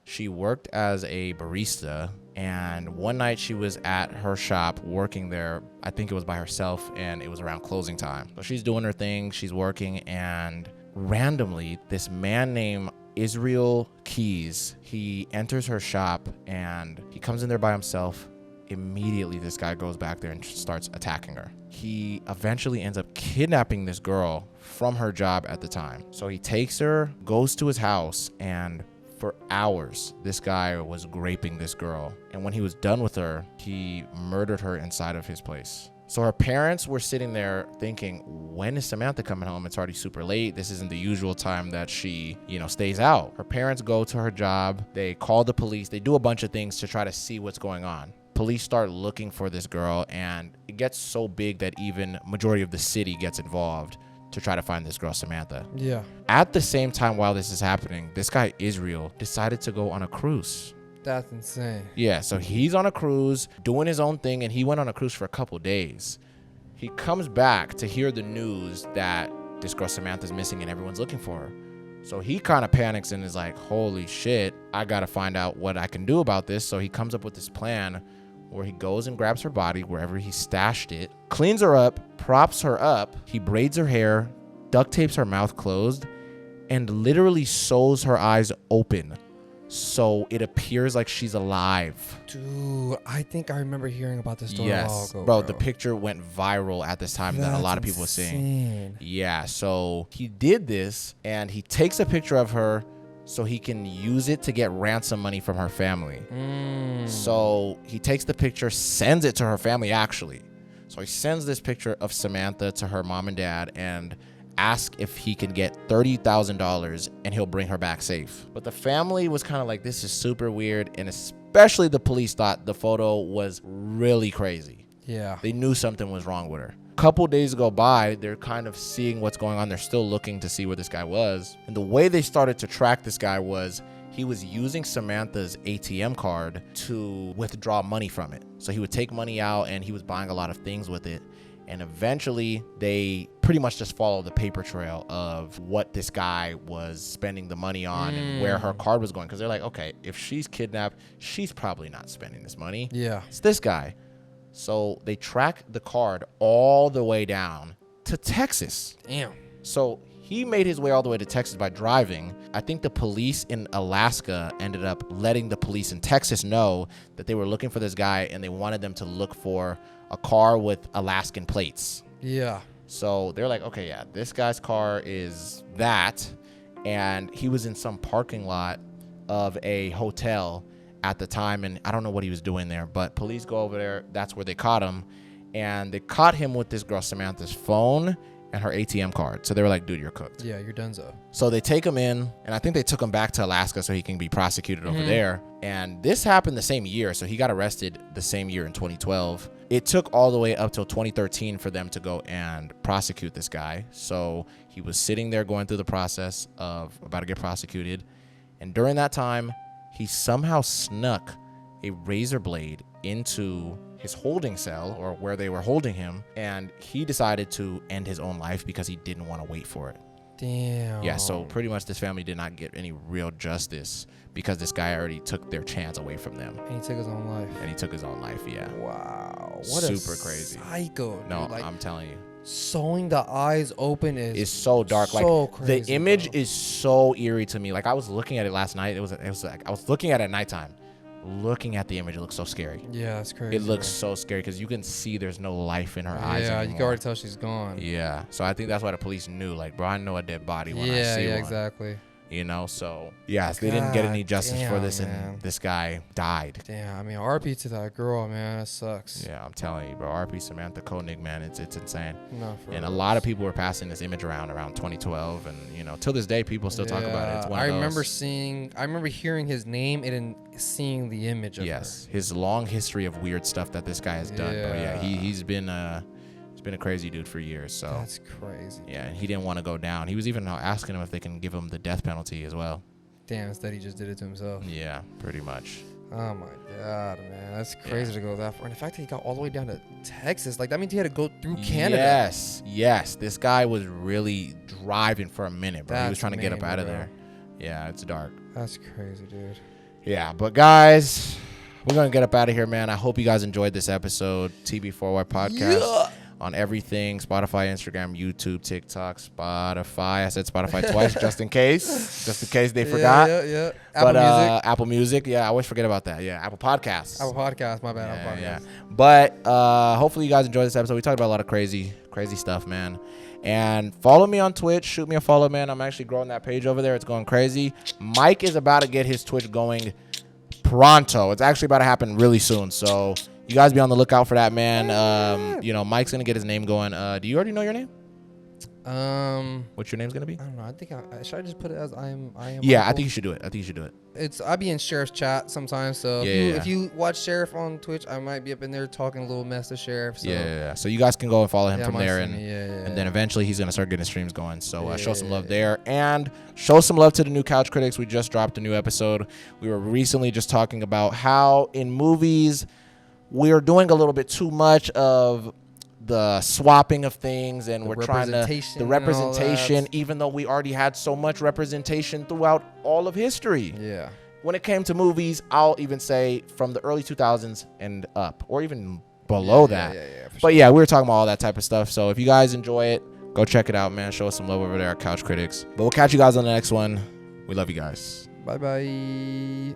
She worked as a barista, and one night she was at her shop working there. I think it was by herself, and it was around closing time. So she's doing her thing, she's working, and randomly, this man named Israel Keys, he enters her shop, and he comes in there by himself. Immediately, this guy goes back there and starts attacking her. He eventually ends up kidnapping this girl from her job at the time. So he takes her, goes to his house, and For hours, this guy was raping this girl. And when he was done with her, he murdered her inside of his place. So her parents were sitting there thinking, when is Samantha coming home? It's already super late. This isn't the usual time that she, stays out. Her parents go to her job. They call the police. They do a bunch of things to try to see what's going on. Police start looking for this girl, and it gets so big that even majority of the city gets involved to try to find this girl, Samantha. Yeah. At the same time while this is happening, this guy, Israel, decided to go on a cruise. That's insane. Yeah, so he's on a cruise doing his own thing, and he went on a cruise for a couple days. He comes back to hear the news that this girl Samantha's missing and everyone's looking for her. So he kind of panics and is like, holy shit, I gotta find out what I can do about this. So he comes up with this plan where he goes and grabs her body wherever he stashed it, cleans her up, props her up, he braids her hair, duct tapes her mouth closed, and literally sews her eyes open so it appears like she's alive. Dude, I think I remember hearing about this story a while ago, bro. The picture went viral at this time that a lot of people were seeing. insane. Yeah, so he did this, and he takes a picture of her so he can use it to get ransom money from her family. So he takes the picture, sends it to her family, actually. So he sends this picture of Samantha to her mom and dad and asks if he can get $30,000 and he'll bring her back safe. But the family was kind of like, this is super weird, and especially the police thought the photo was really crazy. Yeah. They knew something was wrong with her. Couple days go by, they're kind of seeing what's going on. They're still looking to see where this guy was. And the way they started to track this guy was he was using Samantha's ATM card to withdraw money from it. So he would take money out and he was buying a lot of things with it. And eventually they pretty much just followed the paper trail of what this guy was spending the money on and where her card was going. Because they're like, okay, if she's kidnapped, she's probably not spending this money. Yeah. It's this guy. So they track the card all the way down to Texas. Damn. So he made his way all the way to Texas by driving. I think the police in Alaska ended up letting the police in Texas know that they were looking for this guy, and they wanted them to look for a car with Alaskan plates. Yeah. So they're like, okay, yeah, this guy's car is that. And he was in some parking lot of a hotel at the time, and I don't know what he was doing there, but police go over there. That's where they caught him, and they caught him with this girl Samantha's phone and her ATM card. So they were like, dude, you're cooked. Yeah, you're donezo. So they take him in, and I think they took him back to Alaska so he can be prosecuted over there. And this happened the same year, so he got arrested the same year in 2012. It took all the way up till 2013 for them to go and prosecute this guy. So he was sitting there going through the process of about to get prosecuted, and during that time, he somehow snuck a razor blade into his holding cell, or where they were holding him, and he decided to end his own life because he didn't want to wait for it. Damn. Yeah, so pretty much this family did not get any real justice because this guy already took their chance away from them. And he took his own life. And he took his own life, yeah. Wow. What Super a crazy. psycho, dude. No, Like, I'm telling you. sewing the eyes open is It's so dark. so Like crazy, the image bro. is so eerie to me. Like I was looking at it last night. It was like I was looking at it at nighttime. Looking at the image, it looks so scary. Yeah, that's crazy. It looks bro. so scary because you can see there's no life in her eyes Yeah, you anymore. can already tell she's gone. Yeah, so I think that's why the police knew. Like, bro, I know a dead body when I Yeah, see yeah, one. exactly. You know, so yes, they didn't get any God justice for damn, this, man. and this guy died. Damn, I mean, RP to that girl, man. That sucks. Yeah, I'm telling you, bro. RP Samantha Koenig, man, it's insane. No, for And a real. lot of people were passing this image around 2012, and till this day, people still talk about it. It's one I of remember those. I remember hearing his name and then seeing the image of Yes, his long history of weird stuff that this guy has done. But yeah, Yeah. he's been a crazy dude for years. So her. That's crazy. yeah, and he didn't want to go down. He was even asking him if they can give him the death penalty as well. Damn, instead he just did it to himself. Yeah, pretty much. Oh my god, man, that's crazy to go that far. And the fact that he got all the way down to Texas, like that means he had to go through Canada. Yes. This guy was really driving for a minute, bro. He was That's trying to get up mean, out of bro. there. Yeah, it's dark. That's crazy, dude. Yeah, but guys, we're gonna get up out of here, man. I hope you guys enjoyed this episode. TB4Y podcast on everything: Spotify, Instagram, YouTube, TikTok, Spotify. I said Spotify twice, just in case they forgot. Yeah. But Apple Music. Apple Music, yeah, I always forget about that. Yeah, Apple Podcasts. Apple Podcast, my bad. Apple Yeah. Podcast. But hopefully you guys enjoyed this episode. We talked about a lot of crazy stuff, man. And follow me on Twitch. Shoot me a follow, man. I'm actually growing that page over there. It's going crazy. Mike is about to get his Twitch going pronto. It's actually about to happen really soon. So you guys be on the lookout for that, man. You know, Mike's going to get his name going. Do you already know your name? What's your name's gonna be? I don't know. I think should I just put it as I am. Yeah, Michael? I think you should do it. I be in Sheriff's chat sometimes, so if you watch Sheriff on Twitch, I might be up in there talking a little mess to Sheriff. So. Yeah. So you guys can go and follow him from there, and and then eventually he's gonna start getting streams going. So show some love there, and show some love to the new Couch Critics. We just dropped a new episode. We were recently just talking about how in movies we're doing a little bit too much of the swapping of things, and we're trying to the representation, even though we already had so much representation throughout all of history. Yeah. When it came to movies, I'll even say from the early 2000s and up, or even below that. But yeah, we were talking about all that type of stuff. So if you guys enjoy it, go check it out, man. Show us some love over there at Couch Critics. But we'll catch you guys on the next one. We love you guys. Bye-bye.